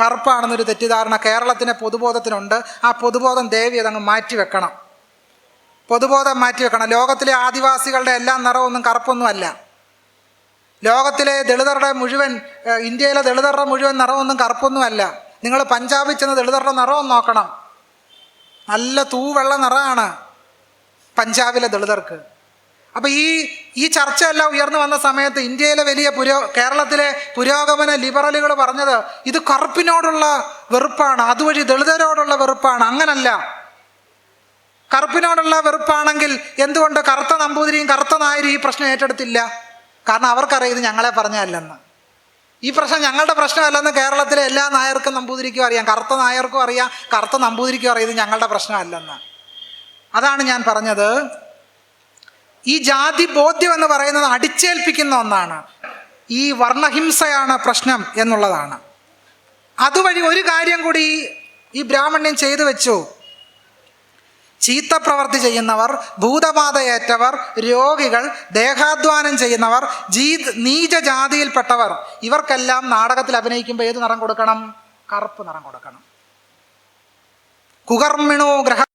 കറുപ്പാണെന്നൊരു തെറ്റിദ്ധാരണ കേരളത്തിൻ്റെ പൊതുബോധത്തിനുണ്ട്. ആ പൊതുബോധം ദേവി അതങ്ങ് മാറ്റിവെക്കണം. പൊതുബോധം മാറ്റിവെക്കണം. ലോകത്തിലെ ആദിവാസികളുടെ എല്ലാ നിറമൊന്നും കറുപ്പൊന്നും അല്ല. ലോകത്തിലെ ദളിതരുടെ മുഴുവൻ, ഇന്ത്യയിലെ ദളിതരുടെ മുഴുവൻ നിറമൊന്നും കറുപ്പൊന്നുമല്ല. നിങ്ങൾ പഞ്ചാബിൽ ചെന്ന് ദളിതരുടെ നിറവും നോക്കണം. നല്ല തൂവെള്ള നിറമാണ് പഞ്ചാബിലെ ദളിതർക്ക്. അപ്പം ഈ ചർച്ചയെല്ലാം ഉയർന്നു വന്ന സമയത്ത് ഇന്ത്യയിലെ വലിയ കേരളത്തിലെ പുരോഗമന ലിബറലുകൾ പറഞ്ഞത് ഇത് കറുപ്പിനോടുള്ള വെറുപ്പാണ്, അതുവഴി ദളിതരോടുള്ള വെറുപ്പാണ്. അങ്ങനല്ല. കറുപ്പിനോടുള്ള വെറുപ്പാണെങ്കിൽ എന്തുകൊണ്ട് കറുത്ത നമ്പൂതിരിയും കറുത്ത നായരും ഈ പ്രശ്നം ഏറ്റെടുത്തില്ല? കാരണം അവർക്കറിയാം ഇത് ഞങ്ങളെ പറഞ്ഞതല്ലെന്ന്. ഈ പ്രശ്നം ഞങ്ങളുടെ പ്രശ്നമല്ലെന്ന് കേരളത്തിലെ എല്ലാ നായർക്കും നമ്പൂതിരിക്കും അറിയാം. കറുത്ത നായർക്കും അറിയാം, കറുത്ത നമ്പൂതിരിക്കും അറിയാം ഇത് ഞങ്ങളുടെ പ്രശ്നമല്ലെന്ന്. അതാണ് ഞാൻ പറഞ്ഞത്. ഈ ജാതി ബോധ്യം എന്ന് പറയുന്നത് അടിച്ചേൽപ്പിക്കുന്ന ഒന്നാണ്. ഈ വർണ്ണഹിംസയാണ് പ്രശ്നം എന്നുള്ളതാണ്. അതുവഴി ഒരു കാര്യം കൂടി ഈ ബ്രാഹ്മണ്യം ചെയ്തു വെച്ചു. ചീത്ത പ്രവൃത്തി ചെയ്യുന്നവർ, ഭൂതബാധയേറ്റവർ, രോഗികൾ, ദേഹാധ്വാനം ചെയ്യുന്നവർ, നീചജാതിയിൽപ്പെട്ടവർ, ഇവർക്കെല്ലാം നാടകത്തിൽ അഭിനയിക്കുമ്പോൾ ഏത് നിറം കൊടുക്കണം? കറുപ്പ് നിറം കൊടുക്കണം. കുകർമ്മിണോ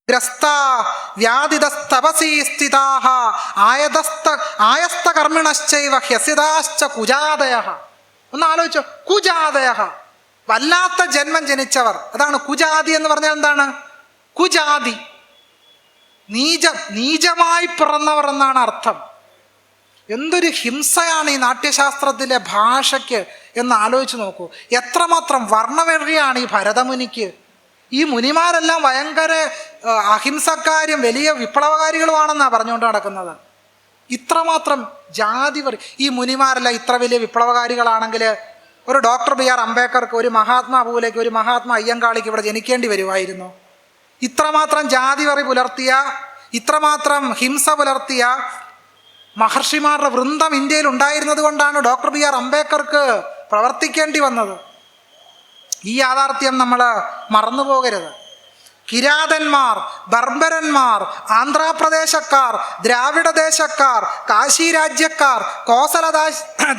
ഗ്രസ്ത വ്യാധിതസ്തപസീ സ്ഥിതാഹ ആയസ്തകർമ്മിണശ്ചൈവ ഹ്യസിതാശ്ച കുജാതയഃ. ഒന്ന് ആലോചിച്ചോ, കുജാതയഃ, വല്ലാത്ത ജന്മം ജനിച്ചവർ. അതാണ് കുജാതി എന്ന് പറഞ്ഞാൽ എന്താണ്? കുജാതി, നീചമായി പിറന്നവർ എന്നാണ് അർത്ഥം. എന്തൊരു ഹിംസയാണ് ഈ നാട്യശാസ്ത്രത്തിലെ ഭാഷയ്ക്ക് എന്ന് ആലോചിച്ച് നോക്കൂ. എത്രമാത്രം വർണ്ണവെറിയാണ് ഈ ഭരതമുനിക്ക്. ഈ മുനിമാരെല്ലാം ഭയങ്കര അഹിംസക്കാരും വലിയ വിപ്ലവകാരികളുമാണെന്നാണ് പറഞ്ഞുകൊണ്ട് നടക്കുന്നത്. ഇത്രമാത്രം ജാതി വറി. ഈ മുനിമാരെല്ലാം ഇത്ര വലിയ വിപ്ലവകാരികളാണെങ്കിൽ ഒരു ഡോക്ടർ ബി.ആർ. അംബേദ്കർക്ക്, ഒരു മഹാത്മാ പൂലെക്ക്, ഒരു മഹാത്മാ അയ്യങ്കാളിക്ക് ഇവിടെ ജനിക്കേണ്ടി വരുമായിരുന്നു. ഇത്രമാത്രം ജാതി വറി പുലർത്തിയ, ഇത്രമാത്രം ഹിംസ പുലർത്തിയ മഹർഷിമാരുടെ വൃന്ദം ഇന്ത്യയിൽ ഉണ്ടായിരുന്നത് കൊണ്ടാണ് ഡോക്ടർ ബി.ആർ. അംബേദ്കർക്ക് പ്രവർത്തിക്കേണ്ടി വന്നത്. ഈ യാഥാർത്ഥ്യം നമ്മൾ മറന്നു പോകരുത്. കിരാതന്മാർ, ബർബരന്മാർ, ആന്ധ്രാപ്രദേശക്കാർ, ദ്രാവിഡ ദേശക്കാർ, കാശി രാജ്യക്കാർ, കോസല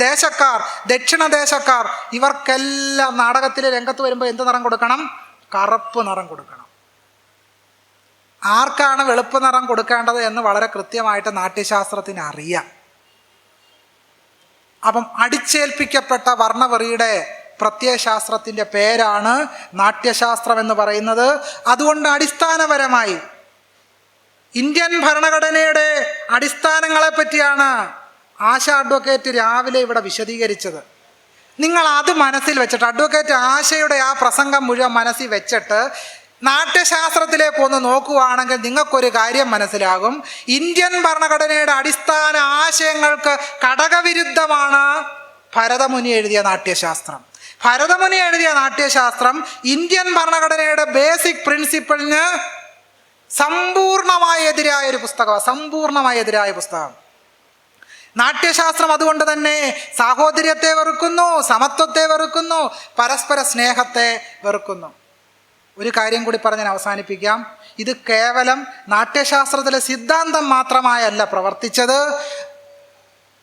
ദേശക്കാർ, ദക്ഷിണ ദേശക്കാർ, ഇവർക്കെല്ലാം നാടകത്തിലെ രംഗത്ത് വരുമ്പോൾ എന്ത് നിറം കൊടുക്കണം? കറുപ്പ് നിറം കൊടുക്കണം. ആർക്കാണ് വെളുപ്പ് നിറം കൊടുക്കേണ്ടത് എന്ന് വളരെ കൃത്യമായിട്ട് നാട്യശാസ്ത്രത്തിന് അറിയാം. അപ്പം അടിച്ചേൽപ്പിക്കപ്പെട്ട വർണ്ണവെറിയുടെ പ്രത്യയശാസ്ത്രത്തിൻ്റെ പേരാണ് നാട്യശാസ്ത്രം എന്ന് പറയുന്നത്. അതുകൊണ്ട് അടിസ്ഥാനപരമായി ഇന്ത്യൻ ഭരണഘടനയുടെ അടിസ്ഥാനങ്ങളെ പറ്റിയാണ് ആശ അഡ്വക്കേറ്റ് രാവിലെ ഇവിടെ വിശദീകരിച്ചത്. നിങ്ങൾ അത് മനസ്സിൽ വെച്ചിട്ട്, അഡ്വക്കേറ്റ് ആശയുടെ ആ പ്രസംഗം മുഴുവൻ മനസ്സിൽ വെച്ചിട്ട് നാട്യശാസ്ത്രത്തിലേക്ക് ഒന്ന് നോക്കുകയാണെങ്കിൽ നിങ്ങൾക്കൊരു കാര്യം മനസ്സിലാകും. ഇന്ത്യൻ ഭരണഘടനയുടെ അടിസ്ഥാന ആശയങ്ങൾക്ക് ഘടകവിരുദ്ധമാണ് ഭരതമുനി എഴുതിയ നാട്യശാസ്ത്രം. ഭരതമുനി എഴുതിയ നാട്യശാസ്ത്രം ഇന്ത്യൻ ഭരണഘടനയുടെ ബേസിക് പ്രിൻസിപ്പിളിന് സമ്പൂർണമായി എതിരായ ഒരു പുസ്തകമാണ്. സമ്പൂർണമായി എതിരായ പുസ്തകം നാട്യശാസ്ത്രം. അതുകൊണ്ട് തന്നെ സാഹോദര്യത്തെ വെറുക്കുന്നു, സമത്വത്തെ വെറുക്കുന്നു, പരസ്പര സ്നേഹത്തെ വെറുക്കുന്നു. ഒരു കാര്യം കൂടി പറഞ്ഞ് ഞാൻ അവസാനിപ്പിക്കാം. ഇത് കേവലം നാട്യശാസ്ത്രത്തിലെ സിദ്ധാന്തം മാത്രമായല്ല പ്രവർത്തിച്ചത്.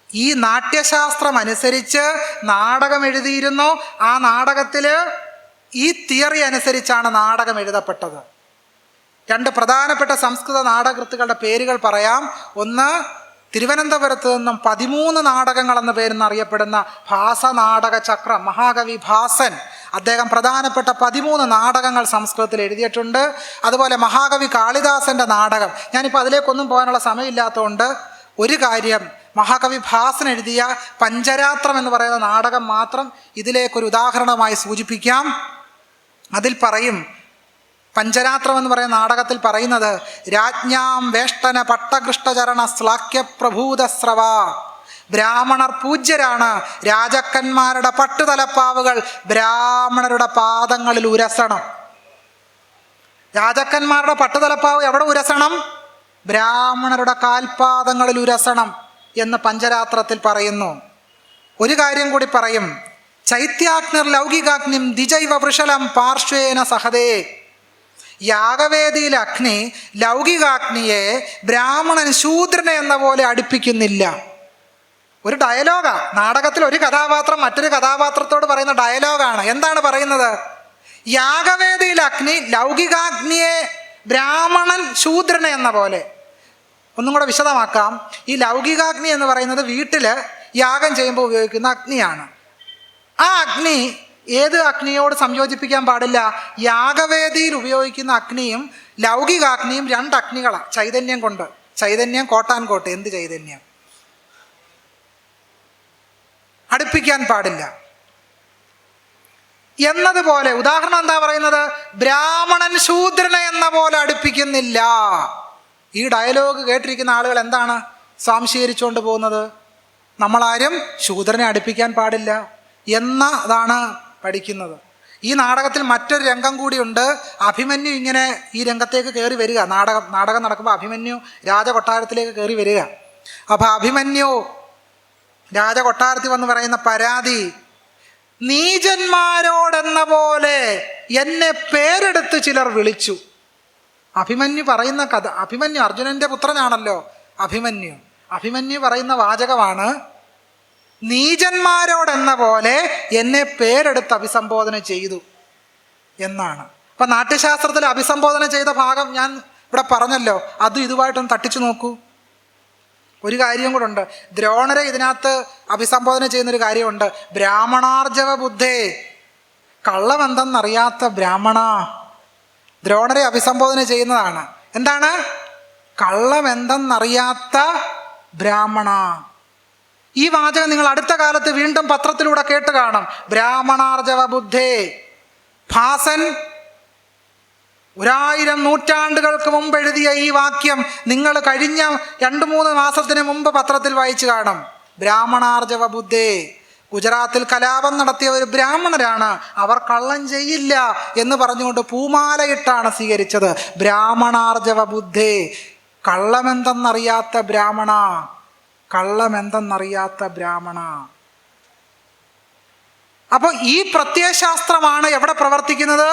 ഈ നാട്യശാസ്ത്രം അനുസരിച്ച് നാടകം എഴുതിയിരുന്നു. ആ നാടകത്തിൽ ഈ തിയറി അനുസരിച്ചാണ് നാടകം എഴുതപ്പെട്ടത്. 2 പ്രധാനപ്പെട്ട സംസ്കൃത നാടകൃത്തുക്കളുടെ പേരുകൾ പറയാം. ഒന്ന്, തിരുവനന്തപുരത്ത് നിന്നും 13 നാടകങ്ങൾ എന്ന പേരിൽ അറിയപ്പെടുന്ന ഭാസനാടക ചക്രം, മഹാകവി ഭാസൻ. അദ്ദേഹം പ്രധാനപ്പെട്ട 13 നാടകങ്ങൾ സംസ്കൃതത്തിൽ എഴുതിയിട്ടുണ്ട്. അതുപോലെ മഹാകവി കാളിദാസൻ്റെ നാടകം. ഞാനിപ്പോൾ അതിലേക്കൊന്നും പോകാനുള്ള സമയമില്ലാത്തതുകൊണ്ട് ഒരു കാര്യം, മഹാകവി ഭാസൻ എഴുതിയ പഞ്ചരാത്രം എന്ന് പറയുന്ന നാടകം മാത്രം ഇതിലേക്കൊരു ഉദാഹരണമായി സൂചിപ്പിക്കാം. അതിൽ പറയും, പഞ്ചരാത്രം എന്ന് പറയുന്ന നാടകത്തിൽ പറയുന്നത്, രാജ്ഞാം വേഷ്ടന പട്ടകൃഷ്ടചരണ ശ്ലാഘ്യ പ്രഭൂതസ്രവ. ബ്രാഹ്മണർ പൂജ്യരാണ്. രാജാക്കന്മാരുടെ പട്ടുതലപ്പാവുകൾ ബ്രാഹ്മണരുടെ പാദങ്ങളിൽ ഉരസണം. രാജാക്കന്മാരുടെ പട്ടുതലപ്പാവ് എവിടെ ഉരസണം? ബ്രാഹ്മണരുടെ കാൽപാദങ്ങളിൽ ഉരസണം എന്ന് പഞ്ചരാത്രത്തിൽ പറയുന്നു. ഒരു കാര്യം കൂടി പറയും, ചൈത്യാഗ്നിർ ലൗകികാഗ്നിം ദ്വിജൈവ വൃഷലം പാർശ്വേന സഹതേ. യാഗവേദിയിൽ അഗ്നി ലൗകികാഗ്നിയെ ബ്രാഹ്മണൻ ശൂദ്രനെ എന്ന പോലെ അടുപ്പിക്കുന്നില്ല. ഒരു ഡയലോഗാ നാടകത്തിൽ. ഒരു കഥാപാത്രം മറ്റൊരു കഥാപാത്രത്തോട് പറയുന്ന ഡയലോഗാണ്. എന്താണ് പറയുന്നത്? യാഗവേദിയിൽ അഗ്നി ലൗകികാഗ്നിയെ ബ്രാഹ്മണൻ ശൂദ്രനെ എന്ന പോലെ. ഒന്നും കൂടെ വിശദമാക്കാം. ഈ ലൗകികാഗ്നി എന്ന് പറയുന്നത് വീട്ടിൽ യാഗം ചെയ്യുമ്പോൾ ഉപയോഗിക്കുന്ന അഗ്നിയാണ്. ആ അഗ്നി ഏത് അഗ്നിയോട് സംയോജിപ്പിക്കാൻ പാടില്ല? യാഗവേദിയിൽ ഉപയോഗിക്കുന്ന അഗ്നിയും ലൗകികാഗ്നിയും 2 അഗ്നികളാണ്. ചൈതന്യം കൊണ്ട്, ചൈതന്യം കോട്ടാൻകോട്ട്, എന്ത് ചൈതന്യം, അടുപ്പിക്കാൻ പാടില്ല എന്നതുപോലെ. ഉദാഹരണം എന്താ പറയുന്നത്? ബ്രാഹ്മണൻ ശൂദ്രനെ എന്ന പോലെ അടുപ്പിക്കുന്നില്ല. ഈ ഡയലോഗ് കേട്ടിരിക്കുന്ന ആളുകൾ എന്താണ് സ്വാംശീകരിച്ചുകൊണ്ട് പോകുന്നത്? നമ്മളാരും ശൂദ്രനെ അടുപ്പിക്കാൻ പാടില്ല എന്നതാണ് പഠിക്കുന്നത്. ഈ നാടകത്തിൽ മറ്റൊരു രംഗം കൂടിയുണ്ട്. അഭിമന്യു ഇങ്ങനെ ഈ രംഗത്തേക്ക് കയറി വരിക. നാടകം നടക്കുമ്പോൾ അഭിമന്യു രാജകൊട്ടാരത്തിലേക്ക് കയറി വരിക. അപ്പം അഭിമന്യു രാജകൊട്ടാരത്തിൽ വന്ന് പറയുന്ന പരാതി, നീചന്മാരോടെന്ന പോലെ എന്നെ പേരെടുത്ത് ചിലർ വിളിച്ചു. അഭിമന്യു പറയുന്ന കഥ, അഭിമന്യു അർജുനന്റെ പുത്രനാണല്ലോ അഭിമന്യു പറയുന്ന വാചകമാണ്, നീചന്മാരോടെന്ന പോലെ എന്നെ പേരെടുത്ത് അഭിസംബോധന ചെയ്തു എന്നാണ്. അപ്പം നാട്യശാസ്ത്രത്തിൽ അഭിസംബോധന ചെയ്ത ഭാഗം ഞാൻ ഇവിടെ പറഞ്ഞല്ലോ. അതും ഇതുമായിട്ടൊന്ന് തട്ടിച്ചു നോക്കൂ. ഒരു കാര്യം കൂടെ ഉണ്ട്. ദ്രോണരെ ഇതിനകത്ത് അഭിസംബോധന ചെയ്യുന്നൊരു കാര്യമുണ്ട്. ബ്രാഹ്മണാർജവ ബുദ്ധേ, കള്ളമെന്തെന്നറിയാത്ത ബ്രാഹ്മണ. ദ്രോണരെ അഭിസംബോധന ചെയ്യുന്നതാണ്. എന്താണ്? കള്ളമെന്തെന്നറിയാത്ത ബ്രാഹ്മണ. ഈ വാചകം നിങ്ങൾ അടുത്ത കാലത്ത് വീണ്ടും പത്രത്തിലൂടെ കേട്ട് കാണും. ബ്രാഹ്മണാർജവ ബുദ്ധേ. ഭാസൻ 1000 നൂറ്റാണ്ടുകൾക്ക് മുമ്പ് എഴുതിയ ഈ വാക്യം നിങ്ങൾ കഴിഞ്ഞ 2-3 മാസത്തിന് മുമ്പ് പത്രത്തിൽ വായിച്ചു കാണും. ബ്രാഹ്മണാർജവ ബുദ്ധേ. ഗുജറാത്തിൽ കലാപം നടത്തിയ ഒരു ബ്രാഹ്മണരാണ്. അവർ കള്ളം ചെയ്യില്ല എന്ന് പറഞ്ഞുകൊണ്ട് പൂമാലയിട്ടാണ് സ്വീകരിച്ചത്. ബ്രാഹ്മണാർജവ ബുദ്ധേ. കള്ളമെന്തെന്നറിയാത്ത അപ്പോൾ ഈ പ്രത്യയശാസ്ത്രമാണ് എവിടെ പ്രവർത്തിക്കുന്നത്?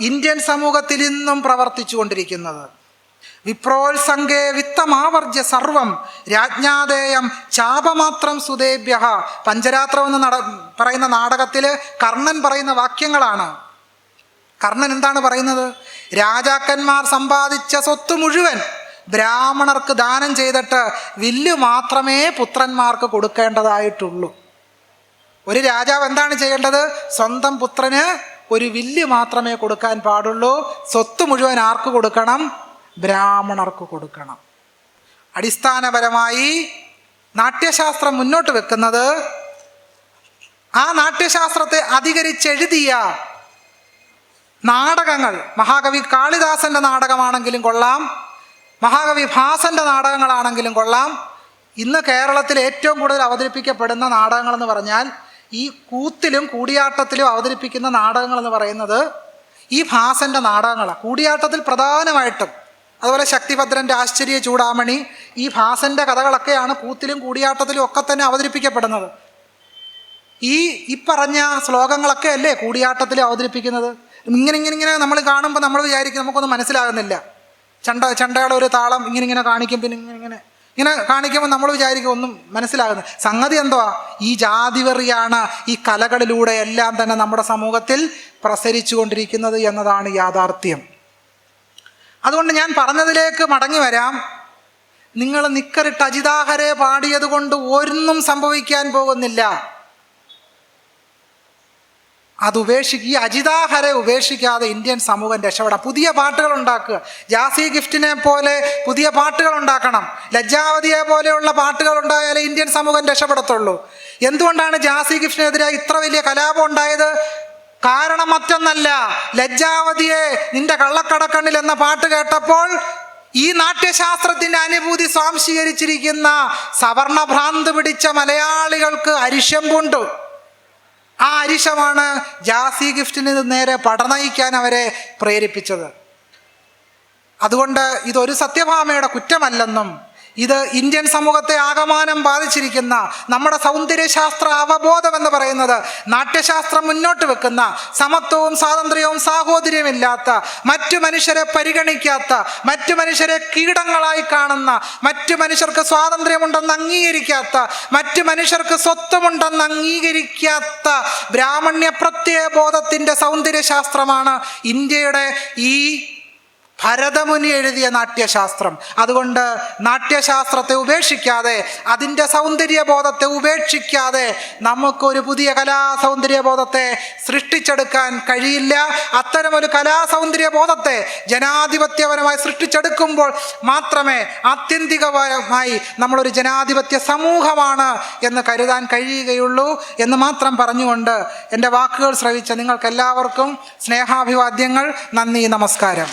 ഇന്ത്യൻ സമൂഹത്തിൽ ഇന്നും പ്രവർത്തിച്ചു കൊണ്ടിരിക്കുന്നത്. വിപ്രോത്സംഗേ വിത്തമാവർജ്യ സർവം രാജ്ഞാദേയം ചാപമാത്രം സുദേഭ്യ. പഞ്ചരാത്രം എന്ന് പറയുന്ന നാടകത്തിൽ കർണൻ പറയുന്ന വാക്യങ്ങളാണ്. കർണൻ എന്താണ് പറയുന്നത്? രാജാക്കന്മാർ സമ്പാദിച്ച സ്വത്ത് മുഴുവൻ ബ്രാഹ്മണർക്ക് ദാനം ചെയ്തിട്ട് വില്ല് മാത്രമേ പുത്രന്മാർക്ക് കൊടുക്കേണ്ടതായിട്ടുള്ളൂ. ഒരു രാജാവ് എന്താണ് ചെയ്യേണ്ടത്? സ്വന്തം പുത്രന് ഒരു വില്ല് മാത്രമേ കൊടുക്കാൻ പാടുള്ളൂ. സ്വത്ത് മുഴുവൻ ആർക്ക് കൊടുക്കണം? ബ്രാഹ്മണർക്ക് കൊടുക്കണം. അടിസ്ഥാനപരമായി നാട്യശാസ്ത്രം മുന്നോട്ട് വെക്കുന്നത്, ആ നാട്യശാസ്ത്രത്തെ അധികരിച്ചെഴുതിയ നാടകങ്ങൾ, മഹാകവി കാളിദാസന്റെ നാടകമാണെങ്കിലും കൊള്ളാം, മഹാകവി ഭാസന്റെ നാടകങ്ങളാണെങ്കിലും കൊള്ളാം, ഇന്ന് കേരളത്തിൽ ഏറ്റവും കൂടുതൽ അവതരിപ്പിക്കപ്പെടുന്ന നാടകങ്ങളെന്ന് പറഞ്ഞാൽ, ഈ കൂത്തിലും കൂടിയാട്ടത്തിലും അവതരിപ്പിക്കുന്ന നാടകങ്ങളെന്ന് പറയുന്നത് ഈ ഭാസന്റെ നാടകങ്ങളാണ്. കൂടിയാട്ടത്തിൽ പ്രധാനമായിട്ടും, അതുപോലെ ശക്തിഭദ്രൻ്റെ ആശ്ചര്യ ചൂടാമണി, ഈ ഭാസന്റെ കഥകളൊക്കെയാണ് കൂത്തിലും കൂടിയാട്ടത്തിലും ഒക്കെ തന്നെ അവതരിപ്പിക്കപ്പെടുന്നത്. ഈ പറഞ്ഞ ശ്ലോകങ്ങളൊക്കെ അല്ലേ കൂടിയാട്ടത്തിൽ അവതരിപ്പിക്കുന്നത്. ഇങ്ങനെ നമ്മൾ കാണുമ്പോൾ നമ്മൾ വിചാരിക്കും നമുക്കൊന്നും മനസ്സിലാകുന്നില്ല. ചണ്ടയുടെ ഒരു താളം ഇങ്ങനെ കാണിക്കും, പിന്നെ ഇങ്ങനെ കാണിക്കുമ്പോൾ നമ്മൾ വിചാരിക്കും ഒന്നും മനസ്സിലാകുന്നത്. സംഗതി എന്തുവാ? ഈ ജാതിവെറിയാണ് ഈ കലകളിലൂടെ എല്ലാം തന്നെ നമ്മുടെ സമൂഹത്തിൽ പ്രസരിച്ചു കൊണ്ടിരിക്കുന്നത് എന്നതാണ് യാഥാർത്ഥ്യം. അതുകൊണ്ട് ഞാൻ പറഞ്ഞതിലേക്ക് മടങ്ങി വരാം. നിങ്ങൾ നിക്കറിട്ട് അജിതാഹരെ പാടിയത് കൊണ്ട് ഒന്നും സംഭവിക്കാൻ പോകുന്നില്ല. ഈ അജിതാഹരെ ഉപേക്ഷിക്കാതെ ഇന്ത്യൻ സമൂഹം രക്ഷപ്പെടാം. പുതിയ പാട്ടുകൾ ഉണ്ടാക്കുക. ജാസി ഗിഫ്റ്റിനെ പോലെ പുതിയ പാട്ടുകൾ ഉണ്ടാക്കണം. ലജ്ജാവതിയെ പോലെയുള്ള പാട്ടുകൾ ഉണ്ടായാലേ ഇന്ത്യൻ സമൂഹം രക്ഷപ്പെടത്തുള്ളൂ. എന്തുകൊണ്ടാണ് ജാസി ഗിഫ്റ്റിനെതിരെ ഇത്ര വലിയ കലാപം ഉണ്ടായത്? കാരണം മറ്റൊന്നല്ല, ലജ്ജാവതിയെ നിന്റെ കള്ളക്കടക്കണ്ണിൽ എന്ന പാട്ട് കേട്ടപ്പോൾ ഈ നാട്യശാസ്ത്രത്തിന്റെ അനുഭൂതി സ്വാംശീകരിച്ചിരിക്കുന്ന സവർണഭ്രാന്ത് പിടിച്ച മലയാളികൾക്ക് അരിശം പൂണ്ടു. ആ അരിശമാണ് ജാസി ഗിഫ്റ്റിന് നേരെ പടനയിക്കാൻ അവരെ പ്രേരിപ്പിച്ചത്. അതുകൊണ്ട് ഇതൊരു സത്യഭാമയുടെ കുറ്റമല്ലെന്നും, ഇത് ഇന്ത്യൻ സമൂഹത്തെ ആകമാനം ബാധിച്ചിരിക്കുന്ന നമ്മുടെ സൗന്ദര്യശാസ്ത്ര അവബോധം എന്ന് പറയുന്നത്, നാട്യശാസ്ത്രം മുന്നോട്ട് വെക്കുന്ന സമത്വവും സ്വാതന്ത്ര്യവും സാഹോദര്യമില്ലാത്ത, മറ്റു മനുഷ്യരെ പരിഗണിക്കാത്ത, മറ്റു മനുഷ്യരെ കീടങ്ങളായി കാണുന്ന, മറ്റു മനുഷ്യർക്ക് സ്വാതന്ത്ര്യമുണ്ടെന്ന് അംഗീകരിക്കാത്ത, മറ്റു മനുഷ്യർക്ക് സ്വത്വമുണ്ടെന്ന് അംഗീകരിക്കാത്ത ബ്രാഹ്മണ്യ പ്രത്യയബോധത്തിൻ്റെ സൗന്ദര്യശാസ്ത്രമാണ് ഇന്ത്യയുടെ ഈ ഭരതമുനി എഴുതിയ നാട്യശാസ്ത്രം. അതുകൊണ്ട് നാട്യശാസ്ത്രത്തെ ഉപേക്ഷിക്കാതെ, അതിൻ്റെ സൗന്ദര്യബോധത്തെ ഉപേക്ഷിക്കാതെ നമുക്കൊരു പുതിയ കലാസൗന്ദര്യബോധത്തെ സൃഷ്ടിച്ചെടുക്കാൻ കഴിയില്ല. അത്തരമൊരു കലാസൗന്ദര്യബോധത്തെ ജനാധിപത്യപരമായി സൃഷ്ടിച്ചെടുക്കുമ്പോൾ മാത്രമേ ആത്യന്തികപരമായി നമ്മളൊരു ജനാധിപത്യ സമൂഹമാണ് എന്ന് കരുതാൻ കഴിയുകയുള്ളൂ എന്ന് മാത്രം പറഞ്ഞുകൊണ്ട് എൻ്റെ വാക്കുകൾ ശ്രവിച്ച നിങ്ങൾക്കെല്ലാവർക്കും സ്നേഹാഭിവാദ്യങ്ങൾ. നന്ദി, നമസ്കാരം.